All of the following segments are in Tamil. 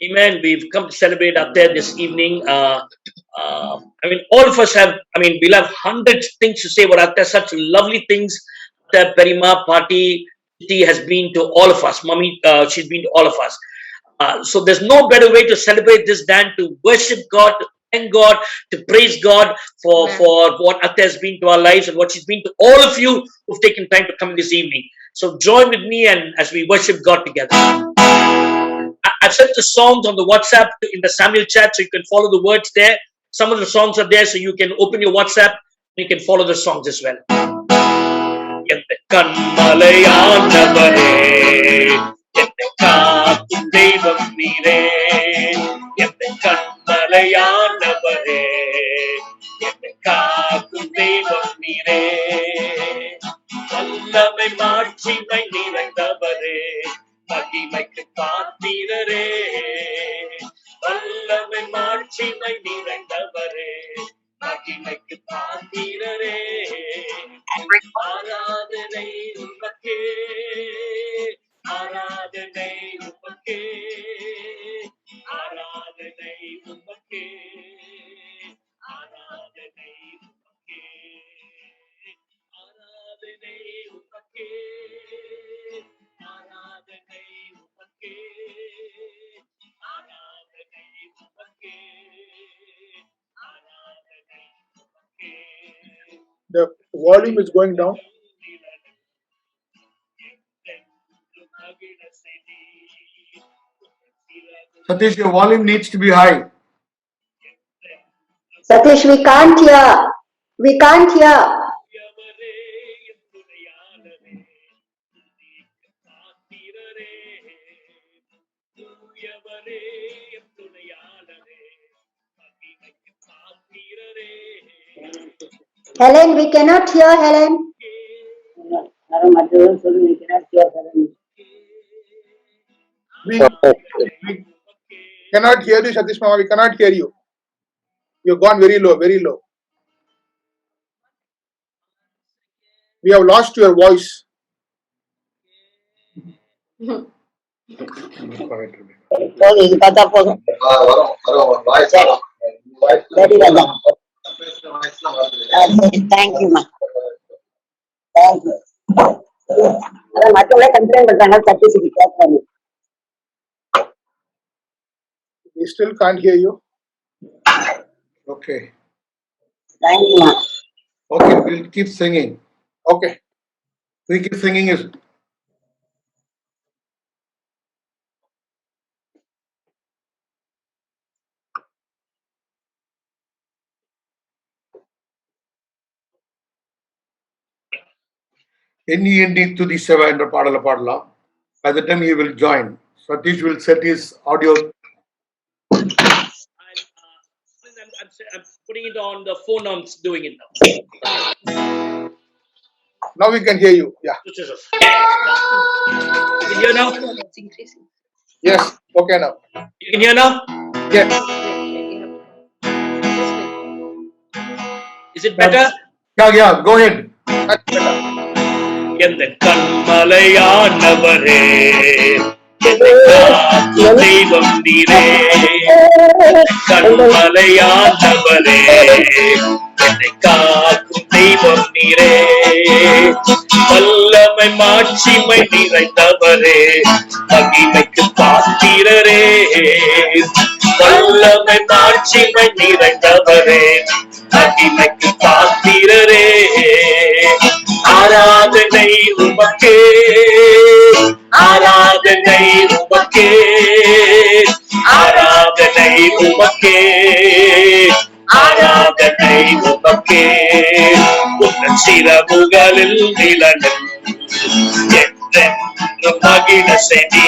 Amen. We've come to celebrate up there this evening. All of us have, we'll have hundreds of things to say about Atta, such lovely things. The Perima party has been to all of us. Mommy, she's been to all of us. So there's no better way to celebrate this than to worship God, to thank God, to praise God for what Atta has been to our lives and what she's been to all of you who've taken time to come this evening. So join with me and as we worship God together. I've sent the songs on the WhatsApp in the Samuel chat, so you can follow the words there. Some of the songs are there, so you can open your WhatsApp and you can follow the songs as well. வல்லமை மாட்சிமை நிறைந்தவரே மகிமைக்கு பாத்திரரே வல்லமை மாட்சிமை நிறைந்தவரே மகிமைக்கு பாத்திரரே ஆராதனை உமக்கே ஆராதனை உமக்கே ஆராதனை உமக்கே ஆராதனை உமக்கே ஆராதனை உமக்கே ஆராதனை உமக்கே ஆராதனை உமக்கே ஆராதனை உமக்கே. The volume is going down. Satish, your volume needs to be high. Satish, we can't hear. We can't hear. Helen, we cannot hear Helen. We cannot hear you, Satish Mama. We cannot hear you. You've gone very low, very low. We have lost your voice. Thank you, ma. Thank you. We still can't hear you. Okay. Thank you, ma. Okay, we'll keep singing. Okay. We keep singing is. NEND to the 7 என்ற பாடல பாடலாம். By the time he will join, Satish will set his audio. I'm putting it on the phone. I'm doing it now. Now we can hear you. Yeah. You can hear now? It's increasing. Yes. Okay now. You can hear now? Yes. Is it better? Yeah, go ahead. That's better. எந்த கண்மலையானவரே என்னை காக்கும் தெய்வம் நீரே கண்மலையானவரே என்னை காக்கும் தெய்வம் நீரே வல்லமை மாட்சிமை நிறைந்தவரே மகிமைக்கு பாத்திரரே வல்லமை மாட்சிமை நிறைந்தவரே மகிமைக்கு பாத்திரரே ஆராதனை உமக்கே ஆராதனை உமக்கே ஆராதனை உமக்கே ஆராதனை உமக்கே உன் சிறகுகளில் நிலனும் என்றென்றும் மகிழ செடி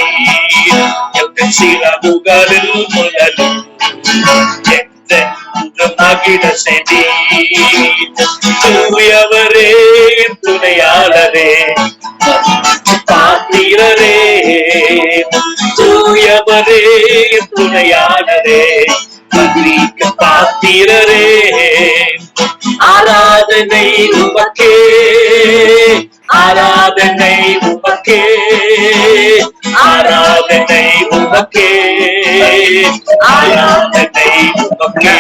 என் சிறகுகளில் முழலும் என்றென்றும் மகிழ செடி தூயவரே துணையாளரே பாத்திரரே தூயவரே துணையாளரே மகிழ்க்க பாத்திரரே ஆராதனை உமக்கே ஆராதனை உமக்கே ஆராதனை உமக்கே ஆராதனை உமக்கே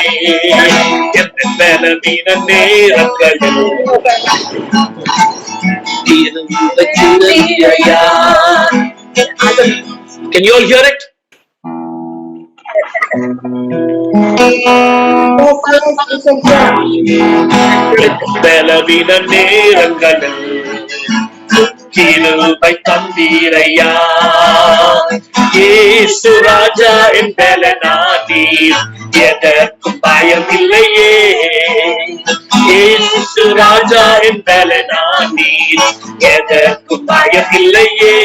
என் பலவீன நேரங்களில் கிருபையா. Can you all hear it? பலவீன நேரங்களில் கிருபை தந்தீரையா. இயேசு ராஜா என் பலனானீர், எதற்கும் பயமில்லையே. இயேசு ராஜா என் பலனானீர், எதற்கும் பயமில்லையே.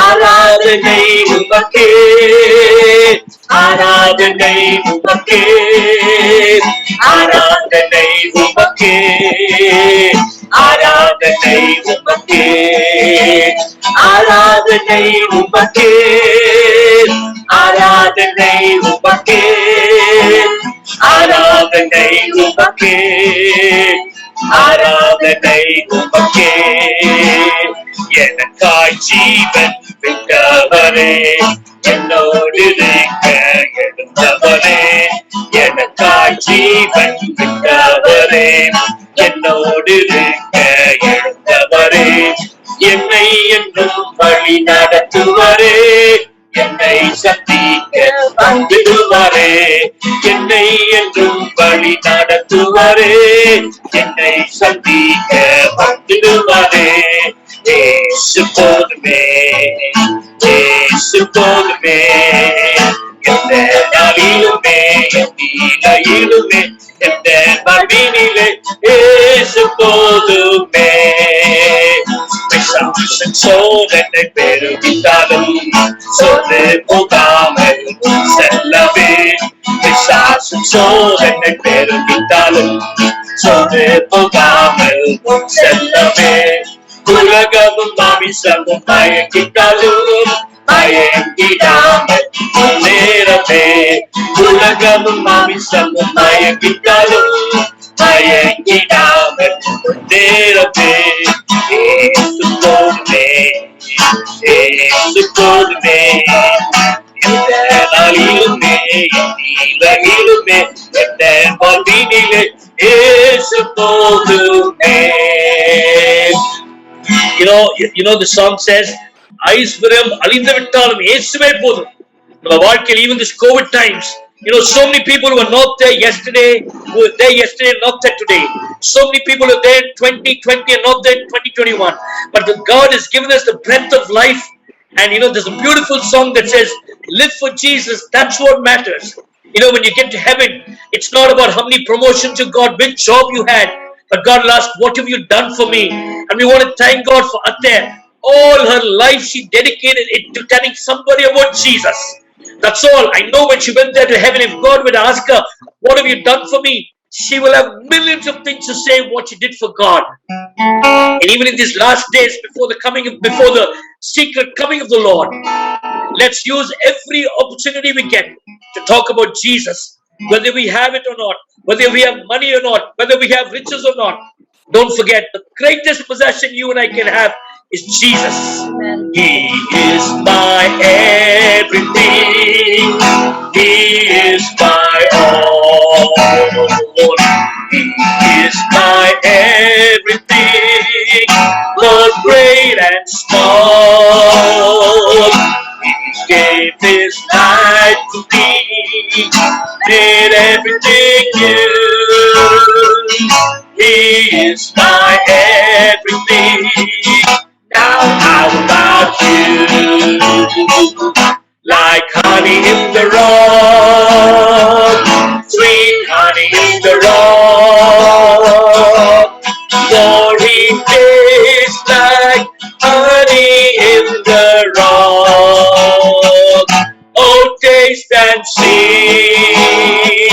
ஆராதனை உமக்கே, ஆராதனை உமக்கே, ஆராதனை உமக்கே, ஆராதனை உமக்கே, ஆராதனை உமக்கே, ஆராதனை உமக்கே, ஆராதனை உமக்கே, ஆராதனை உமக்கே. எனக்காய் ஜீவன் விட்டவரே, என்னோடு இருக்க எழுந்தவரே. எனக்காய் ஜீவன் விட்டவரே, என்னோடு இருக்க எழுந்தவரே. என்னை என்றும் வழி நடத்துவரே, என்னை சந்திக்க வந்திடுவாரே. என்னை என்றும் வழி நடத்துவரே, என்னை சந்திக்க வந்திடுவாரே. இயேசு போதுமே, இயேசு போதுமே, எந்த நாளிலுமே நீலையிலுமே, எந்த மகிழ்விலே இயேசு போதுமே. பிசாசின் சோதனை பெருகிட்டாலும் சோர்ந்து போகாமல் செல்லவே. பிசாசின் சோதனை பெருகிட்டாலும் சோர்ந்து போகாமல் செல்லவே. உலகமும் மாமிசமும் மயக்கிட்டாலும் மயங்கிடாமல் முன்னேறவே. உலகமும் மாமிசமும் மயக்கிட்டாலும் மயங்கிடாமல் முன்னேறவே. இயேசு போதுமே, இயேசு போதுமே, எந்த நாளிலுமே நீலையிலுமே, எந்த வாழ்வினிலே இயேசு போதுமே. You know the song says, ஐஸ்வர்யம் அழிந்து விட்டாலும் இயேசுவே போதும். நம்ம வாழ்க்கையில் even this COVID times, so many people were not there yesterday, who were there yesterday and not there today. So many people are there in 2020 and not there in 2021. But God has given us the breath of life. And there's a beautiful song that says, live for Jesus, that's what matters. When you get to heaven, it's not about how many promotions you got, which job you had, but God will ask, what have you done for me? And we want to thank God for Atte. All her life she dedicated it to telling somebody about Jesus. That's all. I know when she went there to heaven, if God would ask her, what have you done for me? She will have millions of things to say what she did for God. And even in these last days before the secret coming of the Lord, let's use every opportunity we get to talk about Jesus. Whether we have it or not, whether we have money or not, whether we have riches or not, don't forget the greatest possession you and I can have is Jesus. Amen. He is my everything. He is my all. He is my everything, both great and small. He gave his life to me, made everything new. He is my everything. Now how about you? Like honey in the rock, sweet honey in the rock. For he tastes like honey in the rock. Oh, taste and see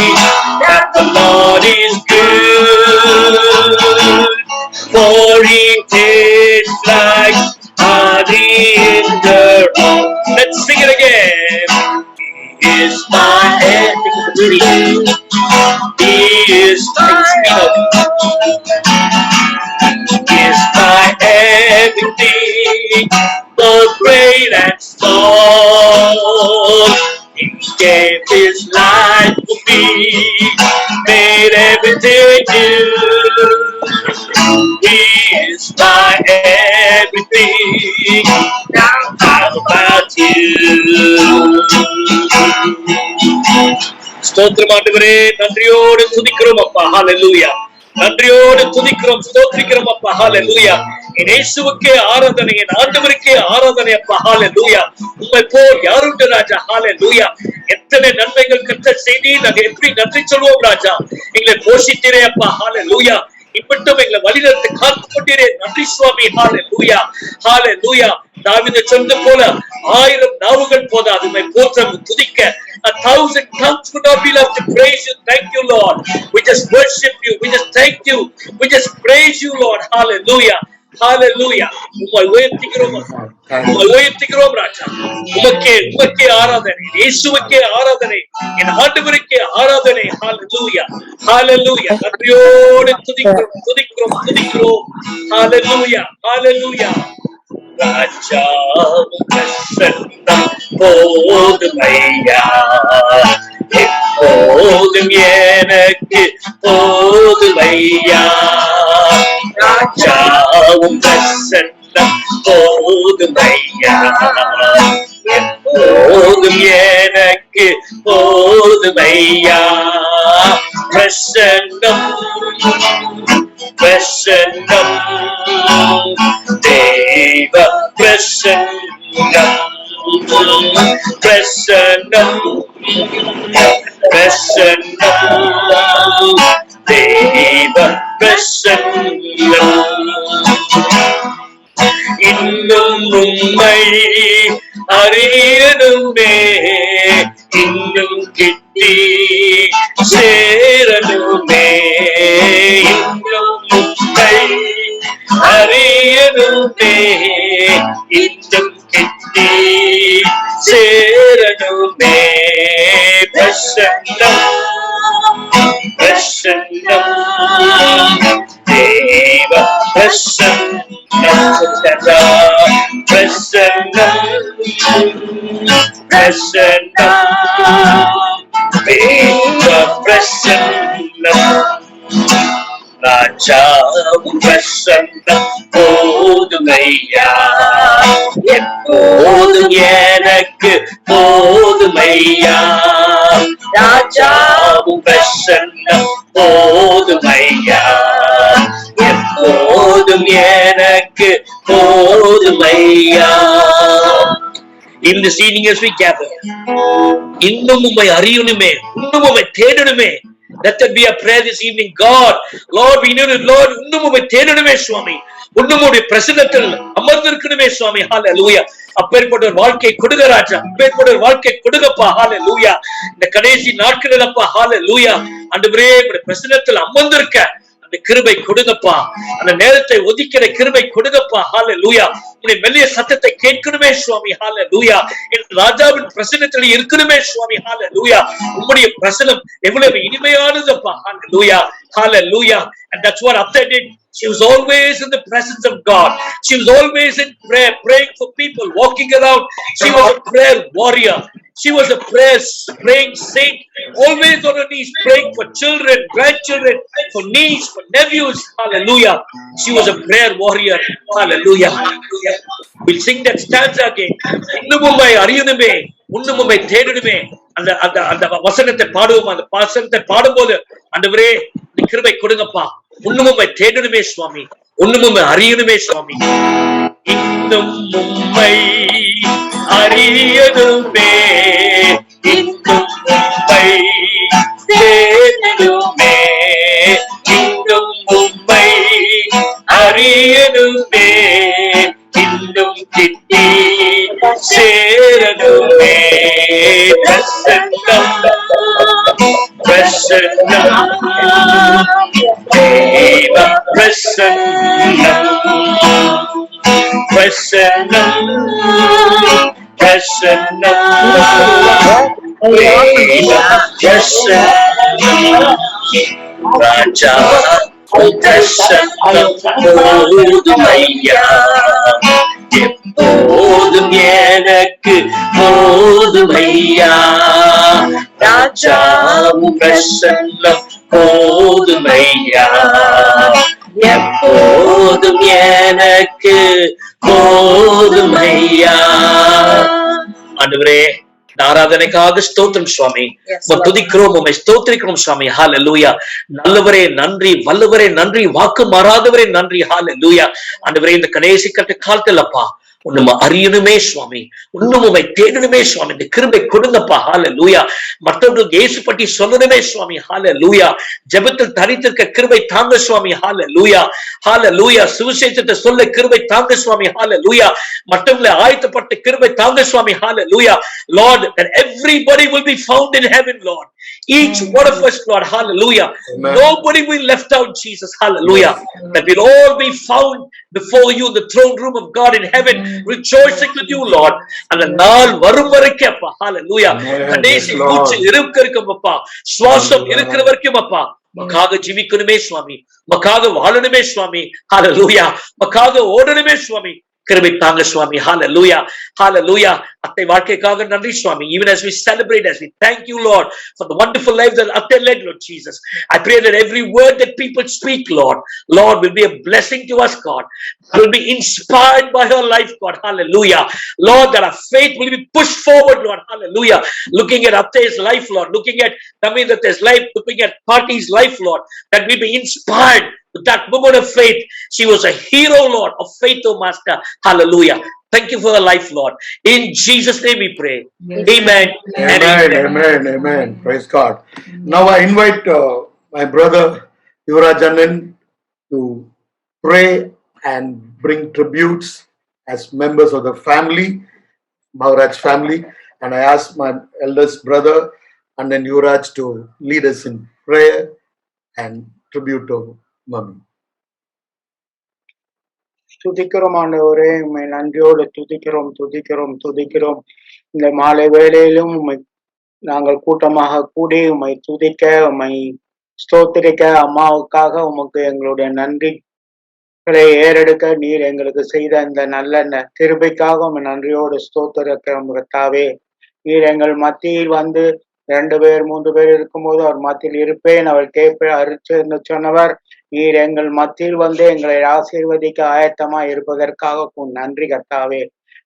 that the Lord is good. For he tastes like honey in the rock. Let's sing it again. He is my everything. He is my everything, both great and small. gave his life for me, made everything new. He is my everything. Now how about you? ஸ்தோத்திரம் ஆண்டவரே, நன்றியோடு துதிக்கிறோம் அப்பா. ஹalleluya. நன்றியோடு துதிக்கிறோம், ஸ்தோத்திரிக்கிறோம் அப்பா. ஹalleluya. என் இயேசுவுக்கே ஆராதனை, என் ஆண்டவருக்கே ஆராதனை அப்பா. ஹalleluya. உம்மை போல் யாருண்டு ராஜா. ஹalleluya. எத்தனை நன்மைகள் கர்த்தர் செய்தீர், நாங்கள் எப்படி நன்றி சொல்வோம் ராஜா. எங்களை போஷித்தீரே அப்பா. ஹalleluya. இப்பட்டும் எங்களை வழிநடத்தி காத்து கொண்டீரே, நன்றி சுவாமி. ஹalleluya. ஹalleluya. தாவீது சொன்னது போல 1000 நாவுகள் போதாது உம்மை போற்ற துதிக்க. 1,000 tongues would not be enough to praise you. Thank you, Lord. We just worship you. We just thank you. We just praise you, Lord. Hallelujah. Hallelujah. உம்மை உயர்த்துகிறோம் ராஜா. உமக்கே ஆராதனை, இயேசுவுக்கே ஆராதனை, என் ஆண்டவருக்கே ஆராதனை. Hallelujah. Hallelujah. நன்றியோடு துதிக்கிறோம். Hallelujah. Hallelujah. ராஜாவும் பிரசன்னம் போதுமையா, எப்போதும் எனக்கு போதுமையா. ராஜாவும் பிரசன்னம் போதுமையா, எப்போதும் எனக்கு போதுமையா. பிரசன்னம் தேவ பிரசன்னம் தேவ பிரசன்னம். இன்னும் உம்மை அறியணுமே, இன்னும் கிட்டி சேரணுமே. இன்னும் உம்மை அறியணுமே, இன்னும் கிட்டி சேரணுமே. பிரசன்னம் தேவ பிரசன்னம் தேவ பிரசன்னம். ராஜாவும் பிரசன்னம் போதுமையா, எப்போதும் எனக்கு போதுமையா. ராஜாவும் பிரசன்னம் போதுமையா, எப்போதும் எனக்கு போதுமையா. In this evening as we gather, இன்னும் உம்மை அறியணுமே, இன்னும் உம்மை தேடணுமே. Let that be a prayer this evening. God, Lord, we need it. Lord, இன்னும் உம்மை தேடணுமே சுவாமி. இன்னும் உம்முடைய பிரசன்னத்தில் அமர்ந்திருக்கணுமே சுவாமி. ஹalleluya. அப்பேற்பட்ட ஒரு வாழ்க்கை கொடுங்க ராஜா. அப்பேற்பட்ட ஒரு வாழ்க்கை கொடுங்கப்பா. ஹalleluya. இந்த கடைசி நாட்களில் அப்பா. ஹalleluya. ஆண்டவரே, உம்முடைய பிரசன்னத்தில் அமர்ந்திருக்க அந்த கிருபை கொடுங்கப்பா. அந்த நேரத்தை ஒதுக்கிற கிருபை கொடுங்கப்பா. ஹalleluya. உம்முடைய மெல்லிய சத்தத்தை கேட்கணுமே சுவாமி. ஹalleluya. என் ராஜாவின் பிரசன்னத்தில் இருக்கணுமே சுவாமி. ஹalleluya. உம்முடைய பிரசன்னம் எவ்வளவு இனிமையானதுப்பா. ஹalleluya. Hallelujah. And that's what Atta did. She was always in the presence of God. She was always in prayer, praying for people, walking around. She was a prayer warrior. She was a praying saint, always on her knees, praying for children, grandchildren, for nieces, for nephews. Hallelujah. She was a prayer warrior. Hallelujah. We'll sing that stanza again. இன்னும் உம்மை அறியணுமே, இன்னும் உம்மை தேடணுமே. அந்த வசனத்தை பாடுவோம். அந்த வசனத்தை பாடும்போது ஆண்டவரே, கிருபை கொடுங்கப்பா. இன்னும் உம்மை தேடணுமே சுவாமி, இன்னும் உம்மை அறியணுமே சுவாமி. இன்னும் உம்மை அறியணுமே, இன்னும் உம்மை தேடணுமே. இன்னும் உம்மை அறியணுமே, இன்னும் கிட்டி சேரணுமே. பிரசன்னம் தேவ பிரசன்னம் ராஜா பிரசன்னம் போதுமையா, எப்போதும் எனக்கு போதுமையா. ராஜாவும் பிரசன்னம் போதுமையா, எப்போதும் எனக்கு போதுமையா. ஆண்டவரே, இந்த ஆராதனைக்காக ஸ்தோத்திரம் சுவாமி. துதிக்கிறோம், உம்மை ஸ்தோத்திரிக்கிறோம் சுவாமி. ஹல்லேலூயா. நல்லவரே நன்றி, வல்லவரே நன்றி, வாக்கு மாறாதவரே நன்றி. ஹல்லேலூயா. ஆண்டவரே, இந்த கடைசி கட்ட காலத்துல அப்பா உன்னை அறியணுமே சுவாமி, இன்னும் உண்மை தேடணுமே சுவாமி. இந்த கிருபை கொடுங்கப்பா. ஹல்லேலூயா. மற்றவர்களுக்கு இயேசு பற்றி சொல்லணுமே சுவாமி. ஹல்லேலூயா. ஜெபத்தில் தரித்திருக்க கிருபை தாங்க சுவாமி. ஹல்லேலூயா. ஹல்லேலூயா. சுவிசேஷத்தை சொல்ல கிருபை தாங்க சுவாமி. ஹல்லேலூயா. மற்றவர்களை ஆயத்தப்பட்ட கிருபை தாங்க சுவாமி. ஹல்லேலூயா. Lord, that everybody will be found in heaven, Lord. Each one of us, Lord. Hallelujah. Amen. Nobody will be left out, Jesus. Hallelujah. That we'll all be found before you in the throne room of God in heaven, rejoicing with you, Lord. அந்த நாள் வரும் வரைக்கும் அப்பா. Hallelujah. கடைசி மூச்சு இருக்கும் அப்பா, சுவாசம் இருக்கிற வரைக்கும் அப்பா மக்காக ஜீவிக்கணுமே சுவாமி, மக்காக வாழணுமே சுவாமி. Hallelujah. மக்காக ஓடணுமே சுவாமி. கிருபை தாங்க சுவாமி. Hallelujah. Hallelujah. அத்தை வாழ்க்கைக்காக நன்றி சுவாமி. Even as we celebrate, as we thank you, Lord, for the wonderful life that Atte led, Lord Jesus. I pray that every word that people speak, Lord, will be a blessing to us, God. Will be inspired by her life, God. Hallelujah. Lord, that our faith will be pushed forward, Lord. Hallelujah. Looking at Atte's life, Lord, looking at Kamidatte's life, looking at Pati's life, Lord, that we be inspired with that woman of faith. She was a hero, Lord, of faith, oh Master. Hallelujah. Thank you for her life, Lord. In Jesus' name we pray. Amen. And Amen, amen, amen. Praise God. Now I invite my brother Yuvraj Anand to pray and bring tributes as members of the family, Maharaj family. And I ask my eldest brother and then Yuvraj to lead us in prayer and tribute to Mummy. துதிக்கிறோம் ஆண்டவரே, உம்மை நன்றியோடு துதிக்கிறோம் துதிக்கிறோம் துதிக்கிறோம். இந்த மாலை வேளையிலும் உம்மை நாங்கள் கூட்டமாக கூடி உம்மை துதிக்க, உம்மை ஸ்தோத்திரிக்க, அம்மாவுக்காக உமக்கு எங்களுடைய நன்றிகளை ஏறெடுக்க நீர் எங்களுக்கு செய்த இந்த நல்ல கிருபைக்காக உம்மை நன்றியோடு ஸ்தோத்திரிக்க கர்த்தாவே. நீர் எங்கள் மத்தியில் வந்து 2 பேர் 3 பேர் இருக்கும்போது அவர் மத்தியில் இருப்பேன், அவர் கேட்பேன் என்று சொன்னவர். நீர் எங்கள் மத்தியில் வந்து எங்களை ஆசீர்வதிக்க ஆயத்தமாய் இருப்பதற்காக நன்றி கர்த்தாவே.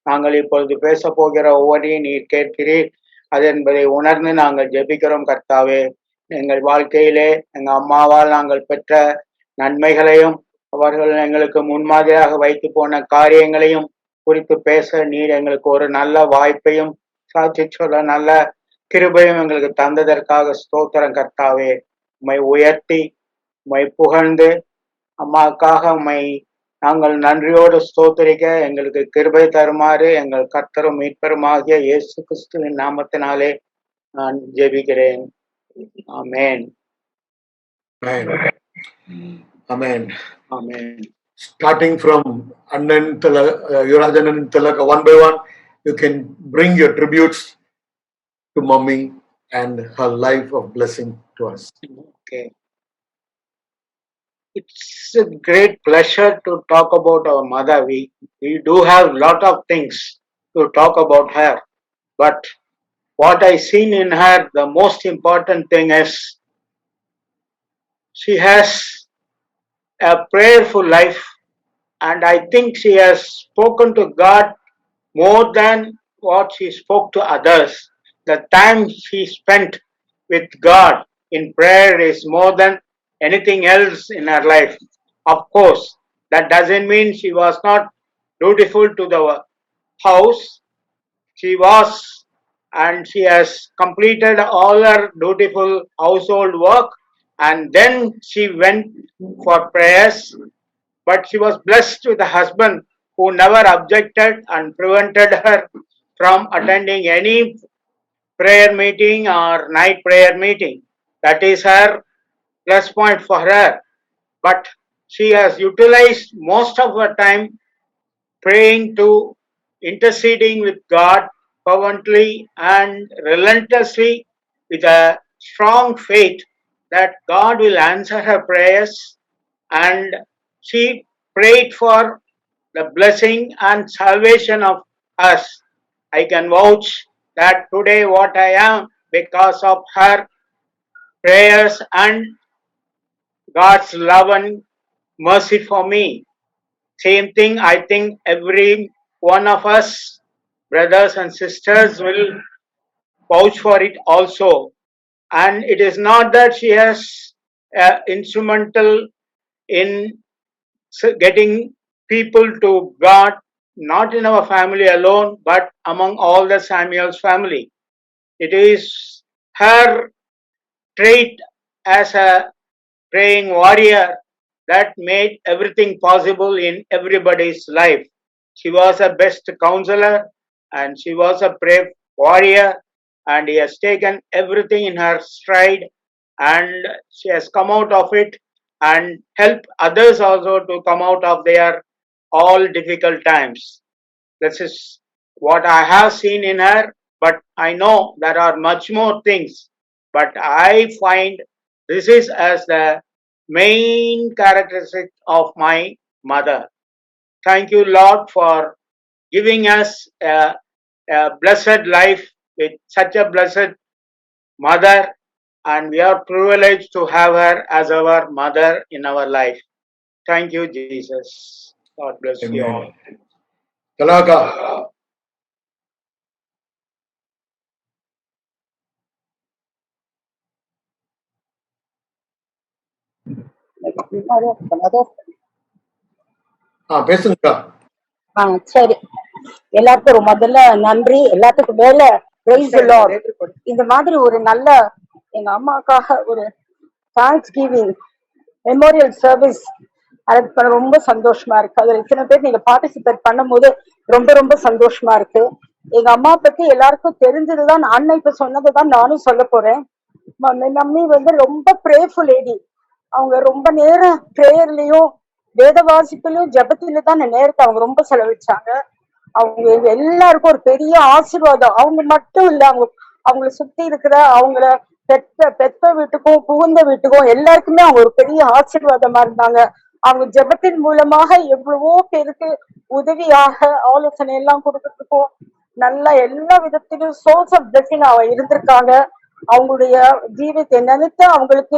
நாங்கள் இப்பொழுது பேச போகிற ஒவ்வொன்றையும் நீர் கேட்கிறீர். அது என்பதை உணர்ந்து நாங்கள் ஜெபிக்கிறோம் கர்த்தாவே. எங்கள் வாழ்க்கையிலே எங்கள் அம்மாவால் நாங்கள் பெற்ற நன்மைகளையும் அவர்கள் எங்களுக்கு முன்மாதிரியாக வைத்து போன காரியங்களையும் குறித்து பேச நீர் எங்களுக்கு ஒரு நல்ல வாய்ப்பையும் சாட்சி சொல்ல நல்ல கிருபையும் எங்களுக்கு தந்ததற்காக ஸ்தோத்திரம் கர்த்தாவே. உம்மை உயர்த்தி உம்மை புகழ்ந்து அம்மாவுக்காக உம்மை நாங்கள் நன்றியோடு ஸ்தோத்திரிக்க எங்களுக்கு கிருபை தருமாறு எங்கள் கர்த்தரும் மீட்பருமாகிய இயேசு கிறிஸ்துவின் நாமத்தினாலே நான் ஜெபிக்கிறேன். ஆமென். Amen. Amen. Starting from Anand Yuvraj Anand Tilaka, one by one, you can bring your tributes to Mummy and her life of blessing to us. Okay. It's a great pleasure to talk about our mother. We do have a lot of things to talk about her. But what I seen in her, the most important thing is she has a prayerful life, and I think she has spoken to God more than what she spoke to others. The time she spent with God in prayer is more than anything else in her life. Of course, that doesn't mean she was not dutiful to the house. She was, and she has completed all her dutiful household work, and then she went for prayers. But she was blessed with a husband who never objected and prevented her from attending any prayer meeting or night prayer meeting. That is her plus point for her. But she has utilized most of her time praying to interceding with God fervently and relentlessly with a strong faith that God will answer her prayers, and she prayed for the blessing and salvation of us. I can vouch that today what I am because of her prayers and God's love and mercy for me. Same thing, I think every one of us, brothers and sisters, will vouch for it also. And it is not that she has instrumental in getting people to God, not in our family alone, but among all the Samuel's family. It is her trait as a praying warrior that made everything possible in everybody's life. She was a best counselor and she was a brave warrior, and he has taken everything in her stride, and she has come out of it and helped others also to come out of their all difficult times. This is what I have seen in her, but I know there are much more things. But I find this is as the main characteristic of my mother. Thank you, Lord, for giving us a blessed life with such a blessed mother, and we are privileged to have her as our mother in our life. Thank you, Jesus. God bless you all. Amen. Talaka. பேசுங்கக்கா. சரி, எல்லாத்துக்கும் முதல்ல நன்றி. எல்லாத்துக்கும் மேல praise the Lord. இந்த மாதிரி ஒரு நல்ல எங்க அம்மாக்காக ஒரு தேங்க்ஸ் கிவிங் மெமோரியல் சர்வீஸ் அதுக்கு ரொம்ப சந்தோஷமா இருக்கு. அதுல இத்தனை பேர் நீங்க பார்ட்டிசிபேட் பண்ணும்போது ரொம்ப ரொம்ப சந்தோஷமா இருக்கு. எங்க அம்மா பத்தி எல்லாருக்கும் தெரிஞ்சதுதான், அண்ணன் இப்ப சொன்னதுதான் நானும் சொல்ல போறேன். மம்மி வந்து ரொம்ப பிரேஃபுல் லேடி. அவங்க ரொம்ப நேரம் பிரேயர்லயும் வேத வாசிப்பிலையும் ஜபத்தில தான் நேரத்தை அவங்க ரொம்ப செலவிச்சாங்க. அவங்க எல்லாருக்கும் ஒரு பெரிய ஆசீர்வாதம். அவங்க மட்டும் இல்ல, அவங்களை சுத்தி இருக்கிற அவங்கள பெத்த வீட்டுக்கும் புகுந்த வீட்டுக்கும் எல்லாருக்குமே அவங்க ஒரு பெரிய ஆசீர்வாதமா இருந்தாங்க. அவங்க ஜபத்தின் மூலமாக எவ்வளவோ பேருக்கு உதவியாக ஆலோசனை எல்லாம் கொடுக்கறதுக்கும் நல்லா எல்லா விதத்திலும் சோர்ஸ் ஆஃப் பிளெஸிங் அவங்க இருந்திருக்காங்க. அவங்களுடைய ஜீவித்தை நினைத்து அவங்களுக்கு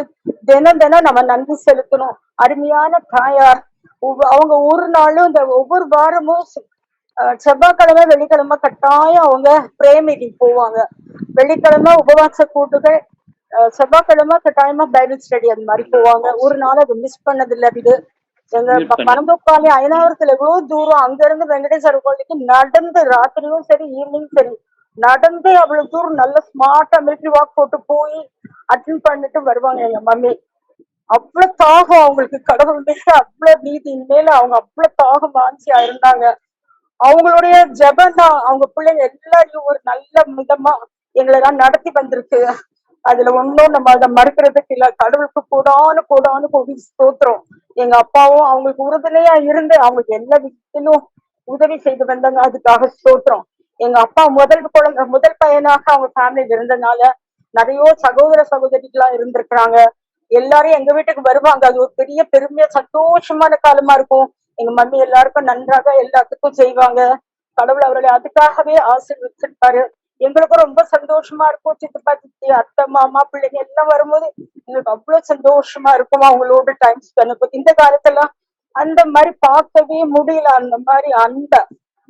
தினம் தினம் நம்ம நன்றி செலுத்தணும். அருமையான தாயார். அவங்க ஒரு நாளும் இந்த ஒவ்வொரு வாரமும் செவ்வாய்க்கிழமை வெள்ளிக்கிழமை கட்டாயம் அவங்க பிரேயர் மீட்டிங் போவாங்க. வெள்ளிக்கிழமை உபவாச கூட்டுகள், செவ்வாய்க்கிழமை கட்டாயமா பைபிள் ஸ்டடி அந்த மாதிரி போவாங்க. ஒரு நாள் அதை மிஸ் பண்ணதில்லை. இது எங்க பனந்தோப்பாளி அயனாவரத்துல எவ்வளவு தூரம், அங்க இருந்து வெங்கடேஸ்வர கோயிலுக்கு நடந்து ராத்திரியும் சரி ஈவினிங் சரி நடந்து அவ்வளவு தூரம் நல்ல ஸ்மார்ட்டா மிலிட்டரி வாக் போட்டு போய் அட்டென்ட் பண்ணிட்டு வருவாங்க எங்க மம்மி. அவ்வளவு தாகம் அவங்களுக்கு கடவுள் மேல, அவ்வளவு நீதியின் மேல அவங்க அவ்வளவு தாகம் வாஞ்சியா இருந்தாங்க. அவங்களுடைய ஜபம் தான் அவங்க பிள்ளைங்க எல்லாரையும் ஒரு நல்ல விதமா எங்களை எல்லாம் நடத்தி வந்திருக்கு. அதுல ஒன்னும் நம்ம அதை மறுக்கிறதுக்கு இல்ல. கடவுளுக்கு கூடானு கோடி ஸ்தோத்திரம். எங்க அப்பாவும் அவங்களுக்கு உறுதுணையா இருந்து அவங்களுக்கு எல்லா விஷயத்திலும் உதவி செய்து வந்தாங்க. அதுக்காக ஸ்தோத்திரம். எங்க அப்பா முதல் பையனாக அவங்க ஃபேமிலியில இருந்ததுனால நிறைய சகோதர சகோதரிகளா இருந்திருக்கிறாங்க. எல்லாரும் எங்க வீட்டுக்கு வருவாங்க. அது ஒரு பெரிய பெருமையா சந்தோஷமான காலமா இருக்கும். எங்க மம்மி எல்லாருக்கும் நன்றாக எல்லாத்துக்கும் செய்வாங்க. கடவுள் அவர்களை அதுக்காகவே ஆசீர்வதிச்சிருப்பாரு. எங்களுக்கும் ரொம்ப சந்தோஷமா இருக்கும். சித்தப்பா சித்தி அத்தை மாமா பிள்ளைங்க எல்லாம் வரும்போது எங்களுக்கு அவ்வளவு சந்தோஷமா இருக்கும் அவங்களோட டைம் ஸ்பெண்ட். இந்த காலத்தெல்லாம் அந்த மாதிரி பார்க்கவே முடியல. அந்த மாதிரி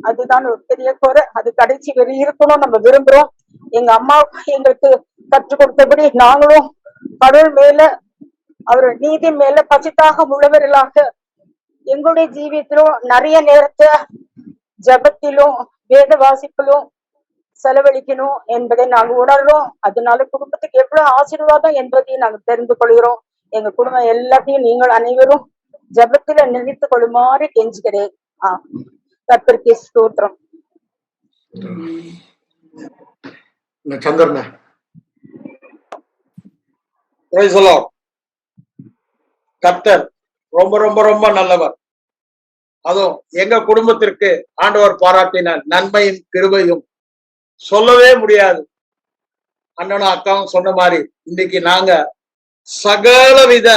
அதுதான் ஒரு பெரிய குறை. அது கடைசி வரை இருக்கணும் நம்ம விரும்புறோம். எங்க அம்மா எங்களுக்கு கற்றுக் கொடுத்தபடி நாங்களும் கடவுள் மேல அவர் நீதி மேல பசித்தாக உள்ளவர்களாக எங்களுடைய ஜீவியத்திலும் நிறைய நேரத்தை ஜபத்திலும் வேத வாசிப்பிலும் செலவழிக்கணும் என்பதை நாங்க உணர்றோம். அதனால குடும்பத்துக்கு எவ்வளவு ஆசீர்வாதம் என்பதையும் நாங்க தெரிந்து கொள்கிறோம். எங்க குடும்பம் எல்லாத்தையும் நீங்கள் அனைவரும் ஜபத்துல நினைத்துக் கொள்ளுமாறு கெஞ்சுகிறேன். கர்த்தருக்கு ஸ்தோத்திரம். சந்திரன். கர்த்தர் ரொம்ப ரொம்ப ரொம்ப நல்லவர். அதுவும் எங்க குடும்பத்திற்கு ஆண்டவர் பாராட்டின நன்மையும் கிருபையும் சொல்லவே முடியாது. அண்ணனும் அக்காவும் சொன்ன மாதிரி இன்னைக்கு நாங்க சகலவித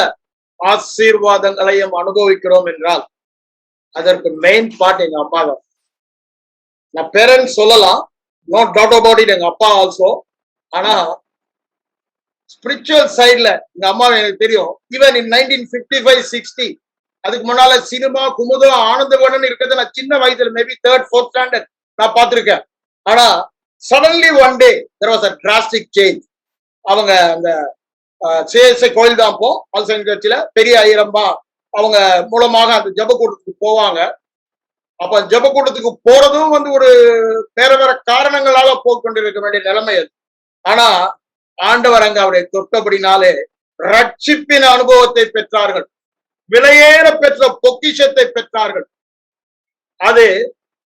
ஆசீர்வாதங்களையும் அனுபவிக்கிறோம் என்றால் அதற்கு மெயின் பார்ட் எங்க அப்பா தான். நான் பேரண்ட்ஸ் சொல்லலாம், நோ டவுட் அபவுட் இட், எங்க அப்பா ஆல்சோ. ஆனா ஸ்பிரிச்சுவல் சைட்ல எங்க அம்மா எனக்கு தெரியும். ஈவன் இன் 1955-60 அதுக்கு முன்னால சினிமா குமுதம் ஆனந்தவன் இருக்கிறது நான் சின்ன வயசுல மேபி 3rd 4th ஸ்டாண்டர்ட் நான் பார்த்திருக்கேன். ஆனா suddenly one day there was a drastic change. அவங்க அந்த சிஎஸ்ஐ கோயில் தான் போ ஆல்சன் சர்ச்சில் பெரிய ஐயரம்பா அவங்க மூலமாக அந்த ஜபக்கூட்டத்துக்கு போவாங்க. அப்ப ஜபக்கூட்டத்துக்கு போறதும் வந்து ஒரு வேற வேற காரணங்களால போய்கொண்டிருக்க வேண்டிய நிலைமை அது. ஆனா ஆண்டவர் அங்க அவரை தொட்டபடினாலே ரட்சிப்பின் அனுபவத்தை பெற்றார்கள், விலையேற பெற்ற பொக்கிஷத்தை பெற்றார்கள். அது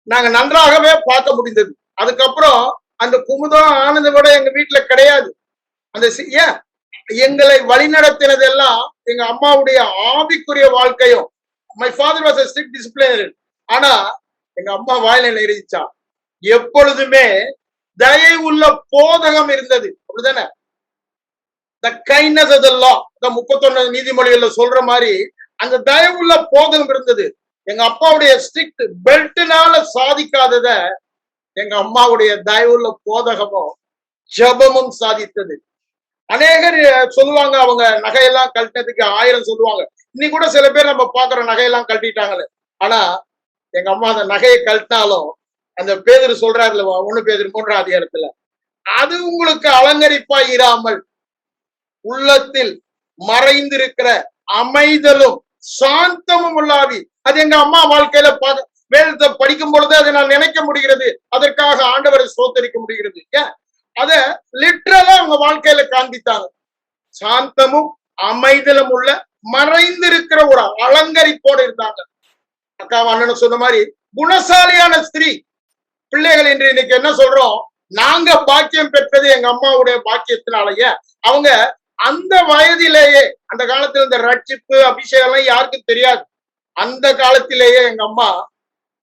நாங்க நன்றாகவே பார்க்க முடிந்தது. அதுக்கப்புறம் அந்த குமுதம் ஆனந்த விட எங்க வீட்டுல கிடையாது. அந்த ஏன் எங்களை வழிநடத்தினதெல்லாம் எங்க அம்மாவுடைய ஆவிக்குரிய வாழ்க்கையும். My father was a strict disciplinarian. ஆனா எங்க அம்மா வாயில இருந்துச்சா எப்பொழுதுமே தயவுள்ள போதகம் இருந்தது. அப்படிதானே? the kindness of the law, the 31 நீதிமொழிகள்ல சொல்ற மாதிரி அந்த தயவுள்ள போதகம் இருந்தது. எங்க அப்பாவுடைய ஸ்ட்ரிக்ட் பெல்ட்னால சாதிக்காதத எங்க அம்மாவுடைய தயவுள்ள போதகமும் ஜபமும் சாதித்தது. அநேகர் சொல்லுவாங்க அவங்க நகையெல்லாம் கழட்டினதுக்கு 1000 சொல்லுவாங்க. இன்னைக்கு கூட சில பேர் நம்ம பாக்குற நகையெல்லாம் கழட்டிட்டாங்களே. ஆனா எங்க அம்மா அந்த நகையை கழட்டினாலும் அந்த பேதர் சொல்றாருல 1 பேதர் 3ஆம் அதிகாரத்துல, அது உங்களுக்கு அலங்கரிப்பா இராமல் உள்ளத்தில் மறைந்திருக்கிற அமைதலும் சாந்தமும் உள்ளாவி. அது எங்க அம்மா வாழ்க்கையில வேதத்தை படிக்கும் பொழுது அதை நான் நினைக்க முடிகிறது. அதற்காக ஆண்டவரை ஸ்தோத்தரிக்க முடிகிறது. ஏன் அத லிட்டரலா அவங்க வாழ்க்கையில காண்பித்தாங்க. சாந்தமும் அமைதலும் உள்ள மறைந்திருக்கிற ஒரு அலங்கரிப்போடு இருந்தாங்க. அக்கா அண்ணன் சொன்ன மாதிரி குணசாலியான ஸ்திரீ. பிள்ளைகள் என்று இன்னைக்கு என்ன சொல்றோம், நாங்க பாக்கியம் பெற்றது எங்க அம்மாவுடைய பாக்கியத்தினாலயே. அவங்க அந்த வயதிலேயே, அந்த காலத்துல இந்த ரட்சிப்பு அபிஷேகம் எல்லாம் யாருக்கும் தெரியாது. அந்த காலத்திலேயே எங்க அம்மா,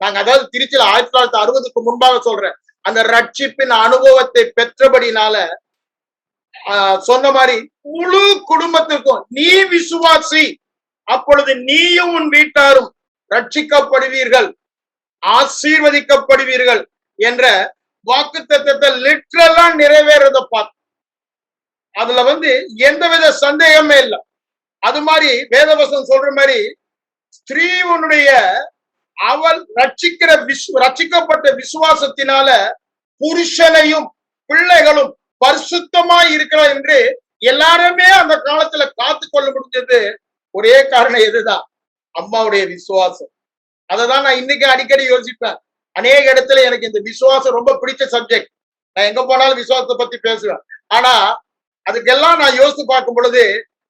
நாங்க அதாவது திருச்சியில 1960க்கு முன்பாக சொல்றேன், அந்த ரட்சிப்பின் அனுபவத்தை பெற்றபடினால சொன்ன மாதிரி முழு குடும்பத்திற்கும் நீ விசுவாசி, அப்பொழுது நீயும் உன் வீட்டாரும் ரட்சிக்கப்படுவீர்கள், ஆசீர்வதிக்கப்படுவீர்கள் என்ற வாக்குத்தத்தத்தை லிட்டரலா நிறைவேறத பார்த்து அதுல எந்தவித சந்தேகமே இல்லை. அது மாதிரி வேதவசனம் சொல்ற மாதிரி ஸ்திரீ உன்னுடைய அவள் ரட்சிக்கப்பட்ட விசுவாசத்தினால புருஷனையும் பிள்ளைகளும் பரிசுத்தமாய் இருக்கிறார் என்று எல்லாருமே அந்த காலத்துல காத்து கொள்ள முடிஞ்சது. ஒரே காரணம் எதுதான், அம்மாவுடைய விசுவாசம். அததான் நான் இன்னைக்கு அடிக்கடி யோசிப்பேன். அநேக இடத்துல எனக்கு இந்த விசுவாசம் ரொம்ப பிடிச்ச சப்ஜெக்ட். நான் எங்க போனாலும் விசுவாசத்தை பத்தி பேசுவேன். ஆனா அதுக்கெல்லாம் நான் யோசித்து பார்க்கும் பொழுது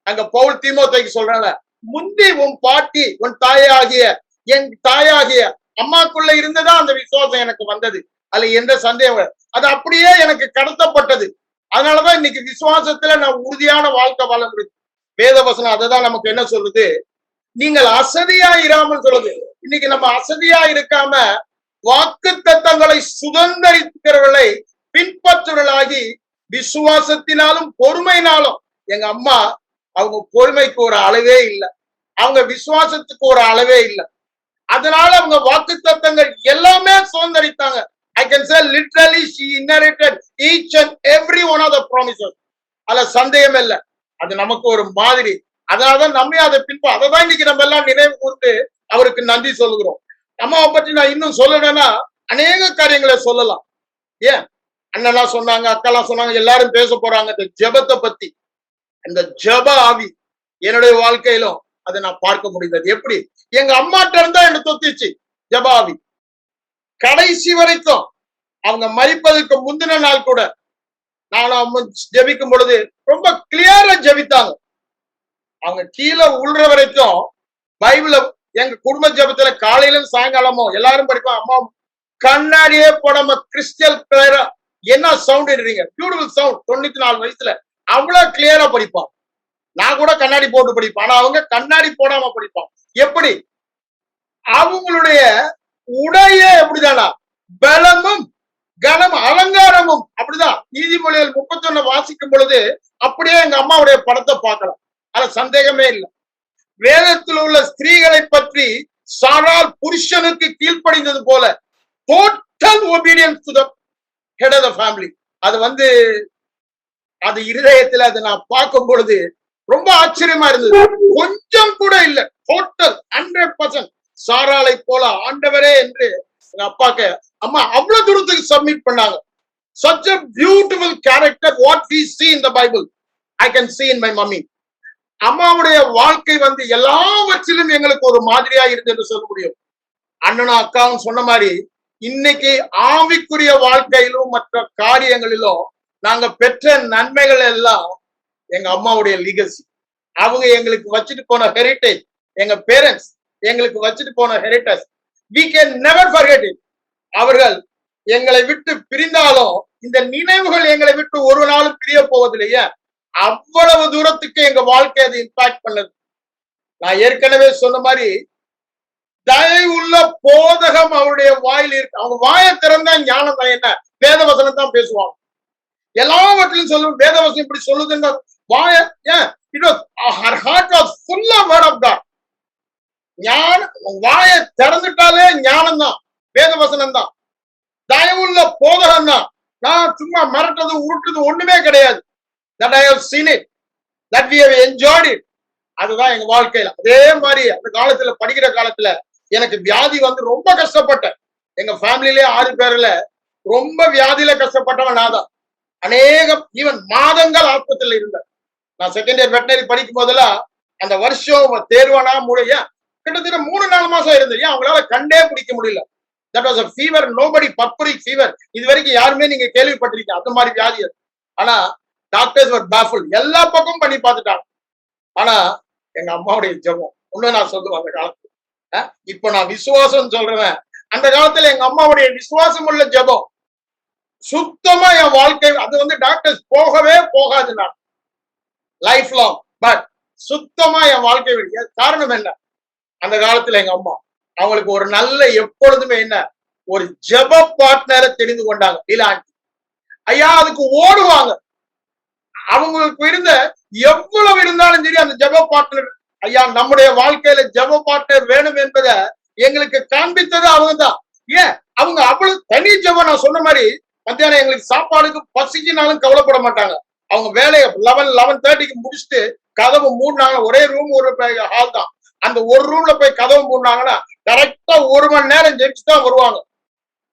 அங்க பவுல் தீமோத்தேயுக்கு சொல்றாங்க, முந்தி உன் பாட்டி உன் தாயாகிய என் தாயாகிய அம்மாக்குள்ள இருந்துதான் அந்த விசுவாசம் எனக்கு வந்தது. அதுல எந்த சந்தேகம், அது அப்படியே எனக்கு கடத்தப்பட்டது. அதனாலதான் இன்னைக்கு விசுவாசத்துல நான் உறுதியான வாழ்க்கை வாழ முடியும். வேதவசனம் அததான் நமக்கு என்ன சொல்லுது, நீங்கள் அசதியா இராமல் சொல்லுது. இன்னைக்கு நம்ம அசதியா இருக்காம வாக்கு தத்தங்களை சுதந்திரிக்கிறவர்களை பின்பற்றுவர்களாகி விசுவாசத்தினாலும் பொறுமையினாலும். எங்க அம்மா அவங்க பொறுமைக்கு ஒரு அளவே இல்லை, அவங்க விசுவாசத்துக்கு ஒரு அளவே இல்லை. அதனால அவங்க வாக்கு தத்தங்கள் எல்லாமே சுதந்திரித்தாங்க. I can say literally she inherited each and every one of the promises. அதுல சந்தேகம் இல்லை. அது நமக்கு ஒரு மாதிரி. அதனாலதான் நம்ம அதை அததான் இன்னைக்கு நம்ம எல்லாம் நினைவு கூர்ந்து அவருக்கு நன்றி சொல்லுகிறோம். அம்மாவை பற்றி நான் இன்னும் சொல்லணும்னா அநேக காரியங்களை சொல்லலாம். ஏன் அண்ணெல்லாம் சொன்னாங்க, அக்கெல்லாம் சொன்னாங்க, எல்லாரும் பேச போறாங்க இந்த ஜெபத்தை பத்தி. அந்த ஜெப ஆவி என்னுடைய வாழ்க்கையிலும் அதை நான் பார்க்க முடிந்தது. எப்படி எங்க அம்மாட்ட இருந்தா என்ன தொத்திச்சு ஜெப ஆவி. கடைசி வரைக்கும் அவங்க மரிப்பதற்கு முந்தின நாள் கூட நான் ஜெபிக்கும் பொழுது ரொம்ப கிளியரா ஜெபித்தாங்க. அவங்க கீழே உள்ற வரைக்கும் பைபிள எங்க குடும்ப ஜெபத்துல காலையிலும் சாயங்காலமும் எல்லாரும் படிப்போம். அம்மா கண்ணாடியே போடாம கிறிஸ்டல் கிளியரா, என்ன சவுண்ட் எடுறீங்க, பியூட்டிஃபுல் சவுண்ட். 94 வயசுல அவ்வளவு கிளியரா படிப்பான். நான் கூட கண்ணாடி போட்டு படிப்பேன், ஆனா அவங்க கண்ணாடி போடாம படிப்பான். எப்படி அவங்களுடைய உடைய எப்படிதானா, பலமும் கனம் அலங்காரமும் அப்படிதான். நீதிமொழிகள் 31 வாசிக்கும் பொழுது அப்படியே எங்க அம்மாவுடைய படத்தை பார்க்கலாம். அது சந்தேகமே இல்லை. வேதத்தில் உள்ள ஸ்திரீகளை பற்றி சாரால் புருஷனுக்கு கீழ்ப்படிந்தது போல total obedience to the head of the family. அது அது இருதயத்துல அதை நான் பார்க்கும் பொழுது ரொம்ப ஆச்சரியமா இருந்தது. கொஞ்சம் கூட இல்ல, டோட்டல் 100%. சாராளை போல ஆண்டவரே என்று எங்க அப்பாக்கு அம்மா அவ்வளவு தூரத்துக்கு சப்மிட் பண்ணாங்க. Such a beautiful character, what we see in the Bible, I can see in my mummy. அம்மாவுடைய வாழ்க்கை வந்து எல்லாவற்றிலும் எங்களுக்கு ஒரு மாதிரியா இருந்து என்று சொல்ல முடியும். அண்ணனும் அக்காவும் சொன்ன மாதிரி இன்னைக்கு ஆவிக்குரிய வாழ்க்கையிலும் மற்ற காரியங்களிலும் நாங்க பெற்ற நன்மைகள் எல்லாம் எங்க அம்மாவுடைய லீகசி. அவங்க எங்களுக்கு வச்சுட்டு போன ஹெரிட்டேஜ், எங்க பேரண்ட்ஸ் எங்களுக்கு வச்சுட்டு போன heritage, we can never forget it. அவர்கள் எங்களை விட்டு பிரிந்தாலும் இந்த நினைவுகள் எங்களை விட்டு ஒரு நாளும் பிரிய போவதில்லையே. அவ்வளவு தூரத்துக்கு எங்க வாழ்க்கை அது இம்பாக்ட் பண்ணது. நான் ஏற்கனவே சொன்ன மாதிரி தயவுள்ள போதகம் அவருடைய வாயில் இருக்கு. அவங்க வாயை திறந்தா ஞானம் தான், என்ன வேதவசனம் தான் பேசுவாங்க. எல்லாவற்றிலும் சொல்லும் வேதவசனம் இப்படி சொல்லுதுங்க. வாய ஏன் her heart was full of word of God. வாயை திறந்துட்டாலே ஞானம் தான், வேதவசனம் தான், தயவுள்ள போதகம் தான். நான் சும்மா மிரட்டது உருட்டுது ஒண்ணுமே கிடையாது. That I have seen it, that we have enjoyed it. அதுதான் எங்க வாழ்க்கையில. அதே மாதிரி அந்த காலத்துல படிக்கிற காலத்துல எனக்கு வியாதி வந்து ரொம்ப கஷ்டப்பட்டேன். எங்க ஃபேமிலிலே 6 பேர்ல ரொம்ப வியாதியில கஷ்டப்பட்டவன் நான் தான். அநேகம் ஈவன் மாதங்கள் ஆஸ்பத்திரியில இருந்தேன். நான் செகண்ட் இயர் வெட்டனரி படிக்கும் போதெல்லாம் அந்த வருஷம் தேர்வானா முடிய கிட்டத்தட்ட 3-4 மாசம் இருந்தது. அவங்களால கண்டே பிடிக்க முடியல. That was a fever, nobody, barbaric fever. இது வரைக்கும் யாருமே நீங்க கேள்விப்பட்டிருக்கீங்க அந்த மாதிரி வியாதி அது. ஆனா டாக்டர்ஸ் வர் பேஃபுல், எல்லா பக்கமும் பண்ணி பார்த்துட்டாங்க. ஆனா எங்க அம்மாவுடைய ஜெபம் ஒண்ணு நான் சொல்லுவேன். அந்த காலத்துல இப்ப நான் விசுவாசம் சொல்றேன், அந்த காலத்துல எங்க அம்மாவுடைய விசுவாசம் உள்ள ஜெபம் சுத்தமா என் வாழ்க்கை அது வந்து டாக்டர்ஸ் போகவே போகாது. நான் லைஃப் லாங் பட் சுத்தமா என் வாழ்க்கை விட காரணம் என்ன? அந்த காலத்துல எங்க அம்மா அவங்களுக்கு ஒரு நல்ல எப்பொழுதுமே என்ன ஒரு ஜெப பார்ட்னரை தெரிந்து கொண்டாங்க. இலாண்டி ஐயா அதுக்கு ஓடுவாங்க. அவங்களுக்கு இருந்த எவ்வளவு இருந்தாலும் சரி அந்த ஜெப பார்ட்னர் ஐயா நம்முடைய வாழ்க்கையில ஜெப பார்ட்னர் வேணும் என்பதை எங்களுக்கு காண்பித்தது அவங்க தான். ஏன் அவங்க அவ்வளவு தனி ஜெபம். நான் சொன்ன மாதிரி மத்தியானம் எங்களுக்கு சாப்பாடுக்கு பசிக்குனாலும் கவலைப்பட மாட்டாங்க. அவங்க வேலையை 11:30க்கு முடிச்சுட்டு கதவு மூடினாங்க. ஒரே ரூம் ஒரு ஹால் தான். அந்த ஒரு ரூம்ல போய் கதவு மூடினாங்கன்னா கரெக்டா 1 மணி நேரம் ஜெயிச்சுதான் வருவாங்க.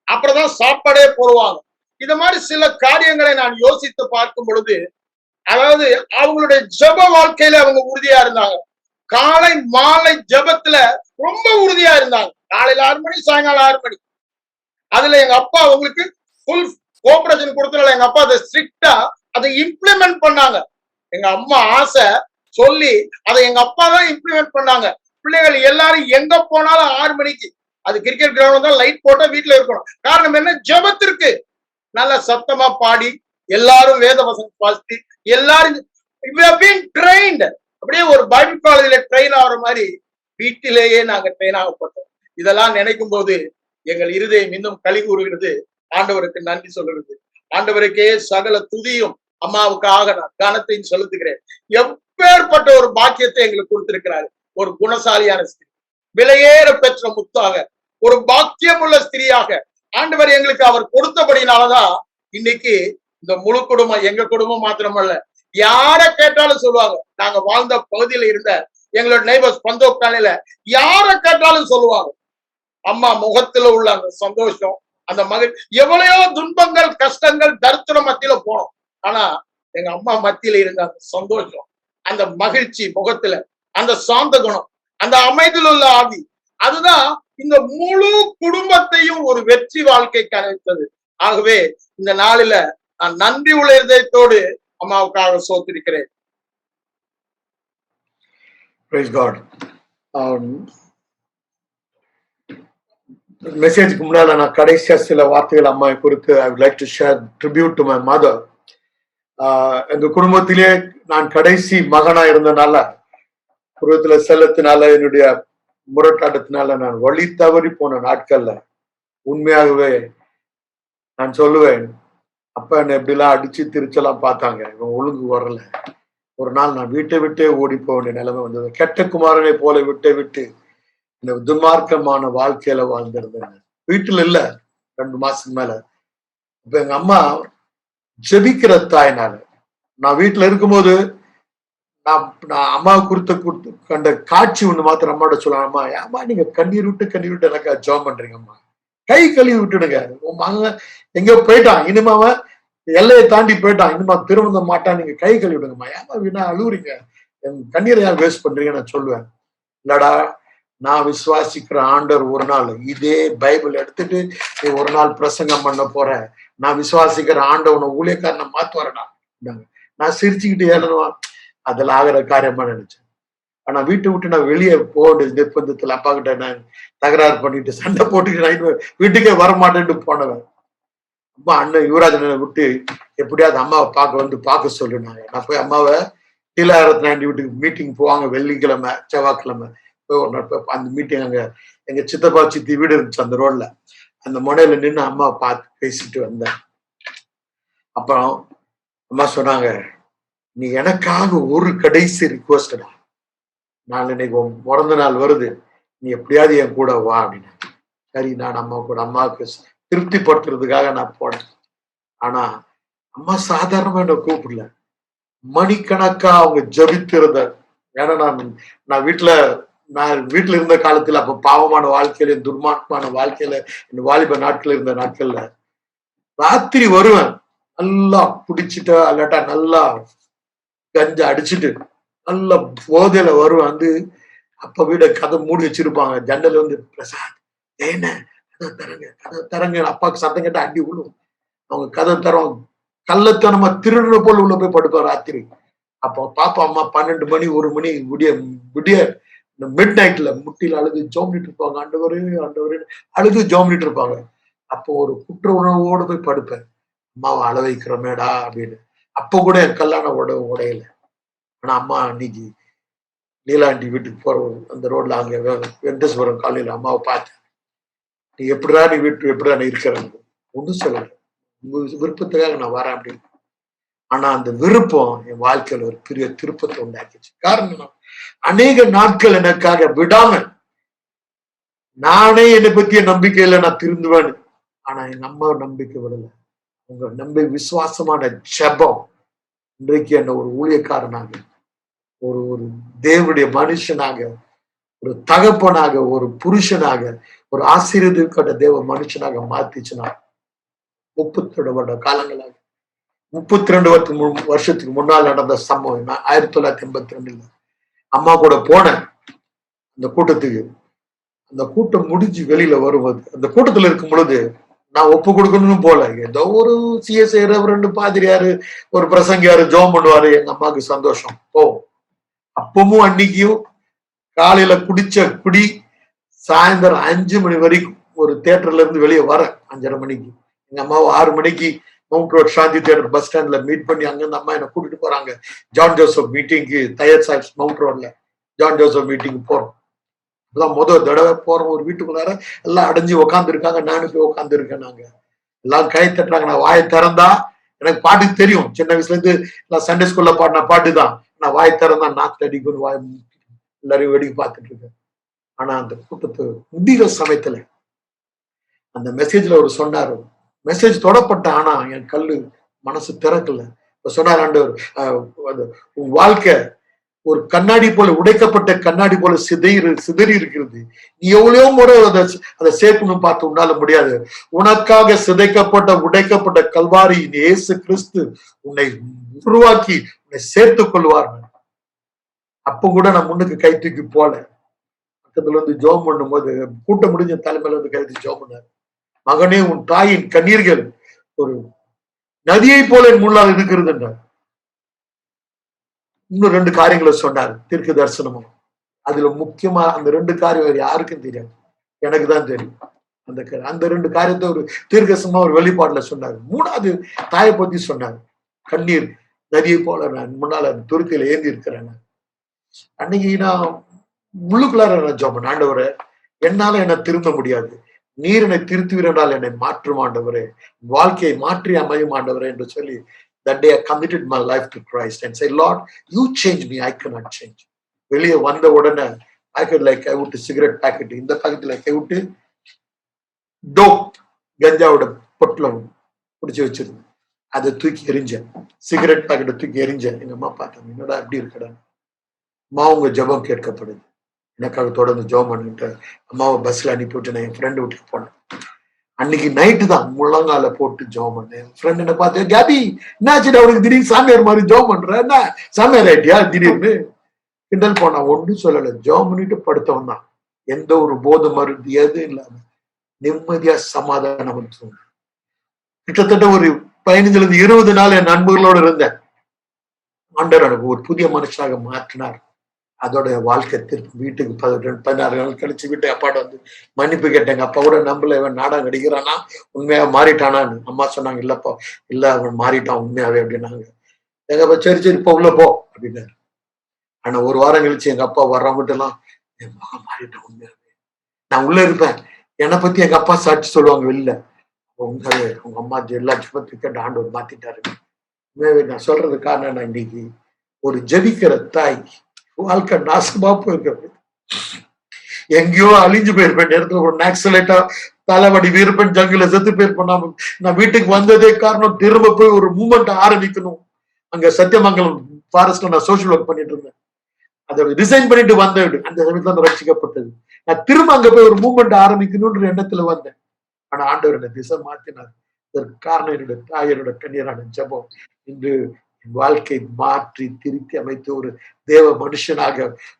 அப்புறம்தான் சாப்பாடே போடுவாங்க. இந்த மாதிரி சில காரியங்களை நான் யோசித்து பார்க்கும் பொழுது அதாவது அவங்களுடைய ஜெப வாழ்க்கையில அவங்க உறுதியா இருந்தாங்க. காலை மாலை ஜெபத்துல ரொம்ப உறுதியா இருந்தாங்க. காலையில 6 மணி, சாயங்காலம் 6 மணி. அதுல எங்க அப்பா அவங்களுக்கு ஃபுல் கோஆபரேஷன் கொடுத்தனால எங்க அப்பா அதை ஸ்ட்ரிக்டா அதை இம்ப்ளிமெண்ட் பண்ணாங்க. எங்க அம்மா ஆசை சொல்லி அதை எங்க அப்பா தான் இம்ப்ளிமெண்ட் பண்ணாங்க. பிள்ளைகள் எல்லாரும் எங்க போனாலும் 6 மணிக்கு அது கிரிக்கெட் கிரவுண்ட் தான் லைட் போட்டா வீட்டுல இருக்கணும். காரணம் என்ன? ஜெபத்திற்கு நல்ல சத்தமா பாடி எல்லாரும் வேத வசனம் வாசித்து எல்லாரும் அப்படியே ஒரு பைபிள் காலேஜ்ல ட்ரெயின் ஆகிற மாதிரி வீட்டிலேயே நாங்க ட்ரெயின் ஆகப்பட்டோம். இதெல்லாம் நினைக்கும் போது எங்கள் இருதயம் இன்னும் களி கூறுகிறது. ஆண்டவருக்கு நன்றி சொல்றது. ஆண்டவருக்கே சகல துதியும் அம்மாவுக்காக நான் கனத்தையும் செலுத்துகிறேன். எப்பேற்பட்ட ஒரு பாக்கியத்தை எங்களுக்கு கொடுத்திருக்கிறாரு. ஒரு குணசாலியான ஸ்திரீ, விலையேற பெற்ற முத்தாக, ஒரு பாக்கியம் உள்ள ஸ்திரீயாக ஆண்டவர் எங்களுக்கு அவர் கொடுத்தபடினாலதான் இன்னைக்கு இந்த முழு குடும்பம், எங்க குடும்பம் மாத்திரமல்ல, யார கேட்டாலும் சொல்லுவாங்க. நாங்க வாழ்ந்த பகுதியில இருந்த எங்களோட நெய்பர்ஸ் பந்தோக்காலையில யார கேட்டாலும் சொல்லுவாங்க அம்மா முகத்துல உள்ள அந்த சந்தோஷம், அந்த மகிழ்ச்சி. எவ்வளையோ துன்பங்கள், கஷ்டங்கள், தரித்திரம் மத்தியில போனோம். ஆனா எங்க அம்மா மத்தியில இருந்த அந்த சந்தோஷம், அந்த மகிழ்ச்சி முகத்துல, அந்த சாந்த குணம், அந்த அமைதியில் உள்ள ஆவி, அதுதான் இந்த முழு குடும்பத்தையும் ஒரு வெற்றி வாழ்க்கைக்கு அழைத்தது. ஆகவே இந்த நாளில நான் நன்றி உள்ள இதயத்தோடு அம்மாவுக்காக சோத்திருக்கிறேன். Praise God. மெசேஜ்க்கு முன்னால நான் கடைசியா சில வார்த்தைகள் அம்மாவை குறித்து I would like to share tribute to my mother. எங்க குடும்பத்திலே நான் கடைசி மகனா இருந்தனால, குடும்பத்துல செல்லத்தினால, என்னுடைய முரட்டாட்டத்தினால நான் வழி தவறி போன நாட்கள்ல உண்மையாகவே நான் சொல்லுவேன், அப்ப என்ன எப்படிலாம் அடிச்சு திருச்செல்லாம் பார்த்தாங்க. இவன் ஒழுங்கு வரல. ஒரு நாள் நான் வீட்டை விட்டே ஓடி போக வேண்டிய நிலைமை வந்தது. கெட்ட குமாரனை போல விட்டு இந்த துன்மார்க்கமான வாழ்க்கையில வாழ்ந்திருந்தேன். வீட்டுல இல்ல 2 மாசத்துக்கு மேல. இப்ப எங்க அம்மா ஜெபிக்கிற தாய்னால நான் வீட்டுல இருக்கும்போது நான் அம்மா கொடுத்து கண்ட காட்சி ஒண்ணு மாத்திரம் அம்மாவோட சொல்லலாம், அம்மா ஏமா நீங்க கண்ணீர் விட்டு எனக்கா ஜாம் பண்றீங்கம்மா, கை கழுவி விட்டுடுங்க, உன் மகன் எங்க போயிட்டான், இனிமே அவன் எல்லையை தாண்டி போயிட்டான், இனிமே திரும்ப மாட்டான், நீங்க கை கழுவி விடுங்கம்மா, ஏமா வீணா அழுவுறீங்க, என் கண்ணீரை யார் வேஸ்ட் பண்றீங்க நான் சொல்லுவேன். இல்லடா, நான் விசுவாசிக்கிற ஆண்டவர் ஒரு நாள் இதே பைபிள் எடுத்துட்டு நீ ஒரு நாள் பிரசங்கம் பண்ண போற, நான் விசுவாசிக்கிற ஆண்டவனை ஊழியக்காரனை மாத்துவாரடா. நான் சிரிச்சுக்கிட்டு ஏறணும், அதில் ஆகிற காரியமா நினைச்சேன். ஆனா வீட்டை விட்டு நான் வெளியே போக வேண்டிய நிர்பந்தத்துல அப்பா கிட்ட நான் தகராறு பண்ணிட்டு சண்டை போட்டுட்டு நான் வீட்டுக்கே வரமாட்டேன்னு போனவன். அம்மா அண்ணன் யுவராஜனை விட்டு எப்படியாவது அம்மாவை பார்க்க சொல்லுனாங்க. நான் போய் அம்மாவை கீழாயிரத்தி வீட்டுக்கு மீட்டிங் போவாங்க, வெள்ளிக்கிழமை செவ்வாய்க்கிழமை போய் ஒரு நாள் அந்த மீட்டிங் அங்க எங்க சித்தப்பா சித்தி வீடு இருந்துச்சு அந்த ரோட்ல, அந்த முனையில நின்று அம்மாவை பார்த்து பேசிட்டு வந்தேன். அப்புறம் அம்மா சொன்னாங்க, நீ எனக்காக ஒரு கடைசி ரிக்வஸ்டா, நான் இன்னைக்கு பிறந்த நாள் வருது, நீ எப்படியாவது என் கூட வா அப்படின்னு. சரி, நான் அம்மாவுக்கு திருப்திப்படுத்துறதுக்காக நான் போனேன். ஆனா அம்மா சாதாரணமா என்ன கூப்பிடல, மணிக்கணக்கா அவங்க ஜபித்திருந்த. ஏன்னா நான் வீட்டுல இருந்த காலத்துல அப்ப பாவமான வாழ்க்கையில துர்மார்க்கமான வாழ்க்கையில இந்த வாலிப நாட்கள் இருந்த நாட்கள்ல ராத்திரி வருவேன், நல்லா குடிச்சிட்டு அல்லாட்டா நல்லா கஞ்சா அடிச்சுட்டு நல்ல போதையில வருவேன். அப்ப வீட கதை மூடி வச்சிருப்பாங்க, ஜன்னல் பிரசாத் ஏன கதை தரங்க அப்பாவுக்கு சத்தம் கேட்ட அடி விழும். அவங்க கதை தரோம், கள்ளத்தனமா திருடுற போல உள்ள போய் படுப்போம் ராத்திரி. அப்போ பாப்பா அம்மா 12 மணி 1 மணி விடிய மிட் நைட்ல முட்டில அழுது ஜோம்னிட்டு இருப்பாங்க, ஆண்டவரு அழுது ஜோம்னிட்டு இருப்பாங்க. அப்போ ஒரு குற்ற உணர்வோடு போய் படுப்பேன், அம்மாவை அழ வைக்கிறோமேடா அப்படின்னு. அப்ப கூட என் கல்யாணம் உடையல. ஆனா அம்மா அன்னைக்கு நீலாண்டி வீட்டுக்கு போற அந்த ரோட்ல அங்க வெங்கடேஸ்வரம் காலையில அம்மாவை பார்த்தேன். நீ எப்படிடா நீ இருக்கிற ஒன்றும் சொல்லல, உங்க விருப்பத்துக்காக நான் வரேன் அப்படின்னு. ஆனா அந்த விருப்பம் என் வாழ்க்கையில ஒரு பெரிய திருப்பத்தை உண்டாக்கிச்சு. காரணம், அநேக நாட்கள் எனக்காக விடாம நானே என்னை பத்திய நம்பிக்கையில நான் திருந்துவேன். ஆனா எங்க அம்மா நம்பிக்கை விடல. உங்க விசுவாசமான ஜெபம் இன்றைக்கு என்ன ஒரு ஊழியக்காரனாக, ஒரு தேவனுடைய மனுஷனாக, ஒரு தகப்பனாக, ஒரு புருஷனாக, ஒரு ஆசீர்வதிக்கப்பட்ட தேவ மனுஷனாக மாத்திச்சுனா 32 வருட காலங்களாக 32 வருஷத்துக்கு முன்னால் நடந்த சம்பவம். 1982 அம்மா கூட போனேன் அந்த கூட்டத்துக்கு. அந்த கூட்டம் முடிஞ்சு வெளியில வருவது, அந்த கூட்டத்துல இருக்கும் பொழுது நான் ஒப்பு கொடுக்கணும்னு போல, ஏதோ ஒரு சிஎஸ்ஐ ரெண்டு பாதிரியாரு ஒரு பிரசங்கியாரு ஜோம் பண்ணுவாரு, எங்க அம்மாவுக்கு சந்தோஷம் போவோம். அப்பவும் அன்னைக்கும் காலையில குடிச்ச குடி சாயந்தரம் 5 மணி வரைக்கும் ஒரு தியேட்டர்ல இருந்து வெளியே வர 5:30 மணிக்கு. எங்க அம்மாவை 6 மணிக்கு மவுண்ட் ரோட் சாந்தி தியேட்டர் பஸ் ஸ்டாண்ட்ல மீட் பண்ணி அங்கிருந்து அம்மா என்ன கூட்டிட்டு போறாங்க ஜான் ஜோசப் மீட்டிங்க்கு. தயார் சாஹிப் மவுண்ட் ரோட்ல ஜான் ஜோசப் மீட்டிங் போறோம். அதான் முதல் தடவை போறோம். ஒரு வீட்டுக்குள்ளார எல்லாம் அடைஞ்சு உட்காந்து இருக்காங்க, நானும் போய் உட்காந்து இருக்கேன். நாங்க எல்லாம் கை தட்டுறாங்க. நான் வாயை திறந்தா எனக்கு பாட்டு தெரியும், சின்ன வயசுல இருந்து எல்லாம் சண்டே ஸ்கூல்ல பாடின பாட்டு தான். நான் வாய் திறந்தா நாக்கு அடிக்கணும், வாய் எல்லாரையும் வெடிக்க பார்த்துட்டு இருக்கேன். ஆனா அந்த கூட்டத்து முடிகிற சமயத்துல அந்த மெசேஜ்ல ஒரு சொன்னாரு, மெசேஜ் தொடப்பட்ட, ஆனா என் கல்லு மனசு திறக்கல. சொன்னார் ஆண்டவர், உன் வாழ்க்கை ஒரு கண்ணாடி போல, உடைக்கப்பட்ட கண்ணாடி போல சிதறி இருக்கிறது. நீ எவ்வளவோ முறை அதை சேர்க்கணும் பார்த்து உன்னால முடியாது. உனக்காக சிதைக்கப்பட்ட உடைக்கப்பட்ட கல்வாரி இயேசு கிறிஸ்து உன்னை உருவாக்கி உன்னை சேர்த்துக் கொள்வார். அப்ப கூட நான் முன்னுக்கு கை தூக்கி போல. பக்கத்துல ஜோம் பண்ணும் போது கூட்டம் முடிஞ்ச தலைமையில கை தூக்கி ஜோம் பண்ணாரு. மகனே, உன் தாயின் கண்ணீர்கள் ஒரு நதியை போல என் முன்னால் இருக்கிறது என்றார். இன்னும் 2 காரியங்களை சொன்னார், தீர்க்க தரிசனமும். அதுல முக்கியமா அந்த 2 காரியம் யாருக்கும் தெரியாது, எனக்கு தான் தெரியும். அந்த 2 காரியத்தை ஒரு தீர்க்கசமா ஒரு வெளிப்பாடுல சொன்னார். 3வது தாயை பத்தி சொன்னார். கண்ணீர் நதியை போல நான் முன்னால துருத்தியில ஏந்தி இருக்கிறேன். அன்னைக்கு நான் முள்ளுக்குள்ளார ஜோம், ஆண்டவரே என்னால என்ன திருந்த முடியாது, நீர் என்னை திருத்துவீரென்றால் என்னை மாற்றும் ஆண்டவரே, வாழ்க்கையை மாற்றி அமையும் ஆண்டவரே என்று சொல்லி that day I committed my life to Christ and say, Lord, you change me, I cannot change. வெளியே வந்த உடனே I could like I would cigarette packet, இந்த பாக்கெட்ல கை விட்டு டோப் கஞ்சாவோட பொட்டலம் பிடிச்சு வச்சிருந்தேன், அதை தூக்கி எறிஞ்சேன். சிகரெட் பாக்கெட்டை தூக்கி எரிஞ்சேன். எங்க அம்மா பார்த்தாங்க, என்னடா அப்படி இருக்கடா. அம்மா உங்க ஜெபம் கேட்கப்படுது, எனக்காக தொடர்ந்து ஜெபம் பண்ணிட்டு அம்மாவை பஸ்ல அனுப்பிவிட்டு நான் என் ஃப்ரெண்டு வீட்டுக்கு போனேன். அன்னைக்கு நைட்டு தான் முழங்கால போட்டு ஜெபம் பண்ணேன். ஃப்ரெண்ட் என்ன பார்த்து, கேபி என்னாச்சு அவனுக்கு திடீர்னு சாமியார் மாதிரி ஜெபம் பண்ற, என்ன சாமியார் ஆயிட்டியா திடீர்னு கிண்டல் போனா. ஒன்றும் சொல்லல, ஜெபம் பண்ணிட்டு படுத்தவன் தான். எந்த ஒரு போதை மருந்து எதுவும் இல்லாம நிம்மதியா சமாதானம். கிட்டத்தட்ட ஒரு 15-20 நாள் என் நண்பர்களோட இருந்தேன். ஆண்டவர் எனக்கு ஒரு புதிய மனுஷனாக மாற்றினார். அதோட வாழ்க்கை திருப்பி வீட்டுக்கு 16 நாள் கழிச்சு வீட்டு அப்பாட்ட வந்து மன்னிப்பு கேட்டேன். எங்க அப்பா கூட நம்பல, இவன் நாடகம் நடிக்கிறானா, உண்மையா மாறிட்டானான்னு. அம்மா சொன்னாங்க, இல்லப்பா இல்ல அவன் மாறிட்டான் உண்மையாவே அப்படின்னாங்க. எங்க அப்பா சரி சரி இப்போ உள்ள போ அப்படின்னாரு. ஆனா ஒரு வாரம் கழிச்சு எங்க அப்பா வர்றவங்கிட்ட எல்லாம், என் மகன் மாறிட்டான் உண்மையாவே. நான் உள்ள இருப்பேன், என்னை பத்தி எங்க அப்பா சாட்சி சொல்லுவாங்க வெளில, உண்மையாவே உங்க அம்மா எல்லா ஜெபத்தையும் கேட்டு ஆண்டவர் மாத்திட்டாரு. உண்மையாவே நான் சொல்றது காரணம், நான் இன்னைக்கு ஒரு ஜெபிக்கிற தாய் வாழ்க்கை நாசமா போயிருக்க, எங்கேயோ அழிஞ்சு போயிருப்பேன். நேரத்துல ஒரு ஆக்சிடென்டா தலைவடி வீரப்பன் ஜங்குல செத்து போயிருப்பேன். நான் வீட்டுக்கு வந்ததே காரணம், திரும்ப போய் ஒரு மூமெண்ட் ஆரம்பிக்கணும். அங்க சத்தியமங்கலம் ஃபாரஸ்ட்ல நான் சோசியல் ஒர்க் பண்ணிட்டு இருந்தேன். அதை ரிசைன் பண்ணிட்டு வந்தேன். அந்த சமயத்துல ரட்சிக்கப்பட்டது. நான் திரும்ப அங்க போய் ஒரு மூமெண்ட் ஆரம்பிக்கணும்ன்ற எண்ணத்துல வந்தேன். ஆனா ஆண்டவர் என்ன திசை மாத்தினார். இதற்கு காரணம் என்னோட தாயரோட கண்ணீரான ஜெபம். இன்று வாழ்க்கை மாற்றி திருத்தி அமைத்து ஒரு தேவ மனுஷனாக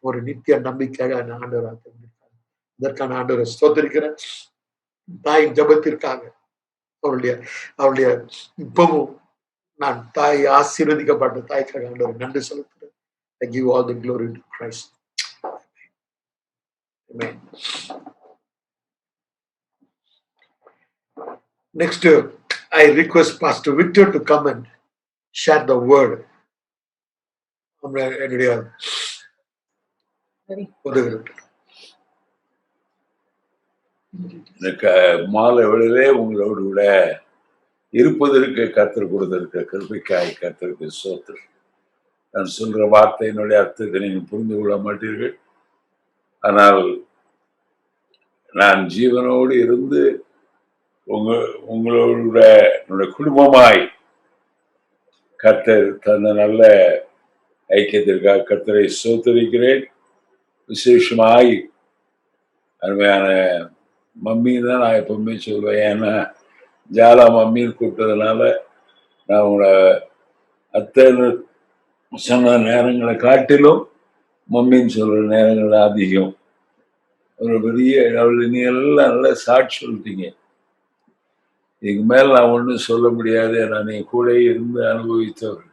ஒரு நித்திய நம்பிக்கையாக ஆண்டவர் இதற்கான ஆண்டவரை ஸ்தோத்திரிக்கிறேன். தாயின் ஜெபத்திற்காக அவருடைய இப்பவும் நான் தாய் ஆசீர்வதிக்கப்பட்ட தாய்க்காக ஆண்டவர் நன்றி செலுத்துறேன். I give all the glory to Christ. Amen. Next, I request Pastor Victor to come and share the word. மாலை வேளையிலே உங்களோடு கூட இருப்பதற்கு கர்த்தர் கொடுத்திருக்க கிருபைக்காய் கர்த்தருக்கு ஸ்தோத்திரம். நான் சொல்ற வார்த்தையினுடைய அர்த்தத்தை நீங்கள் புரிந்து கொள்ள மாட்டீர்கள். ஆனால் நான் ஜீவனோடு இருந்து உங்களோட என்னுடைய குடும்பமாய் கர்த்தர் தந்த நல்ல ஐக்கியத்திற்காக கர்த்தரை ஸ்தோத்திரிக்கிறேன். விசேஷமாய் அருமையான மம்மின்னு தான் நான் எப்பவுமே சொல்வேன். ஏன்னா ஜாலா மம்மின்னு கூப்பிட்டதுனால நான் உங்களை அத்தனை சொன்ன நேரங்களை காட்டிலும் மம்மின்னு சொல்ற நேரங்கள் அதிகம். ஒரு பெரிய நீ எல்லாம் நல்ல சாட்சி சொல்லிட்டீங்க. இதுக்கு மேல நான் ஒன்றும் சொல்ல முடியாது. நான் நீ கூட இருந்து அனுபவித்தவர்.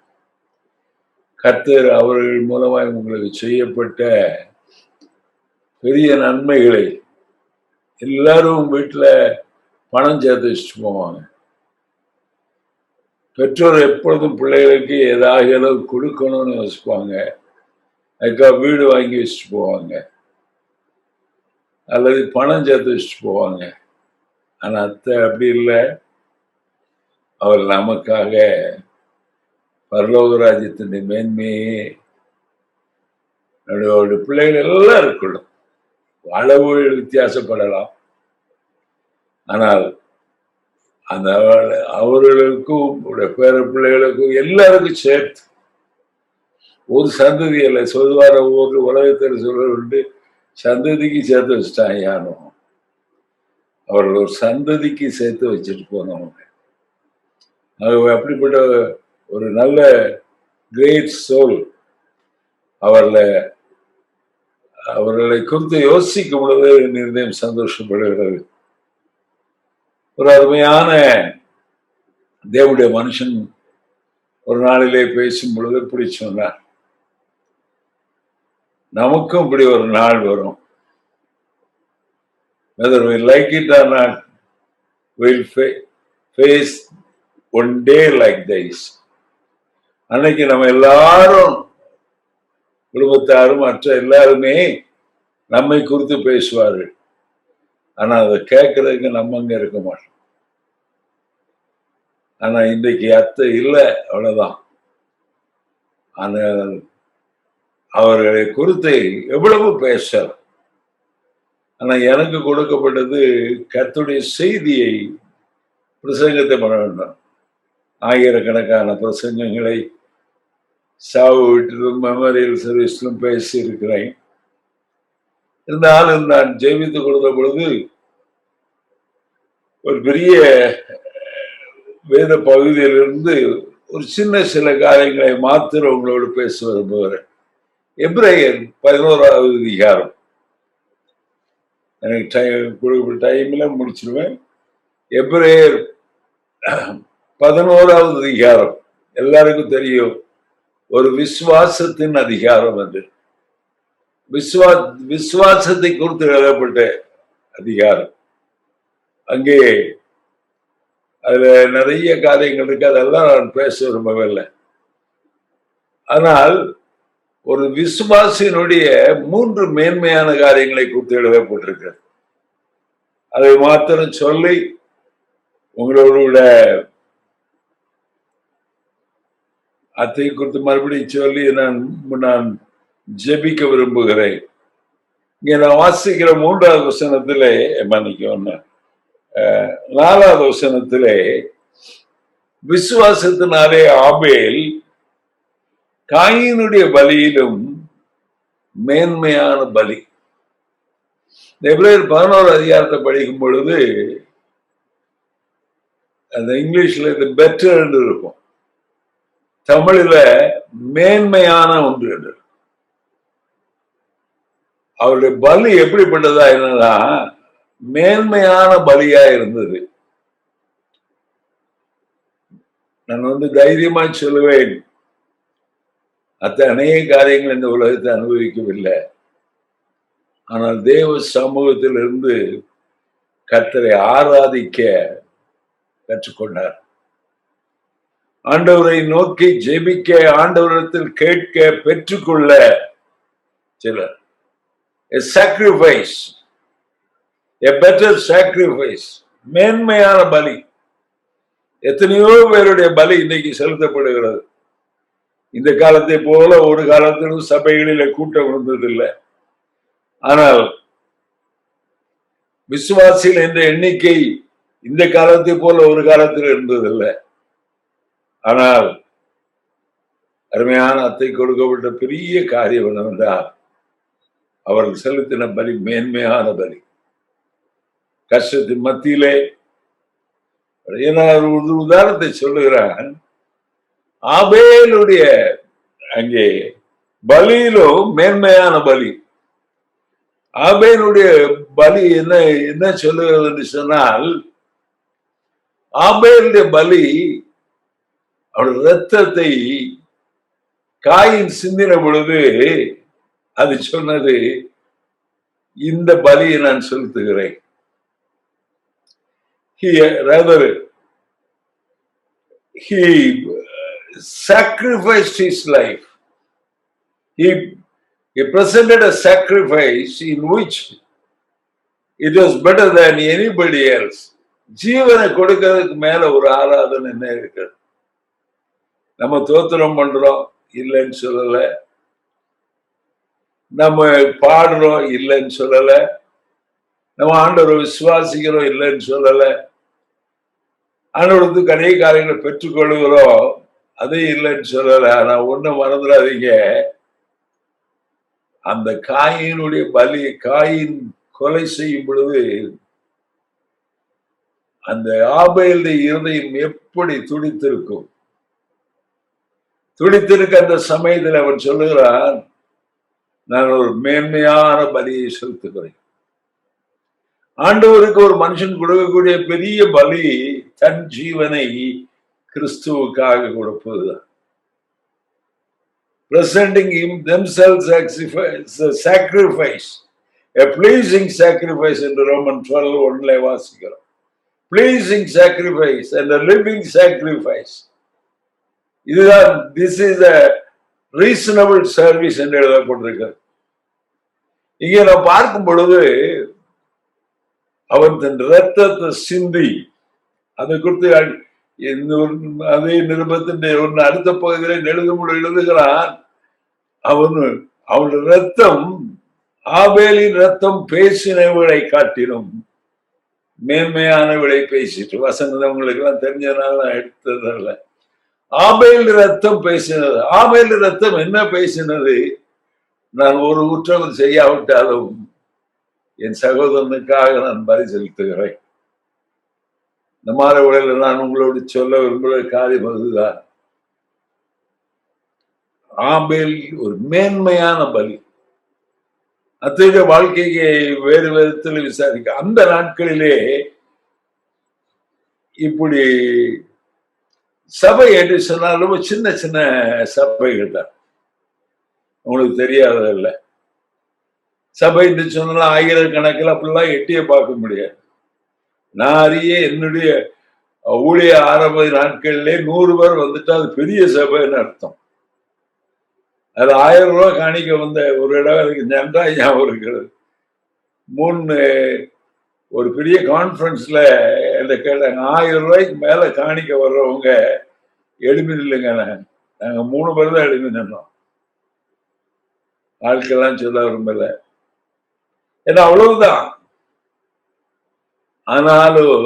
கர்த்தர் அவர்கள் மூலமாய் உங்களுக்கு செய்யப்பட்ட பெரிய நன்மைகளை எல்லாரும் வீட்டுல பணம் சேர்த்து வச்சுட்டு போவாங்க. பெற்றோர் எப்பொழுதும் பிள்ளைகளுக்கு ஏதாவது கொடுக்கணும்னு யோசிப்பாங்க. அதுக்காக வீடு வாங்கி வச்சுட்டு போவாங்க, அல்லது பணம் சேர்த்து வச்சுட்டு போவாங்க. ஆனா அத்தை அப்படி இல்லை. அவர் நமக்காக பரலோக ராஜ்யத்தின் மேன்மையே நம்மளுடைய பிள்ளைகள் எல்லாம் இருக்கணும். அளவு வித்தியாசப்படலாம், ஆனால் அந்த அவர்களுக்கும் பேர பிள்ளைகளுக்கும் எல்லாருக்கும் சேர்த்து ஒரு சந்ததி அல்ல சொல்வார ஒரு உலகத்தில் சொல்ல சந்ததிக்கு சேர்த்து வச்சுட்டாங்க. யாரும் அவர்கள் ஒரு சந்ததிக்கு சேர்த்து வச்சுட்டு போனவங்க. அப்படிப்பட்ட ஒரு நல்ல கிரேட் சோல் அவர்களை குறித்து யோசிக்கும் பொழுது நிர்ணயம் சந்தோஷப்படுகிறது. ஒரு அருமையான தேவனுடைய மனுஷன் ஒரு நாளிலே பேசும் பொழுது இப்படி சொன்னார், நமக்கும் இப்படி ஒரு நாள் வரும். whether we like it or not, we'll face one day like this. அன்னைக்கு நம்ம எல்லாரும் குடும்பத்தாரும் மற்ற எல்லாருமே நம்மை குறித்து பேசுவார்கள். ஆனா அதை கேட்கறதுக்கு நம்ம அங்க இருக்க மாட்டோம். ஆனா இன்றைக்கு அத்தை இல்லை, அவ்வளவுதான். ஆனால் அவர்களை குறித்து எவ்வளவு பேசலாம். ஆனா எனக்கு கொடுக்கப்பட்டது கர்த்தருடைய செய்தியை பிரசங்கத்தை பண்ண வேண்டும். ஆயிரக்கணக்கான பிரசங்கங்களை சாவு வீட்டிலும் மெமோரியல் சர்வீஸ்லும் பேசி இருக்கிறேன். இருந்தாலும் நான் ஜெபித்துக் கொடுத்த பொழுது ஒரு பெரிய வேத பகுதியிலிருந்து ஒரு சில காரியங்களை மாத்திரம் உங்களோடு பேச விரும்புகிறேன். எபிரேயர் 11வது அதிகாரம். எனக்கு டைம்ல முடிச்சிருவேன். எபிரேயர் 11வது அதிகாரம் எல்லாருக்கும் தெரியும், ஒரு விசுவாசத்தின் அதிகாரம். அது விசுவாசத்தை குறித்து எழுதப்பட்ட அதிகாரம். அங்கே அதுல நிறைய காரியங்கள் இருக்கு, அதெல்லாம் நான் பேச விரும்பவில்லை. ஆனால் ஒரு விசுவாசியினுடைய 3 மேன்மையான காரியங்களை குறித்து எழுதப்பட்டிருக்கு. அதை மாத்திரம் சொல்லி உங்களோட அதை குறித்து மறுபடியும் சொல்லி நான் ஜெபிக்க விரும்புகிறேன். இங்க நான் வாசிக்கிற 3வது வசனத்திலே, மன்னிக்கணும், 4வது வசனத்திலே, விசுவாசத்தினாலே ஆபேல் காயினுடைய பலியிலும் மேன்மையான பலி. எபிரேயர் 11 அதிகாரத்தை படிக்கும் பொழுது அந்த இங்கிலீஷ்ல இது பெட்டர் என்று இருக்கும், தமிழில மேன்மையான ஒன்று என்று. அவருடைய பலி எப்படிப்பட்டதா என்னன்னா மேன்மையான பலியா இருந்தது. நான் தைரியமா சொல்லுவேன், அத்தனைய காரியங்கள் இந்த உலகத்தை அனுபவிக்கவில்லை. ஆனால் தேவ சமூகத்திலிருந்து கர்த்தரை ஆராதிக்க கற்றுக்கொண்டார். ஆண்டவரை நோக்கி ஜெபிக்க, ஆண்டவரிடத்தில் கேட்க, பெற்றுக்கொள்ள சிலர் a sacrifice, a better sacrifice, மேன்மையான பலி. எத்தனையோ பேருடைய பலி இன்னைக்கு செலுத்தப்படுகிறது. இந்த காலத்தை போல ஒரு காலத்திலும் சபைகளில கூட்டம் இருந்ததில்லை. ஆனால் விசுவாசிகள் என்ற எண்ணிக்கை இந்த காலத்தை போல ஒரு காலத்தில் இருந்ததில்லை. ஆனால் அருமையான அத்தை கொடுக்கப்பட்ட பெரிய காரியம் என்னவென்றால் அவர்கள் செலுத்தின பலி மேன்மையான பலி. கஷ்டத்தின் மத்தியிலே, ஒரு உதாரணத்தை சொல்லுகிறான், ஆபேலுடைய அங்கே பலியிலும் மேன்மையான பலி. ஆபேலுடைய பலி என்ன சொல்லுகிறது என்று சொன்னால், ஆபேலுடைய பலி அவருடைய ரத்தத்தை காயின் சிந்தின பொழுது அது சொன்னது, இந்த பலியை நான் செலுத்துகிறேன். He sacrificed his life. He presented a sacrifice in which it was better than anybody else. ஜீவனை கொடுக்கிறதுக்கு மேல ஒரு ஆராதனை என்ன இருக்கு? நம்ம தோத்திரம் பண்றோம், இல்லைன்னு சொல்லல. நம்ம பாடுறோம், இல்லைன்னு சொல்லல. நம்ம ஆண்டவரை விசுவாசிக்கிறோம், இல்லைன்னு சொல்லல. ஆண்டவருக்கு அநேக காரியங்களை பெற்றுக்கொள்கிறோம், அதே இல்லைன்னு சொல்லல. ஆனா ஒண்ணு மறந்துடாதீங்க, அந்த காயினுடைய பலி, காயின் கொலை செய்யும் பொழுது அந்த ஆபேலுடைய இருதயம் எப்படி துடித்திருக்கும். துடித்திருக்க அந்த சமயத்தில் அவன் சொல்லுகிறான், நான் ஒரு மேன்மையான பலியை செலுத்துகிறேன். ஆண்டவருக்கு ஒரு மனுஷன் கொடுக்கக்கூடிய பெரிய பலி தன் ஜீவனை கிறிஸ்துவுக்காக கொடுப்பதுதான். Presenting him themselves as a sacrifice, a pleasing sacrifice என்று ரோமன் 12:1 வாசிக்கிறோம். Pleasing sacrifice and a living sacrifice. இதுதான் this is a reasonable service என்று எழுதப்பட்டிருக்கிறது. இங்கே நாம் பார்க்கும் பொழுது அவன் தன் ரத்தத்தை சிந்தி, அதை குறித்து அதே நிருபத்தின் அடுத்த பகுதியில் எழுதுகிறான், அவனுடைய ரத்தம் ஆபேலின் ரத்தம் பேசினவளை காட்டிலும் மேன்மையானவளை பேசிட்டு. வசனம் உங்களுக்கு எல்லாம் தெரிஞ்சதுனால நான் எடுத்ததில்ல. ஆபேல் ரத்தம் பேசினது. ஆபேல் ரத்தம் என்ன பேசினது? நான் ஒரு குற்றம் செய்யாவிட்டாலும் என் சகோதரனுக்காக நான் பலி செலுத்துகிறேன். இந்த மாதிரி உலகில் நான் உங்களோடு சொல்ல விரும்புகிற காரியம் அதுதான். ஆபேல் ஒரு மேன்மையான பலி. அத்தகைய வாழ்க்கைக்கு வேறு விதத்தில் விசாரிக்க அந்த நாட்களிலே இப்படி சபை என்று சொன்னாலும் சின்ன சின்ன சபைகள் தான், உங்களுக்கு தெரியாததில்லை. சபை என்று சொன்னாலும் ஆயிரக்கணக்கில் அப்படிலாம் எட்டிய பார்க்க முடியாது. நான் அறிய என்னுடைய ஊழிய ஆரம்ப நாட்களிலே 100 பேர் வந்துட்டா அது பெரிய சபைன்னு அர்த்தம். அது 1000 ரூபாய் காணிக்க வந்த ஒரு இடம் எனக்கு நன்றாக ஞாபகம் இருக்கிறது. ஒரு பெரிய கான்ஃபரன்ஸ்ல என்ன கேட்டாங்க, 1000 ரூபாய்க்கு மேல காணிக்க வர்றவங்க எழுப்பி இல்லைங்க. நாங்க 3 பேர் தான் எழுப்பி நின்னோம். ஆட்கள்லாம் சொல்ல விரும்பல, ஏன்னா அவ்வளவுதான். ஆனாலும்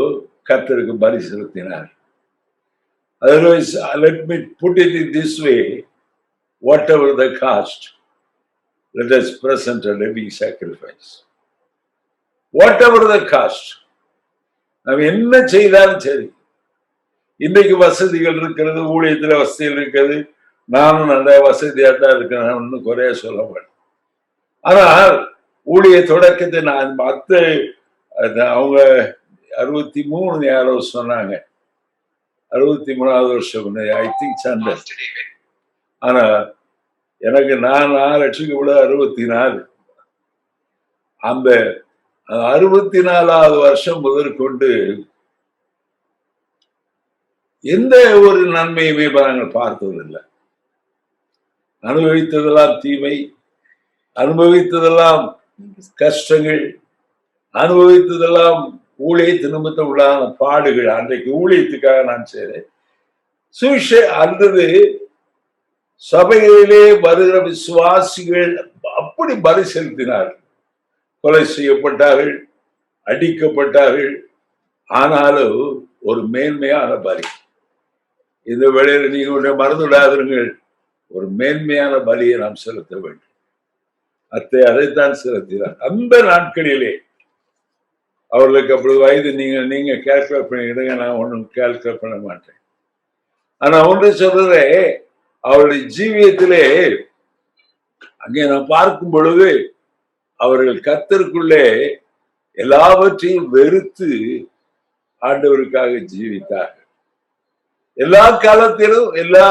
கர்த்தருக்கு பலி செலுத்தினார். Otherwise, let me put it in this way, whatever the cost, let us present a living sacrifice. Whatever the cost, நாம் என்ன செய்தாலும் சரி. இன்றைக்கு வசதிகள் இருக்கிறது, ஊழியத்துல வசதிகள் இருக்கிறது, நானும் நல்ல வசதியா தான் இருக்கிறேன், ஒன்னும் குறைய சொல்ல மாட்டேன். ஆனால் ஊழிய தொடக்கத்தை நான் அவங்க 63 யாரோ சொன்னாங்க, 63வது வருஷம் ஐ திங்க் சண்டை. ஆனா எனக்கு நான் ரட்சிக்கப்பட 64. அந்த 64வது வருஷம் முதற்கொண்டு எந்த ஒரு நன்மையுமே நாங்கள் பார்த்ததில்லை. அனுபவித்ததெல்லாம் தீமை, அனுபவித்ததெல்லாம் கஷ்டங்கள், அனுபவித்ததெல்லாம் ஊழியத்து நிமித்தம் உள்ளான பாடுகள். அன்றைக்கு ஊழியத்துக்காக நான் செய்தேன். அல்லது சபைகளிலே வருகிற விசுவாசிகள் அப்படி பலி செலுத்தினார்கள். கொலை செய்யப்பட்டார்கள், அடிக்கப்பட்டார்கள். ஆனாலும் ஒரு மேன்மையான பலி. இந்த வேளையில நீங்க மறந்துவிடாதீர்கள், ஒரு மேன்மையான பலியை நாம் செலுத்த வேண்டும். அதைத்தான் செலுத்தினார். அந்த நாட்களிலே அவர்களுக்கு அப்படி வயது நீங்க கால்குலேட் பண்ணிக்கிடுங்க, நான் ஒன்றும் கால்குலேட் பண்ண மாட்டேன். ஆனா ஒன்று சொல்றதே, அவருடைய ஜீவியத்திலே அங்கே நான் பார்க்கும் பொழுது அவர்கள் கர்த்தருக்குள்ளே எல்லாவற்றையும் வெறுத்து ஆண்டவருக்காக ஜீவித்தார்கள். எல்லா காலத்திலும் எல்லா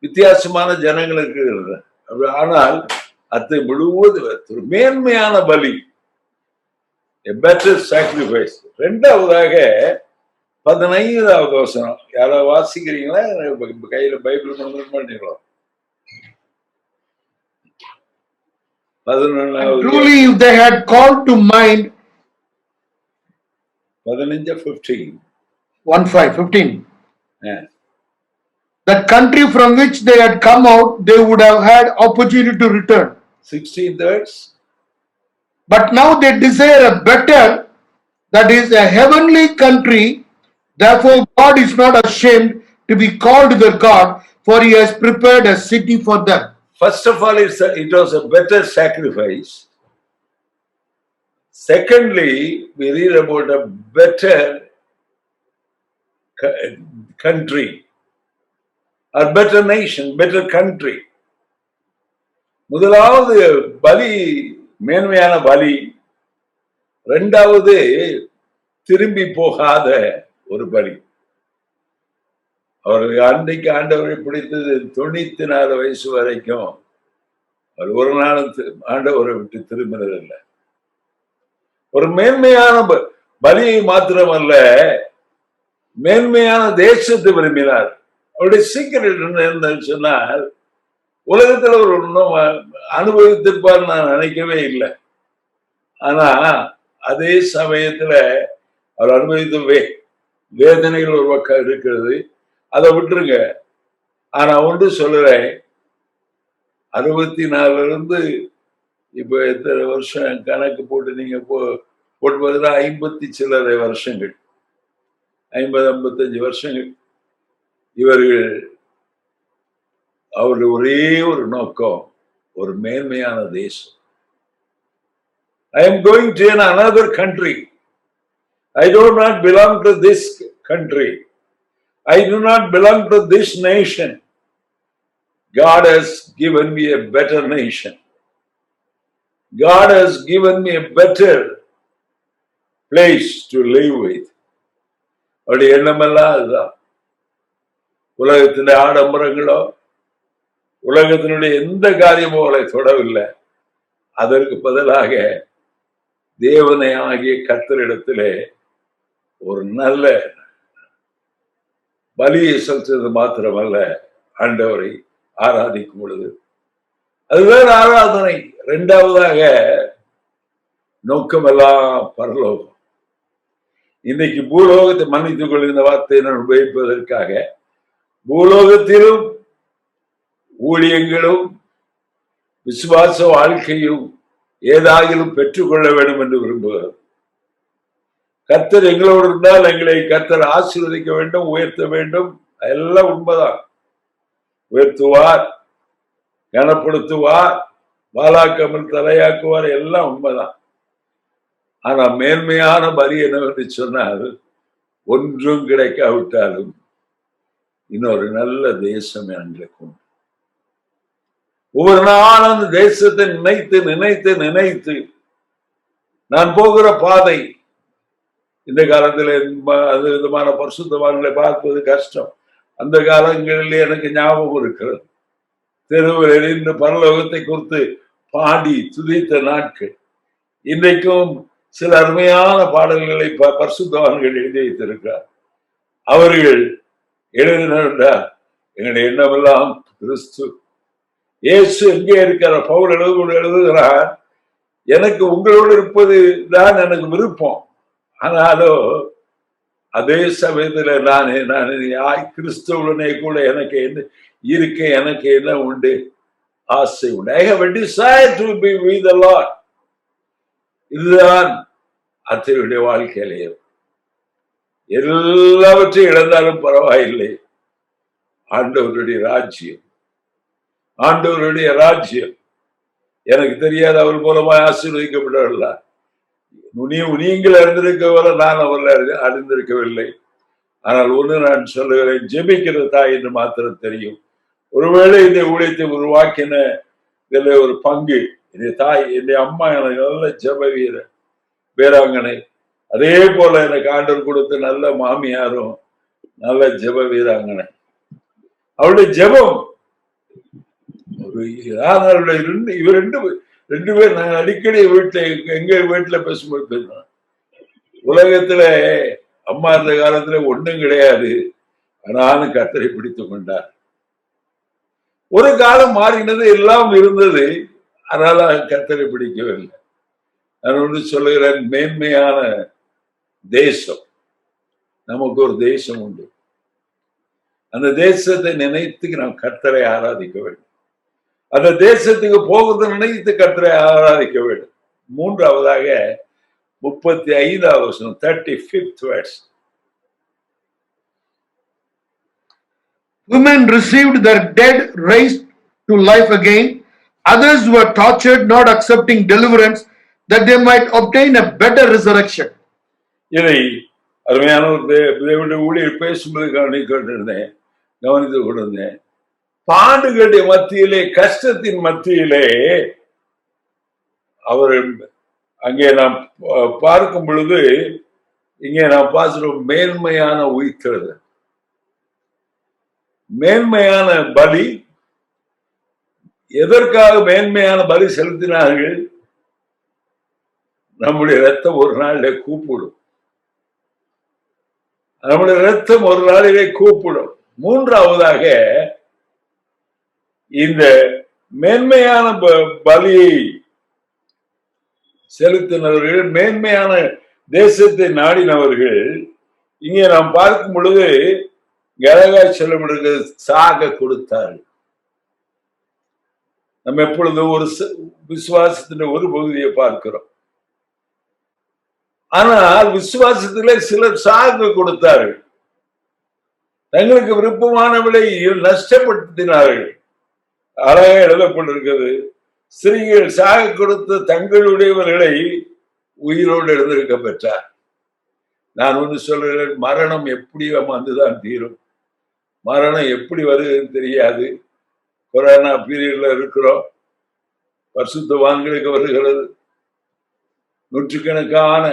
வித்தியாசமான ஜனங்களுக்கு. ஆனால் அதை முழுவதும் ஒரு மேன்மையான பலி, a better sacrifice. ரெண்டாவதாக 15வது வசனம், யாராவது வாசிக்கிறீங்களா? கையில பைபிள் கொண்டு மாட்டீங்களா? 11வது. Truly, if they had called to mind 15. 15. That country from which they had come out, they would have had opportunity to return. 16th verse. But now they desire a better, that is a heavenly country. Therefore God is not ashamed to be called their God, for he has prepared a city for them. First of all, it was a better sacrifice. Secondly, we read about a better country, or better nation, better country. முதலாவது பலி மேன்மையான பலி, இரண்டாவது திரும்பி போகாத ஒரு பலி. அவர்கள் அன்றைக்கு ஆண்டவரை பிடித்தது 94 வயசு வரைக்கும் அவர் ஒரு நாளும் ஆண்டவரை விட்டு திரும்பினதில்லை. ஒரு மேன்மையான பலியை மாத்திரமல்ல, மேன்மையான தேசத்தை விரும்பினார். அவருடைய சீக்கிரம் என்ன சொன்னால், உலகத்தில் ஒரு ஒன்றும் அனுபவித்திருப்பார் நான் நினைக்கவே இல்லை. ஆனா அதே சமயத்துல அவர் அனுபவித்த வேதனைகள் ஒரு பக்கம் இருக்கிறது, அதை விட்டுருங்க. ஆனா ஒன்று சொல்லுறேன், 64 இருந்து இப்ப எத்தனை வருஷம் கணக்கு போட்டு நீங்க போட்டு பார்த்தா 50 சில்லறை வருஷங்கள், 50-55 வருஷங்கள் இவர்கள் அவருடைய ஒரே ஒரு நோக்கம் ஒரு மேன்மையான தேசம். I am going to another country. I do not belong to this country. I do not belong to this nation. God has given me a better nation. God has given me a better place to live with. அவருடைய எண்ணமெல்லாம் அதுதான். உலகத்தின் ஆடம்பரங்களோ உலகத்தினுடைய எந்த காரியமோ அவளை தொடவில்லை. அதற்கு பதிலாக தேவனை ஆகிய கர்த்தரிடத்திலே ஒரு நல்ல பலியை செலுத்துவது மாத்திரமல்ல, ஆண்டவரை ஆராதிக்கும் பொழுது அதுதான் ஆராதனை. இரண்டாவதாக நோக்கமெல்லாம் பரலோகம். இன்னைக்கு பூலோகத்தை மன்னித்துக் கொள்கிற வார்த்தையை நான் உபயோகிப்பதற்காக பூலோகத்திலும் ஊழியங்களும் விசுவாச வாழ்க்கையும் ஏதாகிலும் பெற்றுக்கொள்ள வேண்டும் என்று விரும்புகிறோம். கர்த்தர் எங்களோடு இருந்தால் எங்களை கர்த்தர் ஆசீர்வதிக்க வேண்டும், உயர்த்த வேண்டும். எல்லாம் உண்மைதான். உயர்த்துவார், கனப்படுத்துவார், வாலாக்காமல் தலையாக்குவார், எல்லாம் உண்மைதான். ஆனா மேன்மையான பலி என்னவென்று சொன்னால், ஒன்றும் கிடைக்காவிட்டாலும் இன்னொரு நல்ல தேசம் எங்களுக்கு உண்டு. ஒவ்வொரு நாளும் அந்த தேசத்தை நினைத்து நினைத்து நினைத்து நான் போகிற பாதை, இந்த காலத்தில் அது விதமான பரிசுத்தவான்களை பார்ப்பது கஷ்டம். அந்த காலங்களிலே எனக்கு ஞாபகம் இருக்கிறது. தெருவில் எரிந்து பரலோகத்தை குறித்து பாடி துதித்த நாட்கள். இன்றைக்கும் சில அருமையான பாடல்களை பரிசுத்தவான்கள் எழுதி வைத்திருக்கிறார். அவர்கள் எழுதினார், எங்களுடைய எண்ணமெல்லாம் கிறிஸ்து இயேசு எங்கே இருக்கிற பவுல் எழுதுகிறார், எனக்கு உங்களோடு இருப்பது தான் எனக்கு விருப்பம். ஆனாலும் அதே சமயத்துல நான் கிறிஸ்துவனே கூட எனக்கு என்ன இருக்க, எனக்கு என்ன உண்டு, ஆசை உண்டு. I have a desire to be with the Lord. இதுதான் அத்தகைய வாழ்க்கையிலே எல்லாவற்றையும் இழந்தாலும் பரவாயில்லை, ஆண்டவருடைய ராஜ்யம், ஆண்டவருடைய ராஜ்யம். எனக்கு தெரியாது அவர் மூலமா ஆசீர்வதிக்கப்படவில்லை. நீங்கள் அறிந்திருக்கவரை நான் அவர்கள் அறிந்திருக்கவில்லை. ஆனால் ஒன்று நான் சொல்லுகிறேன், ஜெபிக்கிற தாய் என்று மாத்திரம் தெரியும். ஒருவேளை இந்த ஊழியத்தை உருவாக்கின இதுல ஒரு பங்கு என்னுடைய தாய், என்னுடைய அம்மா எனக்கு நல்ல ஜெப வீரர், வீராங்கனை. அதே போல எனக்கு ஆண்டவர் கொடுத்த நல்ல மாமியாரும் நல்ல ஜெப வீராங்கனை. அவருடைய ஜெபம் இவர் ரெண்டு பேர் நாங்கள் அடிக்கடி எங்க வீட்டுல பேசும்போது பேசுறோம். உலகத்துல அம்மா இருந்த காலத்துல ஒண்ணும் கிடையாது, ஆனாலும் கர்த்தரை பிடித்து கொண்டார். ஒரு காலம் மாறினது, எல்லாம் இருந்தது, அதனால கர்த்தரை பிடிக்கவில்லை. நான் ஒன்று சொல்லுகிறேன், மேன்மையான தேசம், நமக்கு ஒரு தேசம் உண்டு. அந்த தேசத்தை நினைத்து நாம் கர்த்தரை ஆராதிக்க வேண்டும். அந்த தேசத்துக்கு போகிறது நினைத்து கர்த்தரை ஆராதிக்க வேண்டும். மூன்றாவதாக 35வது வசனம், 35th verse. Women received their dead raised to life again. Others were tortured, not accepting deliverance, that they might obtain a better resurrection. இதை அருமையான ஒரு ஊழியர் பேசும்போது கவனித்து கொண்டிருந்தேன். பாடுகளுடைய மத்தியிலே, கஷ்டத்தின் மத்தியிலே அவர் அங்கே நாம் பார்க்கும் பொழுது, இங்கே நாம் பார்க்கிறோம் மேன்மையான உயிர்த்தெழுதல், மேன்மையான பலி. எதற்காக மேன்மையான பலி செலுத்தினார்கள்? நம்முடைய ரத்தம் ஒரு நாளிலே கூப்பிடும், நம்முடைய ரத்தம் ஒரு நாளிலே கூப்பிடும். மூன்றாவதாக இந்த மேன்மையான பலியை செலுத்தினவர்கள், மேன்மையான தேசத்தை நாடினவர்கள், இங்கே நாம் பார்க்கும் பொழுது கலகாய் சொல்லப்படுகிறது, சாக கொடுத்தார்கள். நம்ம எப்பொழுது ஒரு விசுவாசத்தின் ஒரு பகுதியை பார்க்கிறோம். ஆனால் விசுவாசத்திலே சிலர் சாக கொடுத்தார்கள், தங்களுக்கு விருப்பமானவளை நஷ்டப்படுத்தினார்கள். அழகா எழுதப்பட்டிருக்கிறது. ஸ்திரீகள் சாக கொடுத்த தங்களுடையவர்களை உயிரோடு எழுந்திருக்க பெற்றார். நான் ஒன்று சொல்கிறேன், மரணம் எப்படி வந்துதான் தீரும். மரணம் எப்படி வருதுன்னு தெரியாது. கொரோனா பீரியட்ல இருக்கிறோம். பரிசுத்தவான்களுக்கு வருகிறது. நூற்றுக்கணக்கான,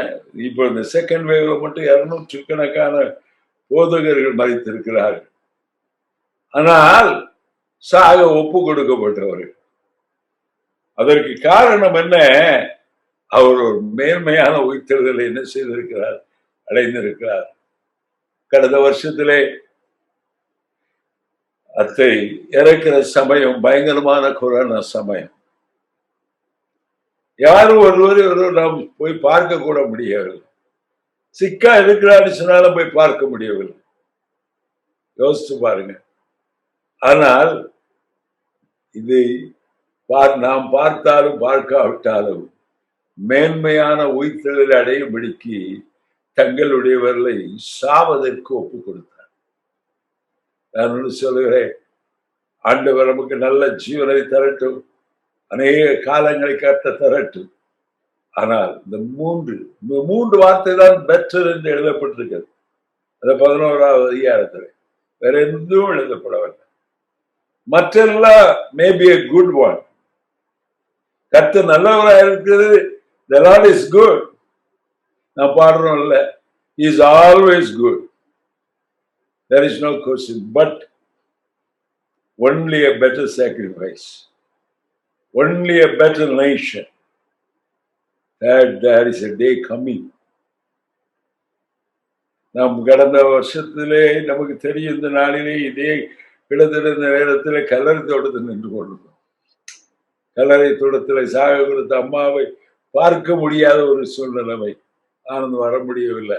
இப்ப இந்த செகண்ட் வேவ்ல மட்டும் 200கணக்கான போதகர்கள் மறித்திருக்கிறார்கள். ஆனால் சாக ஒப்பு கொடுக்கப்பட்டவர்கள். அதற்கு காரணம் என்ன? அவர் ஒரு மேன்மையான உயிர்த்தெழுதலை என்ன செய்திருக்கிறார்? அடைந்திருக்கிறார். கடந்த வருஷத்திலே அத்தை இறக்கிற சமயம் பயங்கரமான கொரோனா சமயம். யாரும் ஒருவர் நாம் போய் பார்க்க கூட முடியவில்லை. சிக்கா இருக்கிறான்னு சொன்னாலும் போய் பார்க்க முடியவில்லை. யோசிச்சு பாருங்க. ஆனால் இது நாம் பார்த்தாலும் பார்க்காவிட்டாலும் மேன்மையான உயிர்த்தெழுதலை அடையும்படிக்கு தங்களுடையவர்களை சாவதற்கு ஒப்பு கொடுத்தார். நான் ஒன்று சொல்லுகிறேன், ஆண்டவர் நமக்கு நல்ல ஜீவனை தரட்டும், அநேக காலங்களை கட்ட தரட்டும். ஆனால் இந்த மூன்று வார்த்தை தான் பெட்டர் என்று எழுதப்பட்டிருக்கிறது. அந்த 11வது அதிகாரத்தில் வேற எதுவும் எழுதப்படவில்லை. மற்றெல்லாம் மேபி a good one. கர்த்தர் நல்லவராக இருக்கிறது. The Lord is good. நான் பாடுறோம்ல, He is always good. There is no question. But only a better sacrifice, only a better nation, that there is a day coming. நாம் கடந்த வருஷத்திலே நமக்கு தெரியும், இந்த நாளிலே இதே கிடத்திருந்த நேரத்தில் கல்லறை தோட்டத்தில் நின்று கொண்டிருந்தோம். கல்லறை தோட்டத்தில் சாக கொடுத்த அம்மாவை பார்க்க முடியாத ஒரு சூழ்நிலைமை. ஆனந்து வர முடியவில்லை.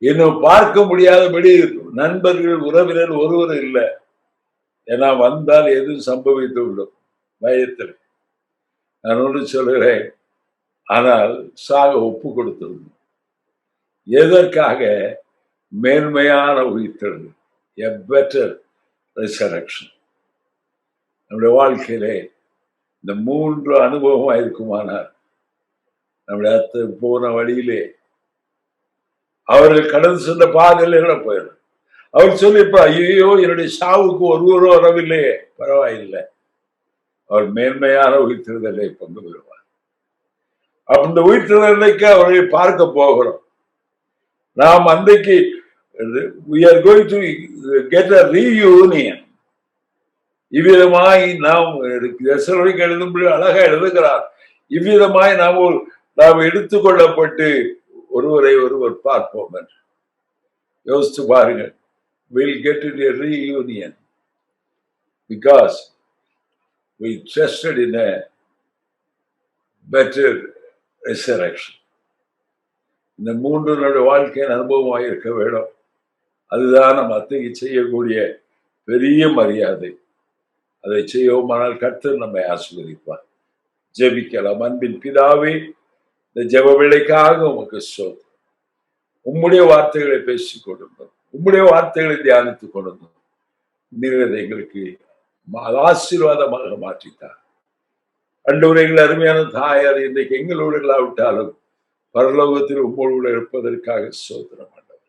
இன்னும் பார்க்க முடியாதபடி நண்பர்கள் உறவினர் ஒருவர் இல்லை. ஏன்னா வந்தால் எதுவும் சம்பவித்து விடும் பயத்தில். நான் ஒன்று சொல்கிறேன், ஆனால் சாக ஒப்பு கொடுத்திருந்தோம். எதற்காக? மேன்மையான உயிர்த்தெழுதல், a better resurrection. நம்முடைய வாழ்க்கையிலே இந்த 3 அனுபவம் இருக்குமானால் நம்முடைய அத்தை போன வழியிலே அவர்கள் கடந்து சென்ற பாதையில போயிடும். அவர் சொல்லிப்பா, ஐயோ என்னுடைய சாவுக்கு ஒருவரும் வரவில்லையே, பரவாயில்லை, அவர் மேன்மையான உயிர்த்தெழுதலை பங்கு பெறுவார். அந்த உயிர்த்தெழுதலுக்கு அவரை பார்க்க போகிறோம். நாம் அன்றைக்கு we are going to get a reunion. இவ்விதமாய் நாம் எழுதும்படி அழகா எழுதுகிறார். இவ்விதமாய் நாம் எடுத்துக்கொள்ளப்பட்டு ஒருவரை ஒருவர் பார்ப்போம் என்று யோசிச்சு பாருங்கள். We'll get to a reunion because we trusted in a better resurrection. இந்த 3 வாழ்க்கையின் அனுபவமாக இருக்க வேண்டும். அதுதான் நம் அத்தைக்கு செய்யக்கூடிய பெரிய மரியாதை. அதை செய்வோமானால் கர்த்தர் நம்மை ஆசீர்வதிப்பார். ஜெபிக்கலாம். அன்பின் பிதாவே, இந்த ஜெப வேளைக்காக உமக்கு ஸ்தோத்திரம். உம்முடைய வார்த்தைகளை பேசிக் கொண்டிருந்தோம், உம்முடைய வார்த்தைகளை தியானித்துக் கொண்டிருந்தோம். நீர் எங்களுக்கு ஆசீர்வாதமாக மாற்றித்தார். ஆண்டவரே, எங்கள் அருமையான தாயார் இன்றைக்கு எங்களோடு இல்லாவிட்டாலும் பரலோகத்தில் உம்மோடு இருப்பதற்காக ஸ்தோத்திரம் ஆண்டவர்.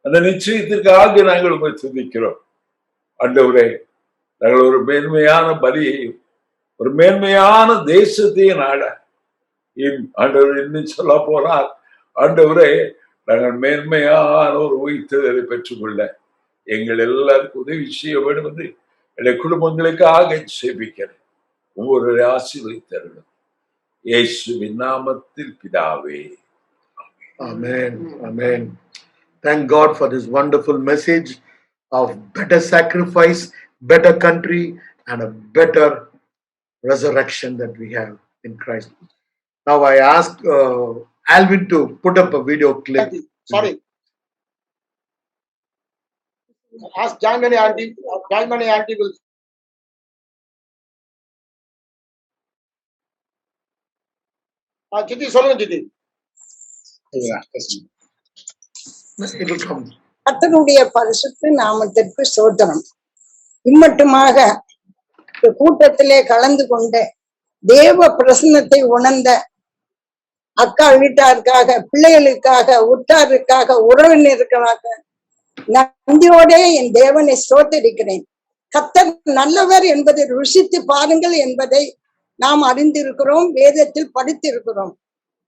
அந்த நிச்சயத்திற்காக நாங்கள் உங்களை துதிக்கிறோம் ஆண்டவரே. நாங்கள் ஒரு மேன்மையான பலியையும் ஒரு மேன்மையான தேசத்தையும் நாட ஆண்டவர் இன்னும் சொல்ல போனால் ஆண்டவரே, நாங்கள் மேன்மையான ஒரு உயிர்த்தெழுதலை பெற்றுக்கொள்ள எங்கள் எல்லாருக்கும் உதவி செய்ய வேண்டும் என்று என்னுடைய குடும்பங்களுக்காக ஜெபிக்கிறேன். ஒவ்வொரு ஆசீர்வதித்தருளும் இயேசுவின் நாமத்தில் பிதாவே. Amen. Amen. Thank God for this wonderful message of better sacrifice, better country, and a better resurrection that we have in Christ. Now I ask Alvin to put up a video clip. Sorry. Ask Jaimani auntie. Jaimani auntie will. Chiti, சொல்லுங்க Chiti. It will come. கர்த்தருடைய பரிசுத்த நாமத்திற்கு ஸ்தோத்திரம். இம்மட்டுமாக கூட்டத்திலே கலந்து கொண்ட தேவ பிரசன்னத்தை உணர்ந்த அக்கா வீட்டாருக்காக, பிள்ளைகளுக்காக, உற்றாருக்காக, உறவினருக்காக நன்றியோட என் தேவனை ஸ்தோத்தரிக்கிறேன். கர்த்தர் நல்லவர் என்பதை ருசித்து பாருங்கள் என்பதை நாம் அறிந்திருக்கிறோம், வேதத்தில் படித்திருக்கிறோம்.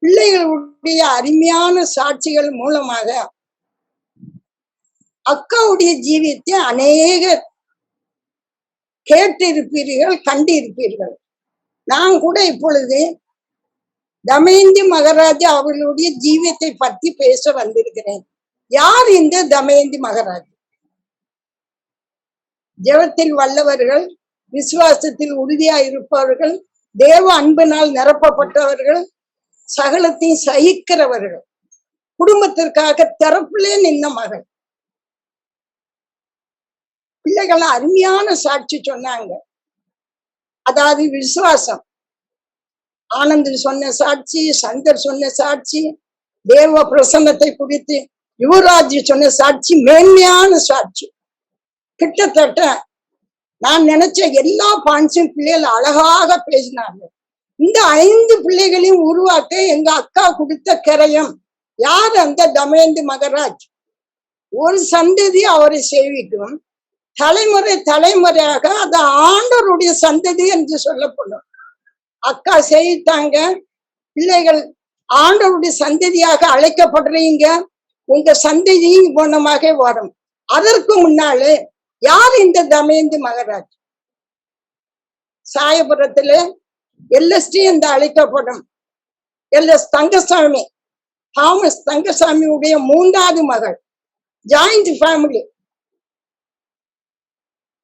பிள்ளைகளுடைய அருமையான சாட்சிகள் மூலமாக அக்காவுடைய ஜீவியத்தை அநேகர் கேட்டிருப்பீர்கள், கண்டிருப்பீர்கள். நான் கூட இப்பொழுது தமயந்தி மகாராஜா அவர்களுடைய ஜீவியத்தை பற்றி பேச வந்திருக்கிறேன். யார் இந்த தமயந்தி மகாராஜா? ஜெபத்தில் வல்லவர்கள், விசுவாசத்தில் உறுதியா இருப்பவர்கள், தேவ அன்பினால் நிரப்பப்பட்டவர்கள், சகலத்தையும் சகிக்கிறவர்கள், குடும்பத்திற்காக தரப்பிலே நின்ன மகள். பிள்ளைகள் அருமையான சாட்சி சொன்னாங்க. அதாவது விசுவாசம். ஆனந்த் சொன்ன சாட்சி, சந்தர் சொன்ன சாட்சி, தேவ பிரசன்னத்தை குறித்து யுவராஜ் சொன்ன சாட்சி மேன்மையான சாட்சி. கிட்டத்தட்ட நான் நினைச்ச எல்லா பாயிண்ட்ஸும் பிள்ளைகள் அழகாக பேசினாங்க. இந்த 5 பிள்ளைகளையும் உருவாக்க எங்க அக்கா கொடுத்த கிரயம் யார்? அந்த தமயந்தி மகராஜ். ஒரு சந்ததி அவரை சேவிக்கும், தலைமுறை தலைமுறையாக அது ஆண்டவருடைய சந்ததி என்று சொல்லப்படும். அக்கா செய்தாங்க. பிள்ளைகள் ஆண்டவருடைய சந்ததியாக அழைக்கப்படுறீங்க, உங்க சந்ததியும் குணமாக வரும். அதற்கு முன்னாலே யார் இந்த தமயந்தி மகராஜ்? சாயபுரத்துல எல்எஸ்டி என்று அழைக்கப்படும் எல்எஸ் தங்கசாமி, தாமஸ் தங்கசாமியுடைய 3வது மகள். ஜாயிண்ட் ஃபேமிலி,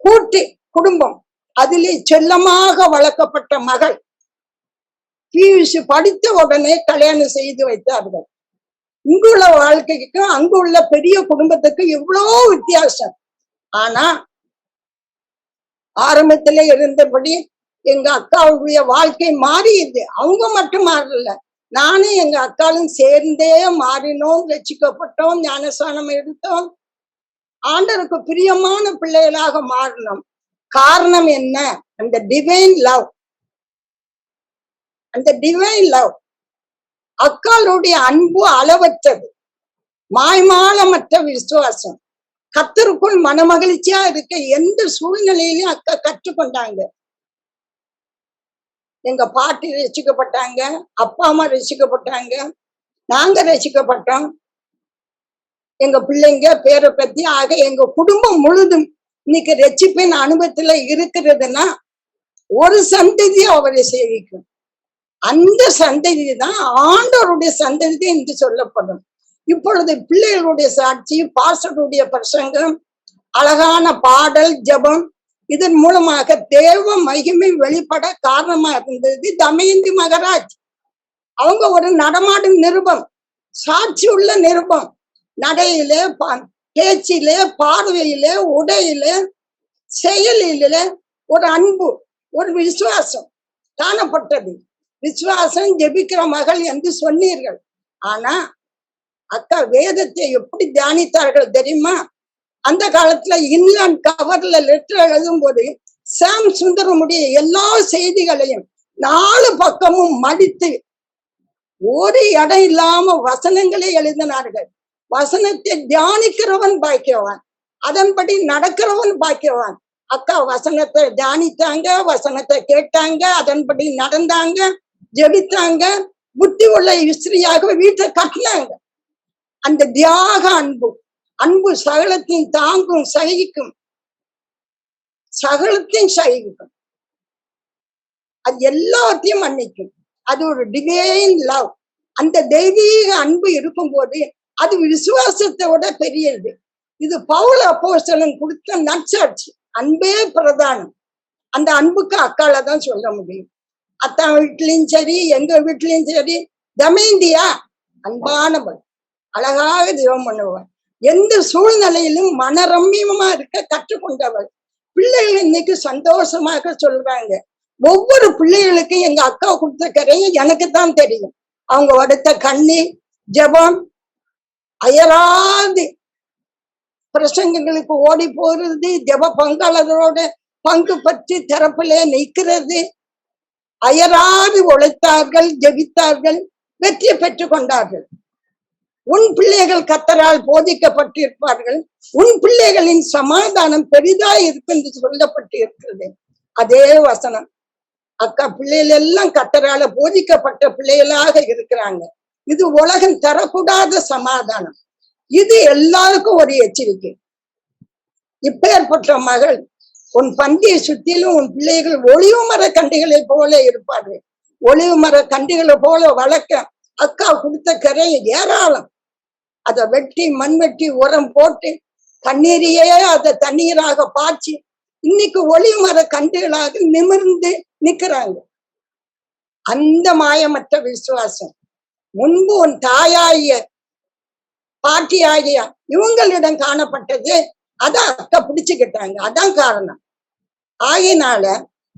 கூட்டு குடும்பம். அதிலே செல்லமாக வளர்க்கப்பட்ட மகள். பியூசி படித்த உடனே கல்யாணம் செய்து வைத்தார்கள். இங்குள்ள வாழ்க்கைக்கும் அங்குள்ள பெரிய குடும்பத்துக்கு எவ்வளோ வித்தியாசம். ஆனா ஆரம்பத்துல இருந்தபடி எங்க அக்காவுடைய வாழ்க்கை மாறியது. அவங்க மட்டும் மாறல, நானும் எங்க அக்காலும் சேர்ந்தே மாறினோம், ரட்சிக்கப்பட்டோம், ஞானஸ்நானம் எடுத்தோம், ஆண்டவருக்கு பிரியமான பிள்ளைகளாக மாறினோம். காரணம் என்ன? அந்த டிவைன் லவ். அந்த டிவைன் லவ். அக்காளுடைய அன்பு அளவற்றது, மாய்மாலமற்ற விசுவாசம், கர்த்தருக்குள் மனமகிழ்ச்சியா இருக்க எந்த சூழ்நிலையிலும் அக்கா கற்றுக்கொண்டாங்க. எங்க பாட்டி ரசிக்கப்பட்டாங்க, அப்பா அம்மா ரசிக்கப்பட்டாங்க, நாங்க ரசிக்கப்பட்டோம், எங்க பிள்ளைங்க பேரை பத்தி. ஆக எங்க குடும்பம் முழுதும் இன்னைக்கு ரட்சிப்பின் அனுபவத்துல இருக்கிறதுனா ஒரு சந்ததி அவரை சேவிக்கும். அந்த சந்ததி தான் ஆண்டவருடைய சந்ததி என்று சொல்லப்படும். இப்பொழுது பிள்ளைகளுடைய சாட்சி, பாஸ்டருடைய பிரசங்கம், அழகான பாடல், ஜபம், இதன் மூலமாக தேவ மகிமை வெளிப்பட காரணமா இருந்தது தமயந்தி மகராஜ். அவங்க ஒரு நடமாடும் நிருபம், சாட்சி உள்ள நிருபம். நடையிலே, பேச்சிலே, பார்வையிலே, உடையிலே, செயலிலே ஒரு அன்பு, ஒரு விசுவாசம் காணப்பட்டது. விசுவாசம் ஜெபிக்கிற மகள் என்று சொன்னீர்கள். ஆனா அக்கா வேதத்தை எப்படி தியானித்தார்கள் தெரியுமா? அந்த காலத்துல இன்லாண்ட் கவர்ல லெட்டர் எழுதும் போது சாம் சுந்தரமுடைய எல்லா செய்திகளையும் 4 பக்கமும் மடித்து ஒரு இடம் இல்லாம வசனங்களே எழுதினார்கள். வசனத்தை தியானிக்கிறவன் பாக்கியவான், அதன்படி நடக்கிறவன் பாக்கியவான். அக்கா வசனத்தை தியானித்தாங்க, வசனத்தை கேட்டாங்க, அதன்படி நடந்தாங்க, ஜெபித்தாங்க, புத்தி உள்ள ஸ்திரியாக வீட்டை கட்டினாங்க. அந்த தியாக அன்பு, அன்பு சகலத்தையும் தாங்கும், சகிக்கும், சகலத்தையும் சகிக்கும், அது எல்லாத்தையும் மன்னிக்கும். அது ஒரு டிவைன் லவ். அந்த தெய்வீக அன்பு இருக்கும்போது அது விசுவாசத்தோட பெரியது. இது பவுல் அப்போஸ்தலன் கொடுத்த நற்சாட்சி. அன்பே பிரதானம். அந்த அன்புக்கு அக்கால தான் சொல்ல முடியும். அத்தான் வீட்லயும் சரி, எங்க வீட்லயும் சரி, தமயந்தியா அன்பானவள், அழகாக ஜெபம் பண்ணுவாள், எந்த சூழ்நிலையிலும் மனரம்யமா இருக்க கற்றுக்கொண்டவள். பிள்ளைகள் இன்னைக்கு சந்தோஷமாக சொல்றாங்க. ஒவ்வொரு பிள்ளைகளுக்கும் எங்க அக்கா கொடுத்த கரையும் எனக்கு தான் தெரியும். அவங்க வடுத்த கண்ணீர், ஜெபம், அயராது பிரசங்கங்களுக்கு ஓடி போறது, ஜெப பங்காளர்களோட பங்கு பற்றி தரப்பிலே நிற்கிறது. அயராது உழைத்தார்கள், ஜெபித்தார்கள், வெற்றி பெற்றுக் கொண்டார்கள். உன் பிள்ளைகள் கர்த்தரால் போதிக்கப்பட்டிருப்பார்கள், உன் பிள்ளைகளின் சமாதானம் பெரிதாய் இருக்கு என்று சொல்லப்பட்டு இருக்கிறது. அதே வசனம். அக்கா பிள்ளைகள் எல்லாம் கர்த்தரால போதிக்கப்பட்ட பிள்ளைகளாக இருக்கிறாங்க. இது உலகம் தரக்கூடாத சமாதானம். இது எல்லாருக்கும் ஒரு எச்சரிக்கை. இப்பேற்பட்ட மகள் உன் பந்தியை சுத்திலும் உன் பிள்ளைகள் ஒளிவு மர கண்டிகளை போல இருப்பார்கள். ஒளிவு மர கண்டிகளை போல வளர்க்க அக்கா கொடுத்த கரை ஏராளம். அதை வெட்டி மண் வெட்டி உரம் போட்டு தண்ணீரையே அதை தண்ணீராக பாய்ச்சி இன்னைக்கு ஒளிவு மர கண்டுகளாக நிமிர்ந்து நிக்கிறாங்க. அந்த மாயமற்ற விசுவாசம் முன்பு உன் தாயாகிய பாட்டியாகிய இவங்களிடம் காணப்பட்டது. அதான் அக்கா பிடிச்சுக்கிட்டாங்க. அதான் காரணம். ஆகினால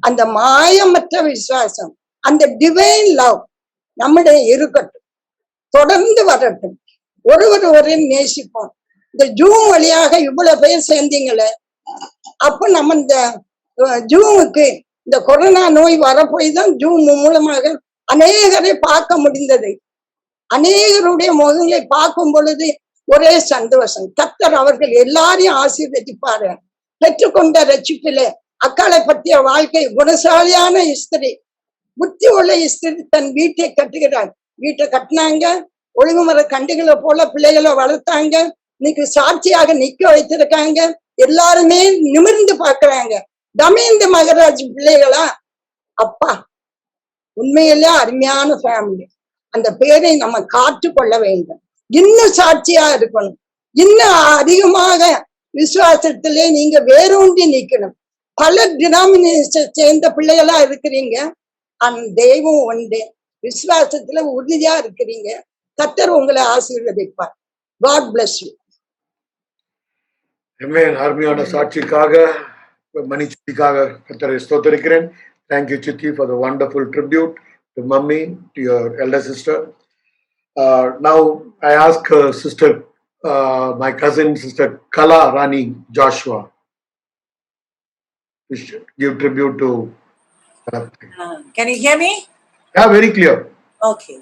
அந்த மாயமற்ற விசுவாசம், அந்த டிவைன் லவ் நம்முடைய இருக்கட்டும், தொடர்ந்து வரட்டும். ஒருவரையும் நேசிப்போம். இந்த ஜூம் வழியாக இவ்வளவு பேர் சேர்ந்தீங்களே, அப்ப நம்ம இந்த ஜூமுக்கு இந்த கொரோனா நோய் வரப்போய் தான் ஜூம் மூலமாக அநேகரை பார்க்க முடிந்தது. அநேகருடைய முகங்களை பார்க்கும் பொழுது ஒரே சந்தோஷம். கர்த்தர் அவர்கள் எல்லாரையும் ஆசீர்வதிப்பாரு. பெற்றுக்கொண்ட ரட்சிப்பிலே அக்காளை பற்றிய வாழ்க்கை குணசாலியான ஸ்திரி, புத்தி உள்ள ஸ்திரி தன் வீட்டை கட்டுகிறார். வீட்டை கட்டினாங்க, ஒழுங்குமுறை கண்டுகளை போல பிள்ளைகளை வளர்த்தாங்க. இன்னைக்கு சாட்சியாக நிக்க வைத்திருக்காங்க. எல்லாருமே நிமிர்ந்து பாக்குறாங்க. தமேந்திர மகராஜ் பிள்ளைகளா? அப்பா, உண்மையிலே அருமையான ஃபேமிலி. அந்த பேரை நம்ம காத்து கொள்ள வேண்டும். இன்னும் சாட்சியா இருக்கணும். இன்னும் அதிகமாக விசுவாசத்திலே நீங்க வேரூன்றி நிக்கணும். பல டினாமினேஷன் சேர்ந்த பிள்ளைகளா இருக்கிறீங்க. அந்த தெய்வம் ஒன்று. விசுவாசத்துல உறுதியா இருக்கிறீங்க. கர்த்தர் உங்களை ஆசீர்வதிப்பார். God bless you. அருமையான சாட்சிக்காக, மணிச்சிக்காக கர்த்தரை ஸ்தோத்திரிக்கிறேன். Thank you, Chitti, for the wonderful tribute to Mummy, to your elder sister. Now I ask sister, my cousin, sister Kala Rani Joshua, to give tribute to. Can you hear me? Yeah, very clear. Okay.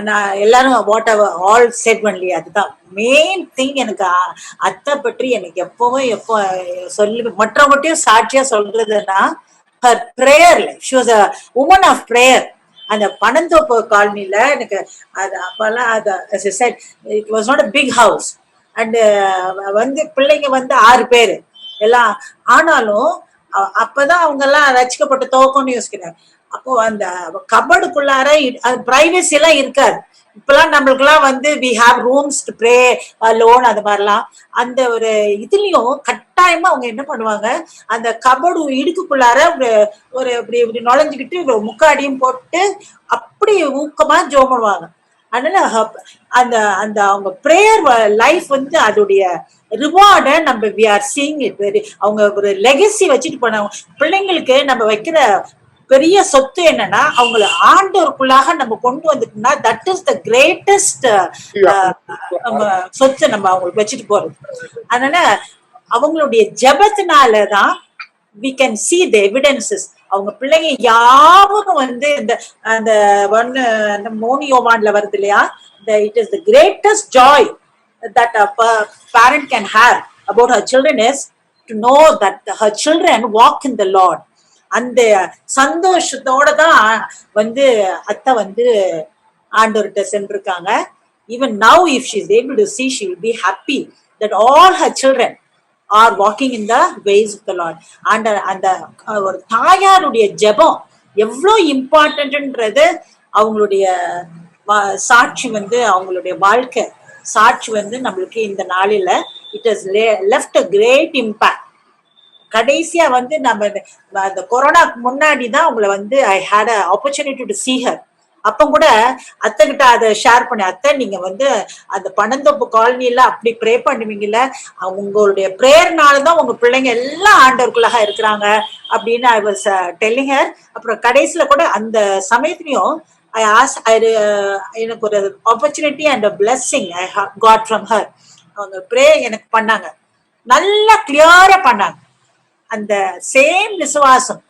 நான் எல்லாரும் வாட் ஆல் செட் ஒன்லி. அதுதான் மெயின் திங். எனக்கு அத்தை பற்றி எனக்கு எப்போ சொல்லி மற்றவங்ககிட்டயும் சாட்சியா சொல்றதுன்னா, her prayer life. She was a woman of prayer. அந்த பனந்தோப்பு காலனில எனக்கு அது அப்பெல்லாம் அது as I said, it was not a big house. And வந்து பிள்ளைங்க வந்து 6 பேரு எல்லாம். ஆனாலும் அப்பதான் அவங்க எல்லாம் ரசிக்கப்பட்டு துவக்கம்னு யோசிக்கிறாங்க. அப்போ அந்த கபடுக்குள்ளார பிரைவசி எல்லாம் இருக்காது. இப்பெல்லாம் நம்மளுக்கு எல்லாம் வந்து we have rooms to pray alone, அது மாதிரிலாம். அந்த ஒரு இதுலயும் கட்டாயமா அவங்க என்ன பண்ணுவாங்க, அந்த கபடு இடுக்குள்ளார ஒரு இப்படி நுழைஞ்சுக்கிட்டு முக்காடியும் போட்டு அப்படி ஊக்கமா ஜெபம் பண்ணுவாங்க. அதனால அந்த அந்த அவங்க பிரேயர் லைஃப் வந்து அதோடைய ரிவார்டை நம்ம we are seeing it. அவங்க ஒரு லெகசி வச்சுட்டு போனாங்க. பிள்ளைங்களுக்கு நம்ம வைக்கிற பெரிய சொத்து என்னன்னா, அவங்களை ஆண்டவருக்குள்ளாக நம்ம கொண்டு வந்துட்டோம்னா, தட் இஸ் த கிரேட்டஸ்ட் சொத்து நம்ம அவங்களுக்கு வச்சுட்டு போறது. அதனால அவங்களுடைய ஜெபத்தினாலதான் we can see the evidences. அவங்க பிள்ளைங்க யாவும் வந்து இந்த அந்த மோனியோவான்ல வருது இல்லையா, it is the greatest joy that a parent can have about her children is to know that her children walk in the Lord. அந்த சந்தோஷத்தோட தான் வந்து அத்தை வந்து ஆண்டவர்கிட்ட சென்றிருக்காங்க. Even now if she is able to see, she will be happy that all her children are walking in the ways of the Lord. அந்த ஒரு தாயாருடைய ஜெபம் எவ்வளோ இம்பார்ட்டன்ட்ன்றது அவங்களுடைய சாட்சி வந்து, அவங்களுடைய வாழ்க்கை சாட்சி வந்து நம்மளுக்கு இந்த நாளில it has left a great impact. கடைசியா வந்து நம்ம அந்த கொரோனாக்கு முன்னாடி தான் அவங்கள வந்து I had an opportunity to see her. அப்ப கூட அத்தை கிட்ட அதை ஷேர் பண்ண, அத்தை நீங்க வந்து அந்த பனந்தோப்பு காலனில அப்படி ப்ரே பண்ணுவீங்கல்ல, உங்களுடைய பிரேயர்னாலதான் உங்க பிள்ளைங்க எல்லாம் ஆண்டவருக்குள்ளாக இருக்கிறாங்க அப்படின்னு I was telling her. அப்புறம் கடைசியில கூட அந்த சமயத்திலையும் எனக்கு ஒரு opportunity and blessing I got from her. அவங்க ப்ரே எனக்கு பண்ணாங்க, நல்லா கிளியரா பண்ணாங்க. அந்த சேம் விசுவாசம்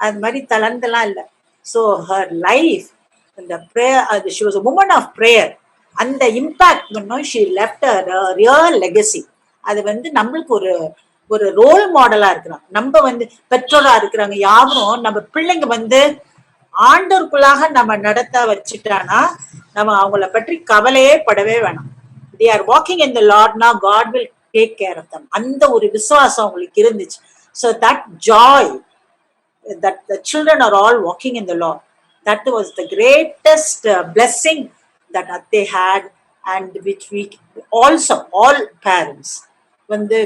அது மாதிரி தளர்ந்தெல்லாம் இல்லை. ஸோ ஹர் லைஃப் இந்த ப்ரேயர், அது she was a woman of prayer. அந்த இம்பாக்ட் பண்ணோம். She left a real legacy. அது வந்து நம்மளுக்கு ஒரு ஒரு ரோல் மாடலா இருக்கிறாங்க. நம்ம வந்து பெற்றோரா இருக்கிறாங்க யாரும் நம்ம பிள்ளைங்க வந்து ஆண்டோருக்குள்ளாக நம்ம நடத்த வச்சுட்டானா நம்ம அவங்கள பற்றி கவலையே படவே வேணாம். they are walking in the Lord, now God will take care of them. அந்த ஒரு விசுவாசம் அவங்களுக்கு இருந்துச்சு. So that joy that the children are all walking in the Lord, that was the greatest blessing that they had, and which we also all parents வந்து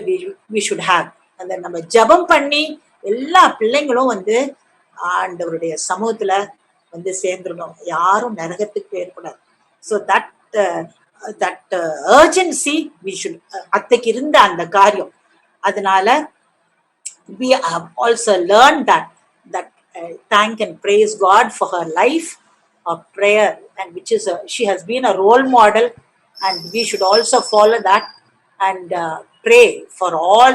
we should have. அந்த நம்ம ஜெபம் பண்ணி எல்லா பிள்ளைங்களும் வந்து ஆண்டவருடைய சமூகத்துல வந்து சேர்ந்துடணும். யாரும் நரகத்துக்கு போயிடக்கூடாது. So that urgency we should அத்தைக்கு இருந்த அந்த காரியம். அதனால we have also learned that thank and praise God for her life of prayer, and which is she has been a role model, and we should also follow that and pray for all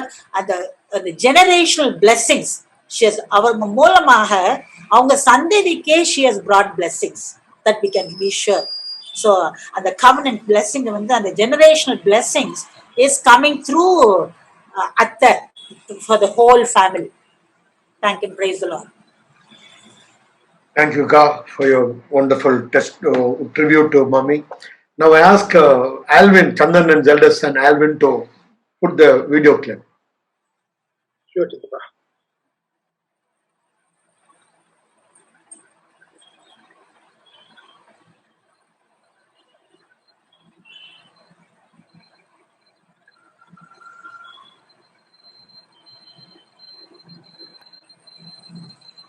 the generational blessings. She has அவங்க மூலமாக அவங்க சந்ததிக்கே she has brought blessings that we can be sure. So அந்த covenant blessing வந்து அந்த generational blessings is coming through அத்தை for the whole family. Thank and praise the Lord. Thank you, Ka, for your wonderful tribute to Mommy. Now I ask Alvin, Chandan and Zelda's son Alvin, to put the video clip. Sure, Chitapa.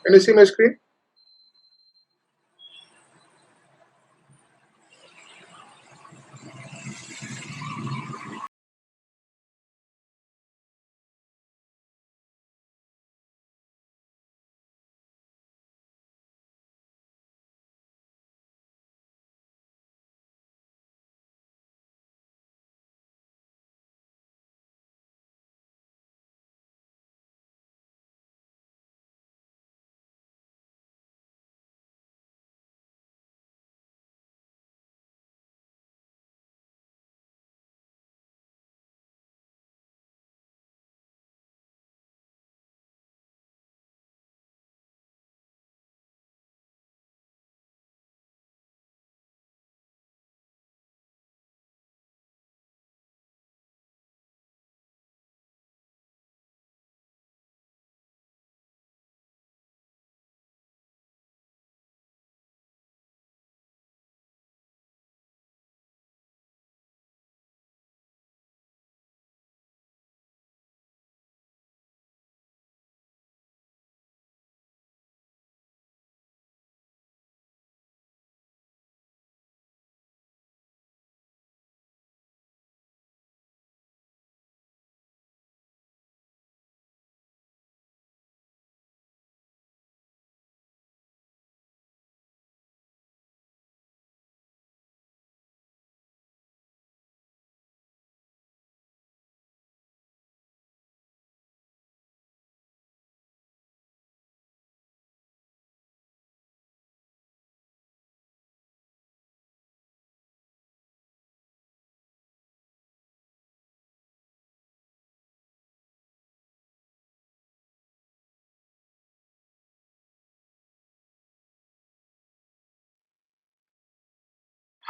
Can you see my screen?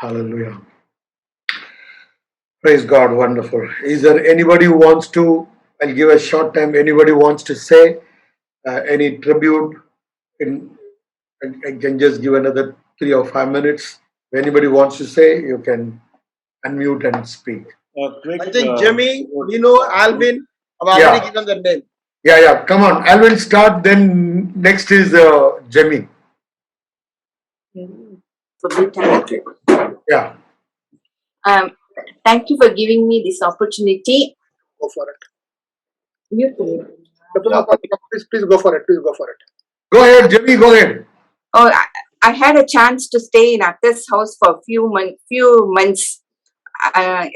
Hallelujah. Praise God, wonderful. Is there anybody who wants to, I'll give a short time, anybody wants to say any tribute? I can just give another 3 or 5 minutes. If anybody wants to say, you can unmute and speak. I think Jimmy, Alvin have already given the name. Yeah, come on. I will start, then next is Jimmy. Yeah. Thank you for giving me this opportunity. Go for it. You Please go for it. Please go for it. Go ahead, Jimmy, go ahead. Oh, I had a chance to stay in Atta's house for few months.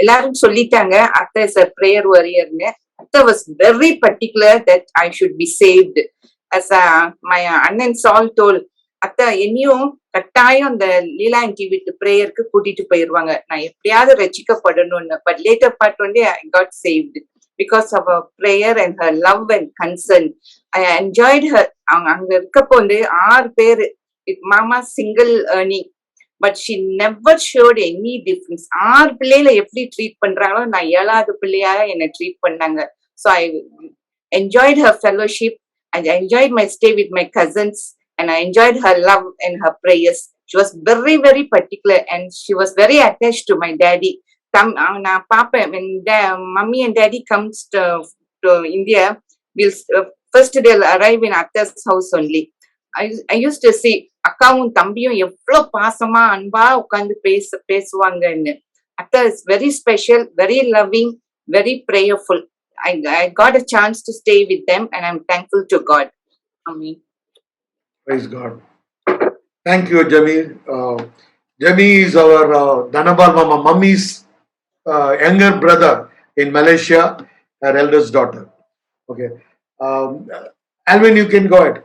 எல்லாரும் சொல்லிட்டாங்க அத்தை இஸ் a prayer warrior னு. Atta was very particular that I should be saved. As my Annan Saul told, Atta என்னையும் கட்டாயம் அந்த லீலா ஆன்டி வீட்டு பிரேயருக்கு கூட்டிட்டு போயிருவாங்க, நான் எப்படியாவது ரசிக்கப்படணும்னு. பட் லேட்டர் பார்ட் வந்து I got saved because of her prayer and her love and concern. I enjoyed her. அங்க இருக்கப்போ வந்து 6 பேரு மாமா single earning, but she never showed any difference. 6 பிள்ளைகளை எப்படி ட்ரீட் பண்றாங்களோ நான் 7வது பிள்ளையா என்னை ட்ரீட் பண்ணாங்க. So I enjoyed her fellowship and I enjoyed my stay with my cousins and I enjoyed her love and her prayers. She was very, very particular and she was very attached to my daddy. நான் பாப்பேன், when mummy and daddy comes to India, we'll first they'll arrive in Atta's house only. I used to see அக்காவும் தம்பியும் எவ்வளவு பாசமா அன்பா உட்கார்ந்து பேசுவாங்கன்னு. Atta is very special, very loving, very prayerful. I got a chance to stay with them and I'm thankful to God. Amen. Praise God. Thank you, Jami. Jami is our Dhanabal Mama Mummy's younger brother in Malaysia, her eldest daughter. Okay. Alvin, you can go ahead.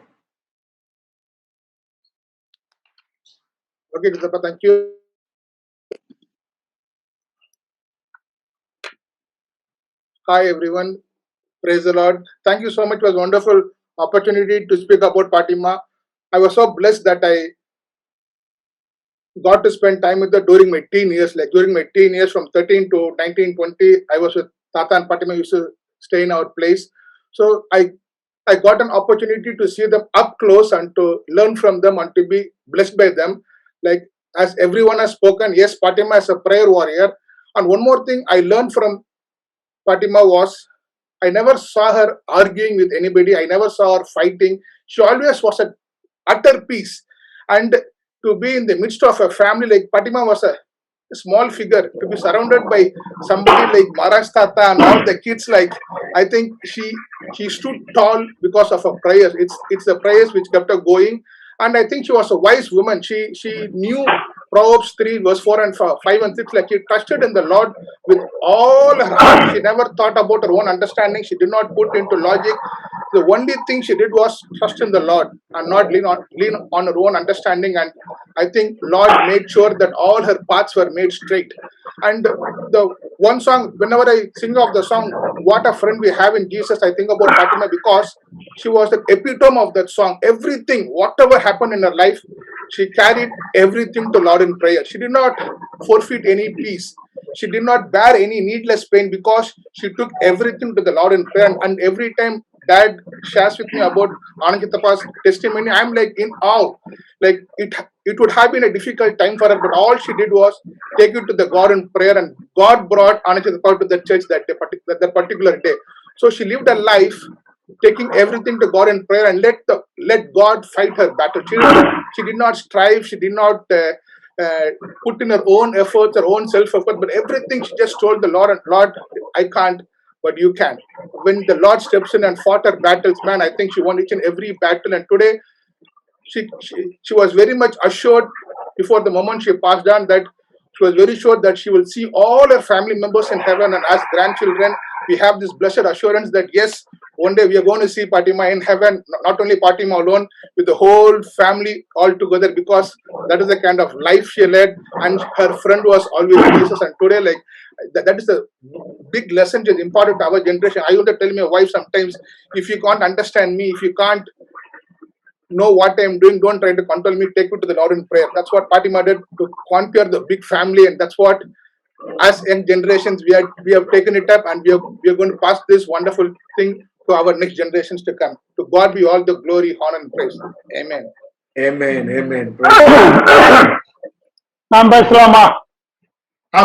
Okay, Christopher, thank you. Hi everyone, praise the Lord. Thank you so much. It was a wonderful opportunity to speak about Fatima. I was so blessed that I got to spend time with her during my teen years. Like during my teen years from 13 to 19, 20, I was with Tata and Fatima, used to stay in our place. So I got an opportunity to see them up close and to learn from them and to be blessed by them. Like as everyone has spoken, yes, Fatima is a prayer warrior. And one more thing I learned from Fatima was, I never saw her arguing with anybody. I never saw her fighting. She always was at utter peace. And to be in the midst of a family, like Fatima was a small figure, to be surrounded by somebody like Maharaj Tata and all the kids, like I think she stood tall because of her prayers. It's the prayers which kept her going. And I think she was a wise woman. She knew Proverbs 3 verse 4 and 5 and 6, like she trusted in the Lord with all her heart. She never thought about her own understanding. She did not put into logic. The only thing she did was trust in the Lord and not lean on her own understanding. And I think Lord made sure that all her paths were made straight. And the one song, whenever I sing of the song, What a Friend We Have in Jesus, I think about Fatima because she was the epitome of that song. Everything, whatever happened in her life, she carried everything to Lord in prayer. She did not forfeit any peace. She did not bear any needless pain because she took everything to the Lord in prayer. And every time Dad shares with me about Ananditapa's testimony, I'm like in awe. Like it would have been a difficult time for her, but all she did was take it to the God in prayer, and God brought Ananditapa to the church that particular day. So she lived a life taking everything to God in prayer and let God fight her battle. She did not strive. She did not put in her own efforts, her own self-effort, but everything she just told the Lord, and Lord, I can't, but you can. When the Lord steps in and fought her battles, man, I think she won each and every battle. And today, she was very much assured before the moment she passed on that she was very sure that she will see all her family members in heaven, and as grandchildren, we have this blessed assurance that yes, one day we are going to see Fatima in heaven, not only Fatima alone, with the whole family all together, because that is the kind of life she led, and her friend was always Jesus. And today, like that is the big lesson which is important to our generation. I used to tell my wife sometimes, if you can't understand me, if you can't know what I'm doing, don't try to control me, take it to the Lord in prayer. That's what Fatima did to conquer the big family, and that's what as young generations we have taken it up, and we are going to pass this wonderful thing to our next generations to come. To God be all the glory, honor and praise. Amen. Amen. Amen. நான் பேசலாமா?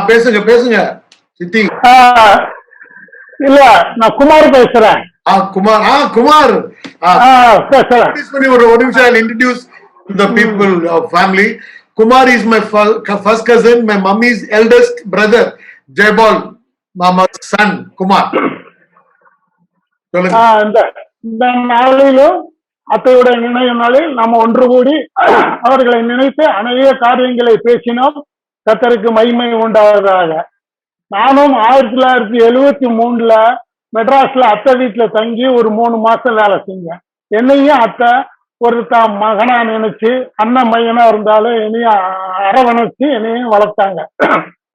பேசுங்க சித்தி. இல்ல, நான் குமார் பேசுறேன். Kumar. One நிமிஷம், I'll introduce the people of family. Kumar is my first cousin, my mummy's eldest brother, Jaybal Mama's son, Kumar. இந்த நாளிலும் அத்தையோட நினைவு நாளில் நாம் ஒன்று கூடி அவர்களை நினைத்து அநேக காரியங்களை பேசினோம். கர்த்தருக்கு மகிமை உண்டாவதாக. நானும் 1973 மெட்ராஸ்ல அத்தை வீட்டுல தங்கி ஒரு 3 மாசம் வேலை செஞ்சேன். என்னையும் அத்தை ஒரு மகனா நினைச்சு, அண்ணன் பையனா இருந்தாலும் என்னையும் அரவணைச்சு என்னையும் வளர்த்தாங்க.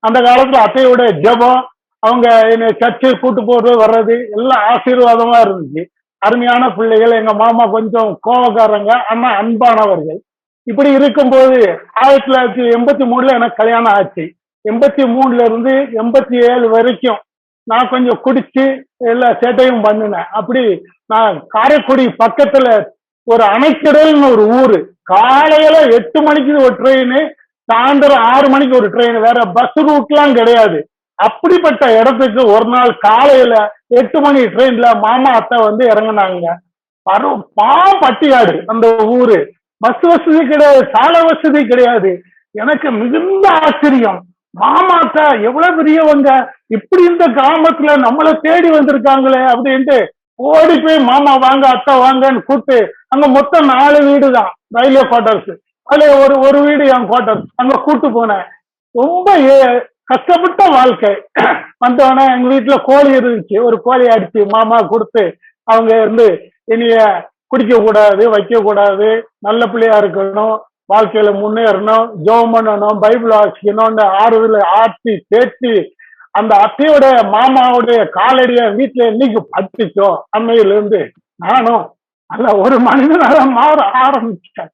அந்த காலத்துல அத்தையோட ஜெபம், அவங்க என்னை சர்ச்சை கூட்டு போறது வர்றது எல்லாம் ஆசீர்வாதமா இருந்துச்சு. அருமையான பிள்ளைகள். எங்க மாமா கொஞ்சம் கோபக்காரங்க, ஆனா அன்பானவர்கள். இப்படி இருக்கும்போது 1983 எனக்கு கல்யாணம் ஆச்சு. 83 இருந்து 87 வரைக்கும் நான் கொஞ்சம் குடிச்சு எல்லா சேட்டையும் பண்ணினேன். அப்படி நான் காரைக்குடி பக்கத்துல ஒரு அணைக்கடல்னு ஒரு ஊரு, காலையில 8 மணிக்கு ஒரு ட்ரெயின், சாயந்தரம் 6 மணிக்கு ஒரு ட்ரெயின், வேற பஸ் ரூட்லாம் கிடையாது. அப்படிப்பட்ட இடத்துக்கு ஒரு நாள் காலையில 8 மணி ட்ரெயின்ல மாமா அத்தை வந்து இறங்கினாங்க. பட்டியாடு அந்த ஊரு, பஸ் வசதி கிடையாது, சாலை வசதி கிடையாது. எனக்கு மிகுந்த ஆச்சரியம். மாமா அத்தை எவ்வளவு பெரியவங்க, இப்படி இந்த கிராமத்துல நம்மளை தேடி வந்திருக்காங்களே அப்படின்ட்டு ஓடி போய் மாமா வாங்க அத்தை வாங்கன்னு கூப்பிட்டு, அங்க மொத்தம் 4 வீடு தான் ரயில்வே குவார்டர்ஸ், அதுல ஒரு வீடு என் குவார்டர்ஸ், அங்க கூட்டு போனேன். ரொம்ப கஷ்டப்பட்ட வாழ்க்கை. வந்தவொடனே எங்க வீட்டுல கோழி இருந்துச்சு, ஒரு கோழி அடிச்சு மாமா கொடுத்து, அவங்க இருந்து இனிய குடிக்க கூடாது, வைக்க கூடாது, நல்ல பிள்ளையா இருக்கணும், வாழ்க்கையில முன்னேறணும், ஜெபம் பண்ணணும், பைபிள் வாசிக்கணும்னு ஆறுதல் ஆட்டி தேத்தி அந்த அத்தையோட மாமாவுடைய காலடிய வீட்டுல என்னைக்கு பட்டுச்சோ அன்னையில இருந்து நானும் நல்ல ஒரு மனிதனால மாற ஆரம்பிச்சேன்.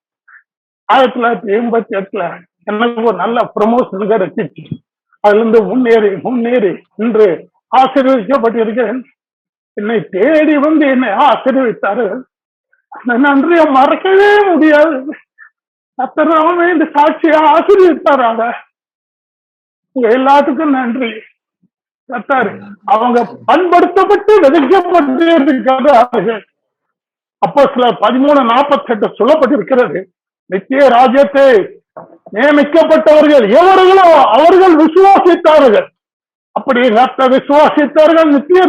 1988 எனக்கு ஒரு நல்ல ப்ரமோஷன் கிடைச்சிச்சு. அதுல இருந்து முன்னேறி இன்று ஆசீர்வதிக்கப்பட்டிருக்கிறேன். என்னை தேடி வந்து என்னை ஆசீர்வதித்தார்கள். அந்த நன்றியை மறக்கவே முடியாது. அத்தனை இந்த சாட்சியை ஆசீர்வதித்தாராங்க. உங்க எல்லாத்துக்கும் நன்றி. கத்தாரு அவங்க பண்படுத்தப்பட்டு விதைக்கப்பட்டு இருக்கிறார்கள். அப்போஸ்தலர் 13:48 சொல்லப்பட்டிருக்கிறது, நித்திய ராஜ்யத்தை நியமிக்கப்பட்டவர்கள் எவர்களோ அவர்கள் விசுவாசித்தார்கள். அப்படி விசுவாசித்தார்கள், நித்திய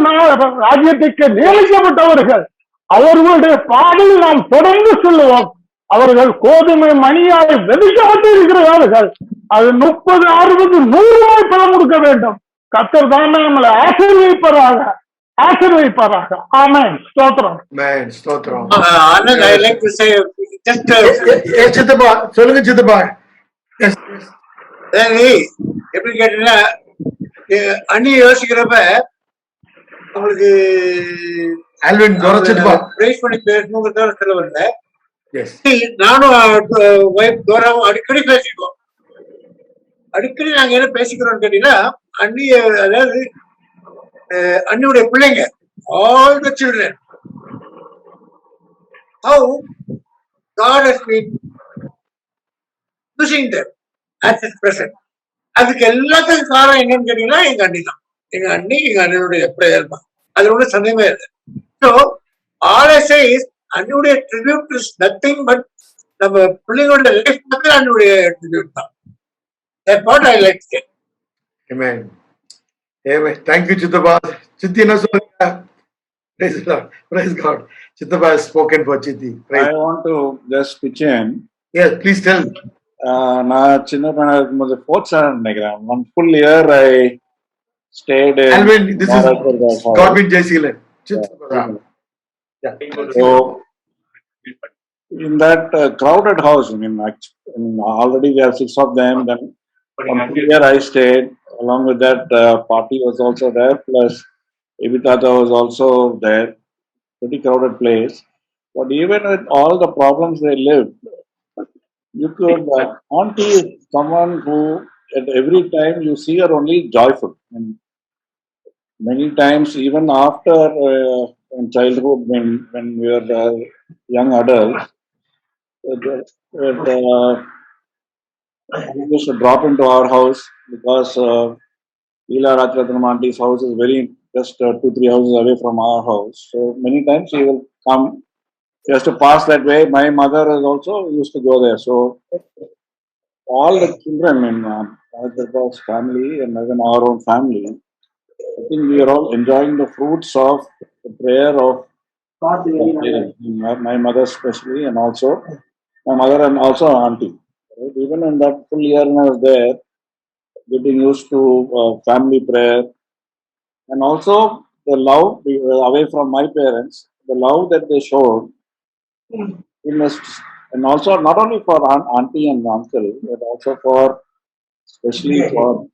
ராஜ்யத்துக்கு நியமிக்கப்பட்டவர்கள். அவர்களுடைய பாதையில் நாம் தொடர்ந்து சொல்லுவோம். அவர்கள் கோதுமை மணியால் விதைக்கப்பட்டு இருக்கிறார்கள். அது 30, 60, 100 பலம் கொடுக்க வேண்டும். கர்த்தர் தானே நம்மளை ஆசீர்வதிப்பாராக. ஆமென். ஸ்தோத்திரம். Amen. ஸ்தோத்திரம். Anand, I like to say just சித்தப்பா சொல்லுங்க சித்தப்பா. எப்படி கேட்டீங்கன்னா, அண்ணி யோசிக்கிறப்ப உங்களுக்கு ஆல்வின் சித்தப்பா பிரைஸ் பண்ணி பேசணுங்கிறதால சொல்ல வரல. எஸ், நானும் வைஃப் தோராவும் அடிக்கடி பேசிக்குவோம். அடிக்கடி நாங்க என்ன பேசிக்கிறோம்னு கேட்டீங்கன்னா, அண்ணி அதாவது அண்ணியுடைய பிள்ளைங்க, all the children, how God has been using them at his present. அதுக்கு எல்லாத்துக்கும் காரணம் என்னன்னு கேட்டீங்கன்னா எங்க அண்ணி தான். எங்க அண்ணனுடைய பிரேயர் தான். அது ஒன்றும் சந்தேகமே இல்லை. So all I say is, அண்ணியுடைய ட்ரிபியூட் இஸ் நத்திங் பட் நம்ம பிள்ளைங்களோட லைஃப் மட்டும் அண்ணியுடைய ட்ரிபியூட் தான். That's what I like to say. Amen. Amen. Thank you, Chittappa. Chitti என்ன சொல்லுங்க? Praise the Lord. Praise God. Chittappa has spoken for Chitti. I want to just pitch in. Yes, please tell. நான் சின்ன பையனா இருக்கும்போது 4th standard நினைக்கிறேன். 1 full year I stayed in Alvin, this is Godwin J. Sealand. Chittappa. Yeah. So in that crowded house, I mean, already there are 6 of them. Then 1 full year I stayed. Along with that, party was also there. Plus, Evitata was also there. Pretty crowded place. But even with all the problems they lived, you could, auntie is someone who at every time you see her only joyful. And many times, even after in childhood, when we were young adults, we used to drop into our house because Leela Rajratnam auntie's house is very just 2-3 houses away from our house. So many times she will come just to pass that way. My mother is also used to go there. So all the children in Rajratnam's family and even our own family, I think we are all enjoying the fruits of the prayer of my mother especially, and also my mother and also auntie. Right? Even in that full year when I was there, getting used to family prayer, and also the love away from my parents, the love that they showed, we must, and also not only for auntie and uncle, but also for, especially for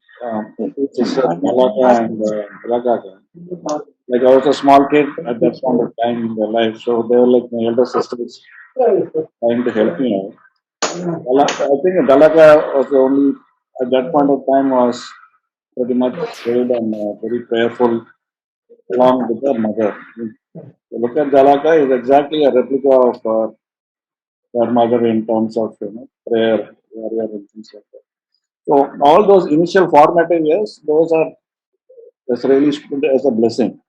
two sisters, Malaka and Balagaka. Like I was a small kid at that point of time in their life, so they were like my elder sisters trying to help me out. I think Dalaka was the only, at that point of time, was pretty much prayed and very prayerful along with her mother. So look at Dalaka is exactly a replica of her mother in terms of prayer, warrior, and things like that. So all those initial formative years, those are just really stood as a blessing.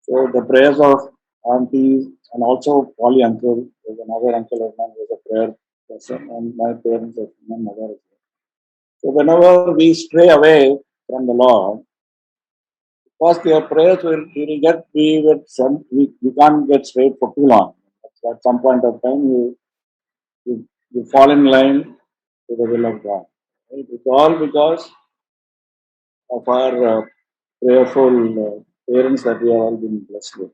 So the prayers of aunties and also Polly uncle, there's another uncle of mine was a prayer person, and my parents and my mother as well. So whenever we stray away from the Lord, because their prayers we can't get straight for too long. At some point of time, you fall in line to the will of God. Right? It's all because of our prayerful parents that we have all been blessed with.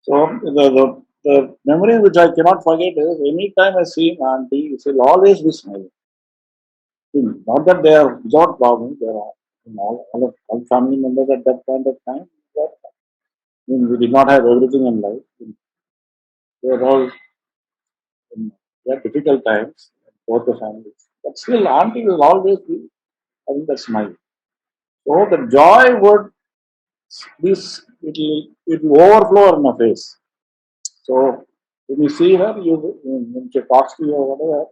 So the memory which I cannot forget is anytime I see auntie, she'll always be smiling. Not that they are without problems, they are all family members at that point of time. But, we did not have everything in life. They were all they had difficult times, both the families. But still, auntie will always be having that smile. So the joy would be, it will overflow in her face. So when you see her, when she talks to you or whatever,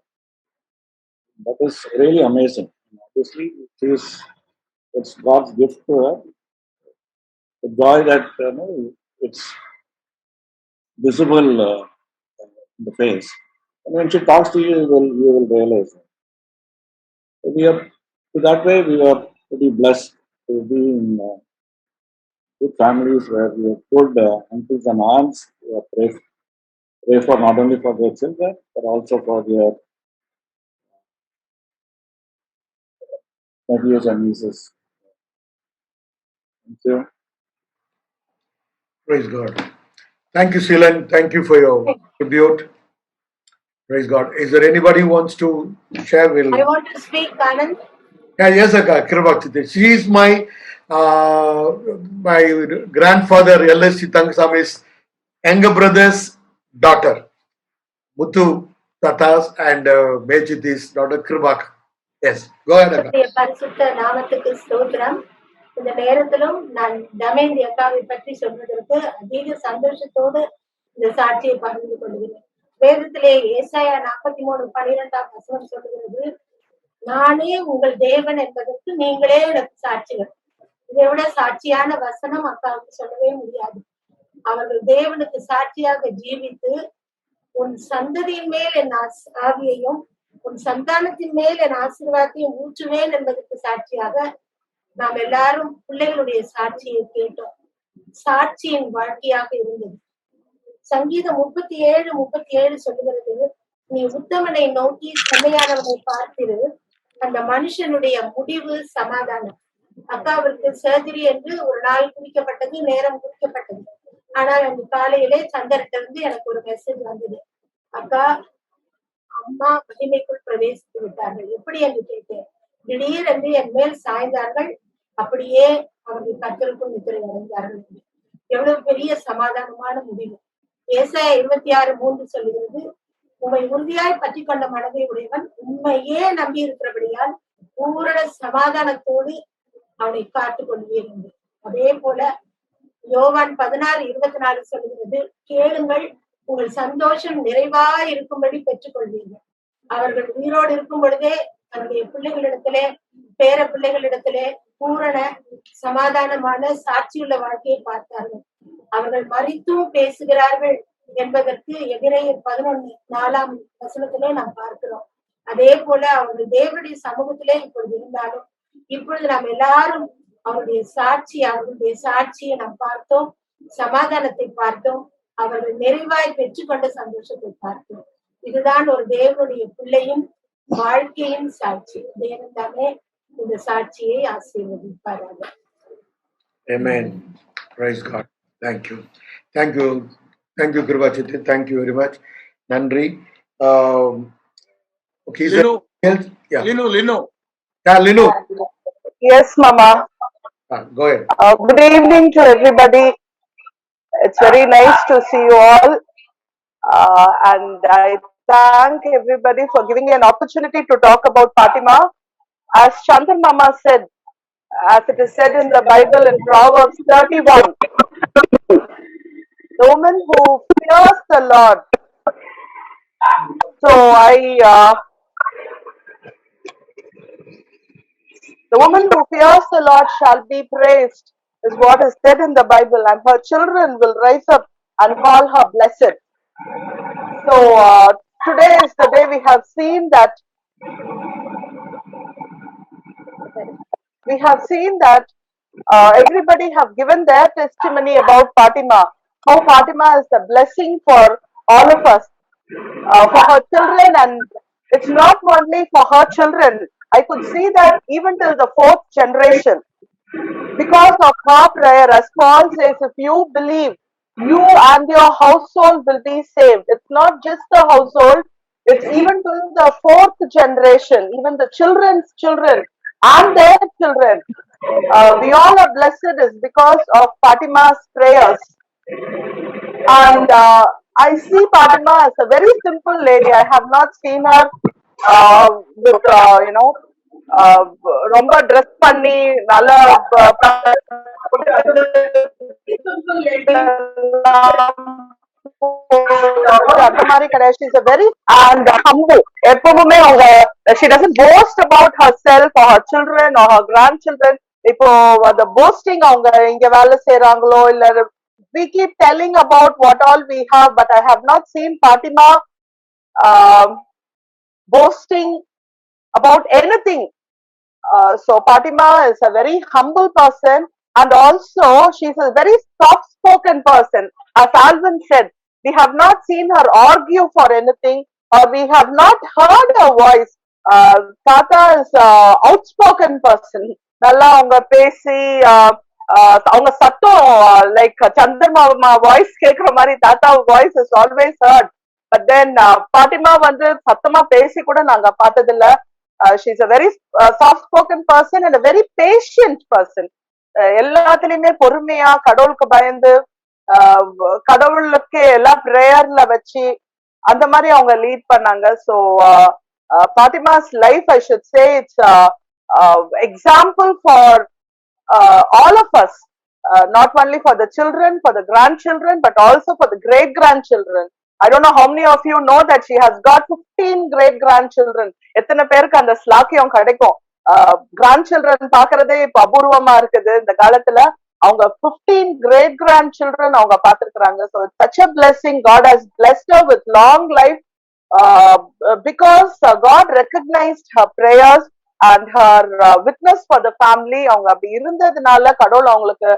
that is really amazing. Obviously, it's God's gift to her. The joy that it's visible in the face. And when she talks to you, you will realize it. So that way, we are pretty blessed to be in good families where we have good uncles and aunts who are pray for not only for their children, but also for their nephews and nieces. Thank you. Praise God. Thank you, Silan. Thank you for your tribute. Praise God. Is there anybody who wants to share? I want to speak, Anand. Yeah, yes, Kirabakti. She is my grandfather, L.S. Tangsam's younger brother's daughter, Muthu Tatas and Mejiti's daughter, Kirabak. Yes, go ahead, Akka. கர்த்தருடைய பரிசுத்த நாமத்துக்கு ஸ்தோத்திரம். இந்த நேரத்திலும் நான் தமேந்தி அக்காவை பற்றி சொல்வதற்கு அதிக சந்தோஷத்தோடு இந்த சாட்சியை பகிர்ந்து கொள்கிறேன். வேதத்திலே ஏசாயா 43:12 சொல்லுகிறது, நானே உங்கள் தேவன் என்பதற்கு நீங்களே எனக்கு சாட்சிகள். இதை விட சாட்சியான வசனம் அக்காவுக்கு சொல்லவே முடியாது. அவர்கள் தேவனுக்கு சாட்சியாக ஜீவித்து, உன் சந்ததியின் மேல் என் ஆவியையும் உன் சந்தானத்தின் மேல் என் ஆசீர்வாதத்தையும் ஊற்றுவேன் என்பதற்கு சாட்சியாக நாம் எல்லாரும் பிள்ளைகளுடைய சாட்சியை கேட்டோம். சாட்சியின் வாழ்க்கையாக இருந்தது. சங்கீதம் 37:37 சொல்லுகிறது, நீ உத்தமனை நோக்கி செம்மையானவனை பார்த்திரு, அந்த மனுஷனுடைய முடிவு சமாதானம். அக்காவிற்கு சர்ஜரி என்று ஒரு நாள் குறிக்கப்பட்டது, நேரம் குறிக்கப்பட்டது. ஆனால் அந்த காலையிலே சந்தர்கிட்ட இருந்து எனக்கு ஒரு மெசேஜ் வந்தது, அக்கா அம்மா மகிமைக்குள் பிரவேசித்து விட்டார்கள். எப்படி என்று கேட்டேன். திடீரென்று என் மேல் சாய்ந்தார்கள், அப்படியே அவர்கள் கர்த்தருக்குள் நித்திரை அடைந்தார்கள். எவ்வளவு பெரிய சமாதானமான முடிவு. ஏசாயா 26:3 சொல்லுகிறது, உம்மை உறுதியாய் பற்றி கொண்ட மனதை உடையவன் உண்மையே நம்பி இருக்கிறபடியால் பூரண சமாதானத்தோடு அவனை காத்துக் கொள்வீர் என்று. அதே போல யோவான் 16:24 சொல்லுகிறது, கேளுங்கள், உங்கள் சந்தோஷம் நிறைவாய் இருக்கும்படி பெற்றுக் கொள்வீர்கள். அவர்கள் உயிரோடு இருக்கும் பொழுதே தன்னுடைய பிள்ளைகளிடத்திலே, பேர பிள்ளைகளிடத்திலே பூரண சமாதானமான சாட்சியுள்ள வாழ்க்கையை பார்த்தார்கள். அவர்கள் மரித்தும் பேசுகிறார்கள் என்பதற்கு எபிரேயர் 11:4 நாம் பார்க்கிறோம். அதே போல அவர்கள் தேவனுடைய சமூகத்திலே இப்பொழுது இருந்தாலும், இப்பொழுது நாம் எல்லாரும் அவருடைய சாட்சியை நாம் பார்த்தோம், சமாதானத்தை பார்த்தோம், அவர்கள் நிறைவாய் பெற்றுக்கொண்ட சந்தோஷத்தை பார்த்தோம். இதுதான் ஒரு தேவனுடைய பிள்ளையின் வாழ்க்கையின் சாட்சி. தேவன் தாமே இந்த சாட்சியை ஆசீர்வதிப்பார்கள். Amen. Praise God. Thank you. Thank you. Thank you, Kripachitti. Thank you very much. Nandri. Okay, is there Linu, anything else? Yeah. Linu. Yeah, Linu. Yes, Mama. Go ahead. Good evening to everybody. It's very nice to see you all. And I thank everybody for giving me an opportunity to talk about Fatima. As Chandan Mama said, as it is said in the Bible in Proverbs 31, the woman who fears the Lord. So the woman who fears the Lord shall be praised, is what is said in the Bible, and her children will rise up and call her blessed. So today is the day we have seen that everybody have given their testimony about Fatima, how Fatima is a blessing for all of us, for her children, and it's not only for her children. I could see that even till the 4th generation, because of her prayer, as Paul says, if you believe, you and your household will be saved. It's not just the household, it's even to the 4th generation, even the children's children and their children. We all are blessed is because of Fatima's prayers. And I see Fatima as a very simple lady. I have not seen her with, ரொம்ப ட்ரெஸ் பண்ணி நல்லா அந்த மாதிரி கிடையாது. She's a very and humble. எப்பவுமே அவங்க she doesn't boast about herself or her children or her grandchildren. இப்போ அந்த boasting அவங்க இங்க வேலை செய்யறாங்களோ இல்ல we keep telling about what all we have, but I have not seen Fatima boasting about anything. So Fatima is a very humble person, and also she's a very soft-spoken person. As Alvin said, we have not seen her argue for anything, or we have not heard her voice. Tata is an outspoken person. நல்லா அவங்க பேசி அவங்க சத்தம் லைக் சந்திரமா வாய்ஸ் கேக்குற மாதிரி தாத்தா voice is always heard. But then பாட்டிமா வந்து சத்தமா பேசி கூட நாங்க பார்த்தது இல்ல. She's a very soft-spoken person and a very patient person. எல்லாத்துலயுமே பொறுமையா கடவுளுக்கு பயந்து கடவுளுக்கு எல்லா பிரேயர்ல வச்சு அந்த மாதிரி அவங்க லீட் பண்ணாங்க. So Fatima's life, I should say, it's example for all of us, not only for the children, for the grandchildren, but also for the great grandchildren. I don't know how many of you know that she has got 15 great grandchildren. எத்தனை பேருக்கு அந்த ஸ்லாக்கியம் கிடைக்கும்? grandchildren பாக்குறதே இப்ப அபூர்வமா இருக்குது இந்த காலத்துல. அவங்க 15 great grandchildren அவங்க பார்த்திருக்கிறாங்க. So it's such a blessing. God has blessed her with long life because God recognized her prayers and her witness for the family. அவங்க அப்படி இருந்ததுனால கடவுள் அவங்களுக்கு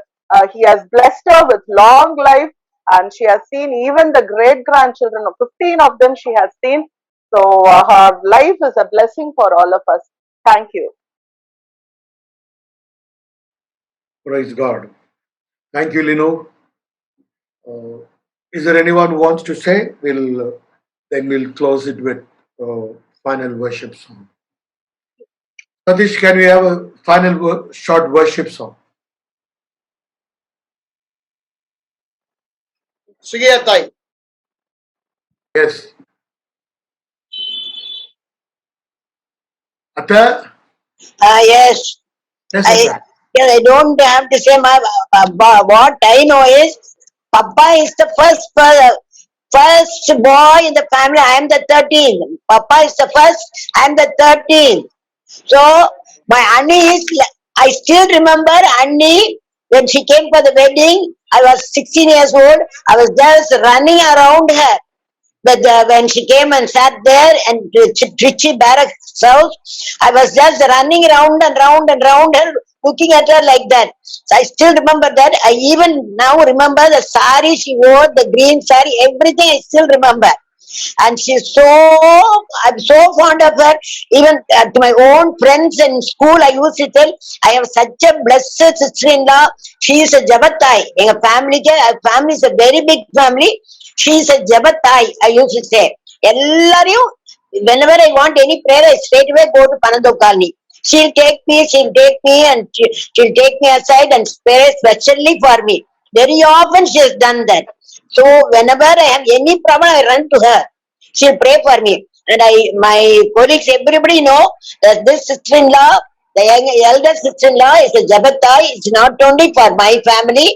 he has blessed her with long life, and she has seen even the great grandchildren. 15 of them she has seen. So her life is a blessing for all of us. Thank you. Praise God. Thank you, Lino. Is there anyone who wants to say? Then we'll close it with final worship song. Satish, can we have a final short worship song? Sugiyatai. Yes. Atta? Yes. Yes, Yes, Atta. I don't have to say my what I know is Papa is the first boy in the family. I am the 13th. Papa is the first. I am the 13th. So my Annie is. I still remember Annie when she came for the wedding. I was 16 years old. I was just running around her. But when she came and sat there and Richie Barrack's house, I was just running round and round and round her, looking at her like that. So I still remember that. I even now remember the sari she wore, the green sari, everything I still remember. And she's I'm so fond of her. Even to my own friends in school, I used to tell, I have such a blessed sister-in-law. She is a Jabatai. In a family is a very big family. She is a Jabatai, I used to say. Whenever I want any prayer, I straight away go to Panando Kalni. She'll take me and she'll take me aside and pray specially for me. Very often she has done that. So whenever I have any problem, I run to her. She'll pray for me. And my colleagues, everybody know that this sister-in-law, the elder sister-in-law is a Jabatai. It's not only for my family,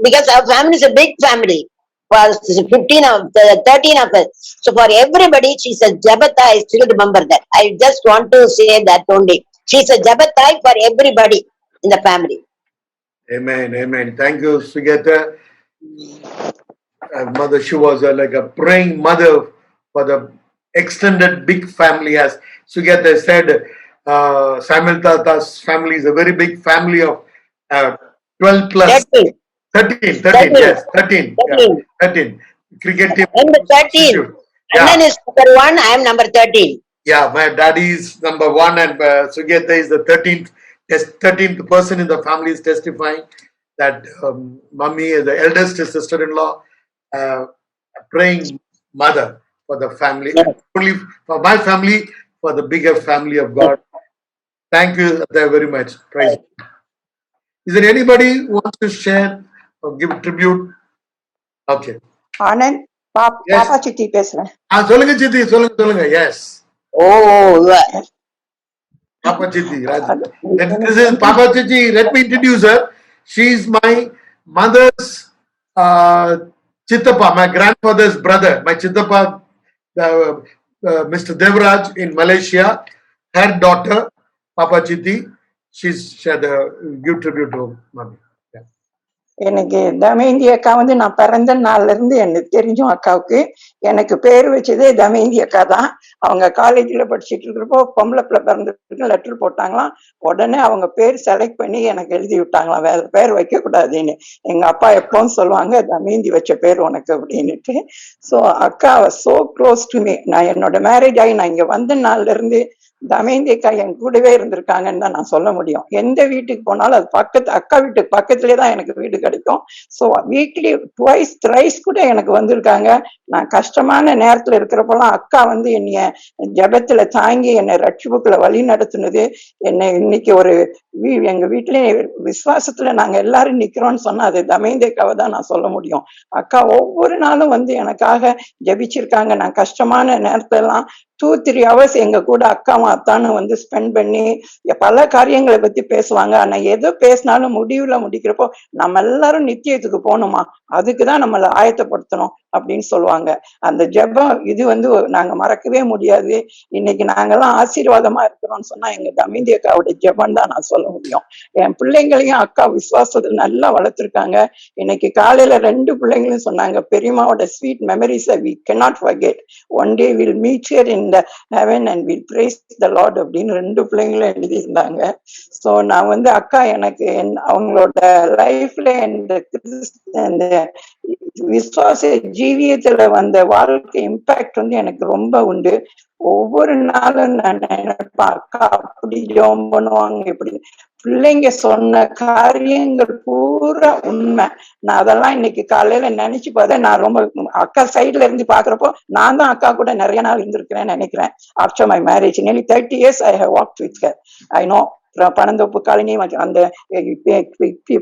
because our family is a big family. For 13 of us. So for everybody, she's a Jabatai. I still remember that. I just want to say that only. She's a Jabatai for everybody in the family. Amen, amen. Thank you, Sugata. Mother, she was like a praying mother for the extended big family. As Sugata said, Samuel Tata's family is a very big family of 12 plus. 13, yes, 13. Yeah, 13. Cricket team. I'm the 13. Yeah. Annan is number 1, I am number 13. Yeah, my daddy is number 1 and Sugata is the 13th person in the family is testifying that Mummy is the eldest sister-in-law, a praying mother for the family. Yes. Only for my family, for the bigger family of God. Thank you very much. Praise. Is there anybody who wants to share or give tribute? Okay. Anand Yes. பாப்பா சித்தி பேசுறேன். சொல்லுங்க சித்தி, சொல்லுங்க. Yes. Papa Chitti. This is Papa Chitti. Let me introduce her. She is my mother's Chittappa, my grandfather's brother. My Chittappa, Mr. Devraj in Malaysia. Her daughter, Papa Chitti. She had a give tribute to Mommy. எனக்கு தமயந்தி அக்கா வந்து நான் பிறந்த நாள்ல இருந்து எனக்கு தெரிஞ்சோம். அக்காவுக்கு எனக்கு பேர் வச்சதே தமயந்தி அக்கா தான். அவங்க காலேஜ்ல படிச்சுட்டு இருக்கிறப்போ பொம்பளை பிள்ளை பிறந்திருக்கு லெட்டர் போட்டாங்களாம். உடனே அவங்க பேர் செலக்ட் பண்ணி எனக்கு எழுதி விட்டாங்களாம், வேற பேர் வைக்க கூடாதுன்னு. எங்க அப்பா எப்பவும் சொல்லுவாங்க தமயந்தி வச்ச பேர் உனக்கு அப்படின்னுட்டு. ஸோ அக்கா சோ க்ளோஸ் டு மீ. நான் என்னோட மேரேஜ் ஆகி நான் இங்க வந்த நாள்ல இருந்து தமயந்தி அக்கா என் கூடவே இருந்திருக்காங்கன்னு தான் நான் சொல்ல முடியும். எந்த வீட்டுக்கு போனாலும் அது அக்கா வீட்டுக்கு பக்கத்துலேயே தான் எனக்கு வீடு கிடைக்கும். ஸோ வீக்லி ட்வைஸ் த்ரைஸ் கூட எனக்கு வந்திருக்காங்க. நான் கஷ்டமான நேரத்துல இருக்கிறப்பெல்லாம் அக்கா வந்து என்னைய ஜபத்துல தாங்கி என்னை ரட்சிப்புக்குள்ள வழி நடத்துனது. என்னை இன்னைக்கு ஒரு எங்க வீட்லயே விசுவாசத்துல நாங்க எல்லாரும் நிக்கிறோம்னு சொன்னா அது தமயந்தி அக்காவை தான் நான் சொல்ல முடியும். அக்கா ஒவ்வொரு நாளும் வந்து எனக்காக ஜபிச்சிருக்காங்க. நான் கஷ்டமான நேரத்துல எல்லாம் 2-3 hours எங்க கூட அக்காவும் அத்தானும் வந்து ஸ்பெண்ட் பண்ணி பல காரியங்களை பத்தி பேசுவாங்க. ஆனா எது பேசினாலும் முடிக்கிறப்போ நம்ம எல்லாரும் நித்தியத்துக்கு போகணுமா, அதுக்குதான் நம்மளை ஆயத்தப்படுத்தணும் அப்படின்னு சொல்லுவாங்க. அந்த ஜெபம் இது வந்து நாங்க மறக்கவே முடியாது. இன்னைக்கு நாங்கெல்லாம் ஆசீர்வாதமா இருக்கிறோம்னு சொன்னா எங்க தமயந்தி அக்காவுடைய ஜெபம் தான் நான் சொல்ல முடியும். என் பிள்ளைங்களையும் அக்கா விசுவாசத்தை நல்லா வளர்த்திருக்காங்க. இன்னைக்கு காலையில 2 பிள்ளைங்களும் சொன்னாங்க, பெரியம்மாவோட sweet memories we cannot forget. One day we'll meet here in the heaven and we'll praise the Lord அப்படின்னு 2 பிள்ளைங்களும் எழுதியிருந்தாங்க. ஸோ நான் வந்து அக்கா எனக்கு அவங்களோட லைஃப்ல இந்த விசுவாச ஜீவியத்துல வந்த வாழ்க்கை இம்பாக்ட் வந்து எனக்கு ரொம்ப உண்டு. ஒவ்வொரு நாளும் நான் நினைப்பேன் அக்கா அப்படி ஜெபம் பண்ணுவாங்க, இப்படி பிள்ளைங்க சொன்ன காரியங்கள் பூரா உண்மை. நான் அதெல்லாம் இன்னைக்கு காலையில நினைச்சு பார்த்தா நான் ரொம்ப அக்கா சைட்ல இருந்து பாக்குறப்போ நான் தான் அக்கா கூட நிறைய நாள் இருந்திருக்கிறேன்னு நினைக்கிறேன். After my marriage nearly 30 years I have walked with her. I know Panathoppu colony அந்த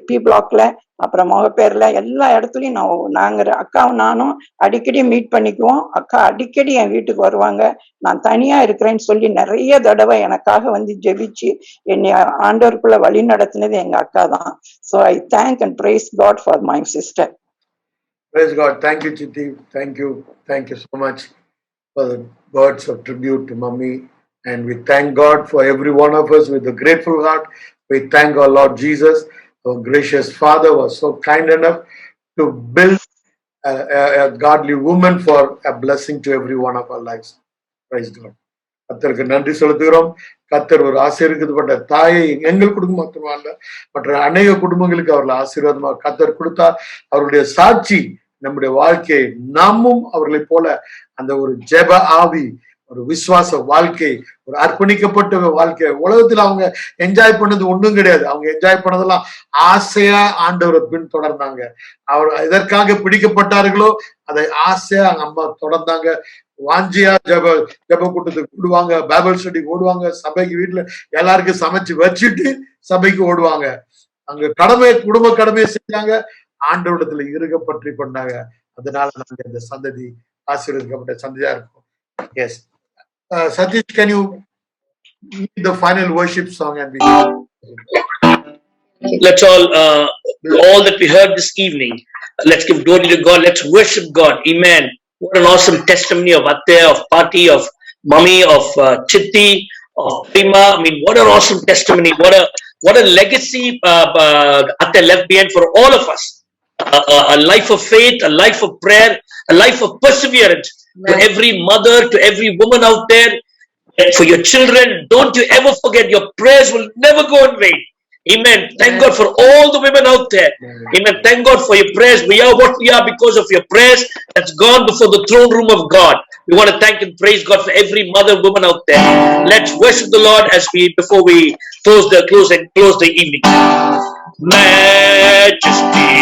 பி பிளாக்ல அப்புறம் முகப்பேர்ல எல்லா இடத்துலயும் நாங்க அக்காவும் நானும் அடிக்கடி மீட் பண்ணிக்குவோம். அக்கா அடிக்கடி என் வீட்டுக்கு வருவாங்க. நான் தனியா இருக்கிறேன்னு சொல்லி நிறைய தடவை எனக்காக வந்து ஜெபிச்சு என்னை ஆண்டவருக்குள்ள வழி நடத்தினது எங்க அக்கா தான். So I thank and praise God for my sister. Praise God. Thank you, Chitti. Thank you so much for the words of tribute to Mummy. And we thank God for every one of us with a grateful heart. We thank our Lord Jesus. Our gracious Father was so kind enough to build a godly woman for a blessing to every one of our lives. Praise God. கர்த்தருக்கு நன்றி செலுத்துகிறோம். கர்த்தர் ஒரு ஆசீர்வதிக்கப்பட்ட தாயை எங்கள் குடும்பம் மட்டுமல்ல மற்ற அநேக குடும்பங்களுக்கு அவர்கள் ஆசீர்வாதமாக கர்த்தர் கொடுத்தார். அவருடைய சாட்சி நம்முடைய வாழ்க்கையை நாமும் அவர்களை போல அந்த ஒரு ஜெப ஆவி, ஒரு விசுவாச வாழ்க்கை, ஒரு அர்ப்பணிக்கப்பட்ட வாழ்க்கை. உலகத்துல அவங்க என்ஜாய் பண்ணது ஒண்ணும் கிடையாது. அவங்க என்ஜாய் பண்ணதெல்லாம் ஆசையா ஆண்டவரை பின்தொடர்ந்தாங்க. அவர் எதற்காக பிடிக்கப்பட்டார்களோ அதை ஆசையா அவங்க அம்மா தொடர்ந்தாங்க. வாஞ்சியா ஜெப கூட்டத்துக்கு ஓடுவாங்க, பைபிள் ஸ்டடிக்கு ஓடுவாங்க, சபைக்கு வீட்டுல எல்லாருக்கும் சமைச்சு வச்சுட்டு சபைக்கு ஓடுவாங்க. அங்க குடும்ப கடமையை செஞ்சாங்க, ஆண்டவரிடத்துல இருக பற்றி கொண்டாங்க. அதனால நாங்க இந்த சந்ததி ஆசீர்வதிக்கப்பட்ட சந்ததியா இருக்கும். Yes, Satish, can you lead the final worship song and we Let's all that we heard this evening, let's give glory to God. Let's worship God. Amen. What an awesome testimony of Atte, of Pati, of Mummy, of Chitti, of Prima. I mean, what an awesome testimony. What a legacy Atte left behind for all of us. A life of faith, a life of prayer, a life of perseverance. To every mother, to every woman out there, and for your children, don't you ever forget, your prayers will never go in vain. Amen. Thank God for all the women out there. Amen. Thank God for your prayers. We are what we are because of your prayers that's gone before the throne room of God. We want to thank and praise God for every mother, woman out there. Let's worship the Lord before we close the evening. Majesty,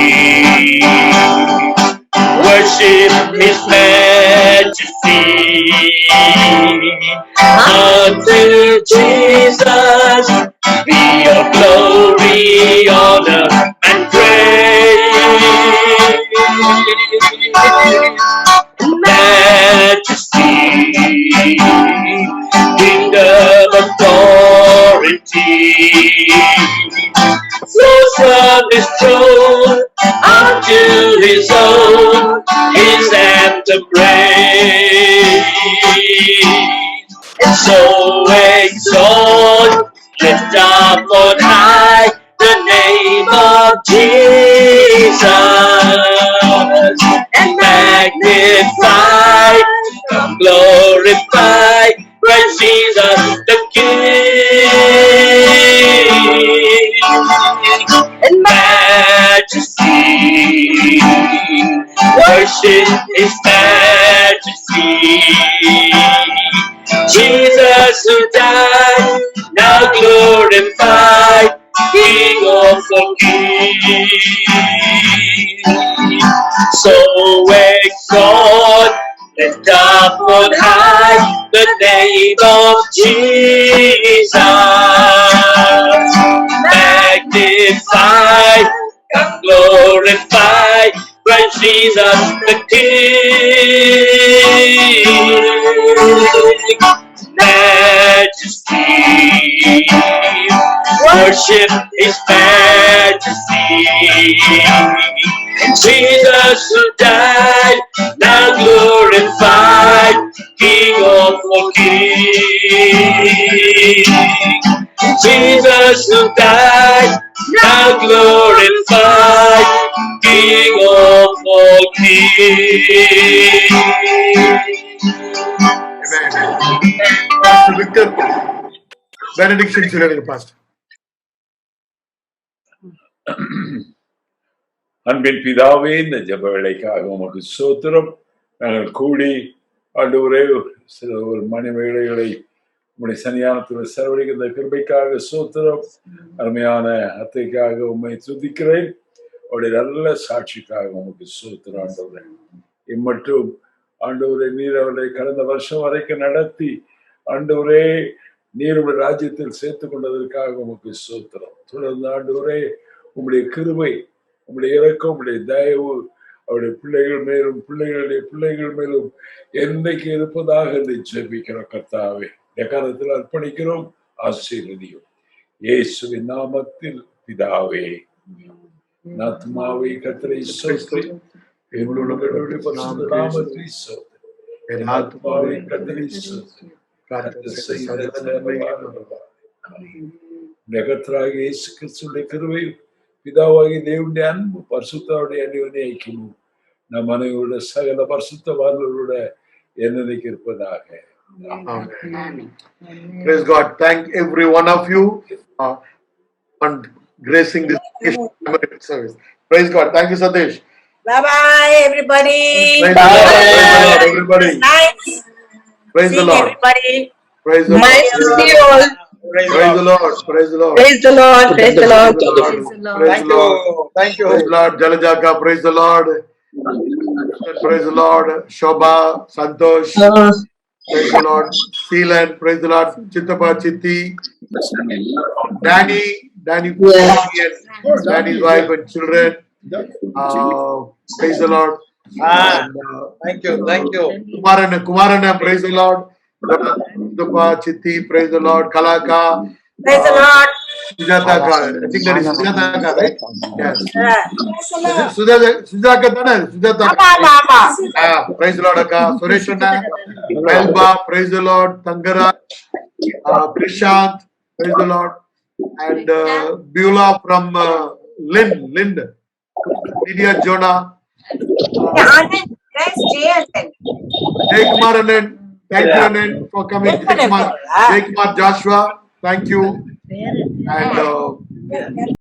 worship His majesty, until Jesus be your glory, honor, and praise. Majesty, kingdom, authority, flows from His throne unto His own, His anthem praise. So exalt, lift up on high the name of Jesus, and magnify, glorify Christ Jesus the King. And majesty, worship His majesty. Jesus who died, now glorified, King of all kings. So exalt, lift up on high the name of Jesus. Magnify and glorify Christ Jesus the King. Majesty, worship His majesty. Jesus who died, now glorified, King of all kings. Jesus who died, now glorified, King of all kings. Pastor Victor, benediction சொல்லுங்க Pastor. அன்பின் பிதாவே, இந்த ஜெப வேளைக்காக உமக்கு ஸ்தோத்திரம். நாங்கள் கூடி ஆண்டவரே ஒரு மணி வேளைகளை உம்முடைய சன்னிதானத்தில் செலவழிக்கிற கிருபைக்காக ஸ்தோத்திரம். அருமையான அத்தைக்காக உம்மை துதிக்கிறேன். அவருடைய நல்ல சாட்சிக்காக உமக்கு ஸ்தோத்திரம் ஆண்டவரே. இம்மட்டும் ஆண்டவரே நீர் அவரை கடந்த வருஷம் வரைக்கும் நடத்தி ஆண்டவரே நீர் உடைய ராஜ்யத்தில் சேர்த்துக் கொண்டதற்காக உமக்கு ஸ்தோத்திரம். தொடர்ந்து ஆண்டவரே உம்முடைய கிருபை, உம்முடைய இரக்கம், உம்முடைய தயவு அவருடைய பிள்ளைகள் மேலும் பிள்ளைகளுடைய பிள்ளைகள் மேலும் என்னைக்கு இருப்பதாக என்று ஜெபிக்கிற கர்த்தாவே எக்காலத்தில் அர்ப்பணிக்கிறோம். ஆசீர்வதியும் இயேசுவின் நாமத்தில் பிதாவே. ஆத்மாவை கர்த்தரை ஸ்தோத்திரி, என்னுடைய பரிசுத்த நாமத்தை ஸ்தோத்திரி. என் ஆத்மாவை கர்த்தரை ஸ்தோத்திரி. கர்த்தராகிய இயேசு கிறிஸ்துவின் கிருபையும் பிதாவாகிய தேவனுடைய அன்பு பரிசுத்தருடைய அன்பின் ஐக்கியமும் நம் அனைவருடைய சகல பரிசுத்தவான்களோட என்னைக்கு இருப்பதாக. Amen. Praise God. Thank every one of you on gracing this service. Praise God. Thank you, Satish. Bye-bye, everybody. Praise the Lord. Praise the Lord, everybody. Nice Praise the seeing Lord. everybody. Praise the Lord. Nice to see you all. Praise Praise the Lord. Praise the Lord. Praise the Lord. Praise the Lord. Praise the Lord. Praise Thank the you. Lord. Thank you. Praise the Lord. Jalajaka, praise the Lord. Praise the Lord. Shobha, Santosh, praise the Lord. Seelan, praise the Lord. Chittapa, Chitti, Danny, Danny's wife and children. Praise the Lord. Ah, And, thank you. Thank you. Kumarana, praise the Lord. Chittapa, Chitti, praise the Lord. Kalaka, Praise the Lord. Sujataka, I think that is Sujataka, right? Yes. Sujataka, praise the Lord, Akka. Suresh Anna, Melba, praise the Lord. Tangara, Prishant, praise the Lord. And Beulah from Lind, Lydia Jonah, Anand, where's Jayasen? Jay Kumar Anand, thank you Anand for coming. Jay Kumar Joshua, thank you. And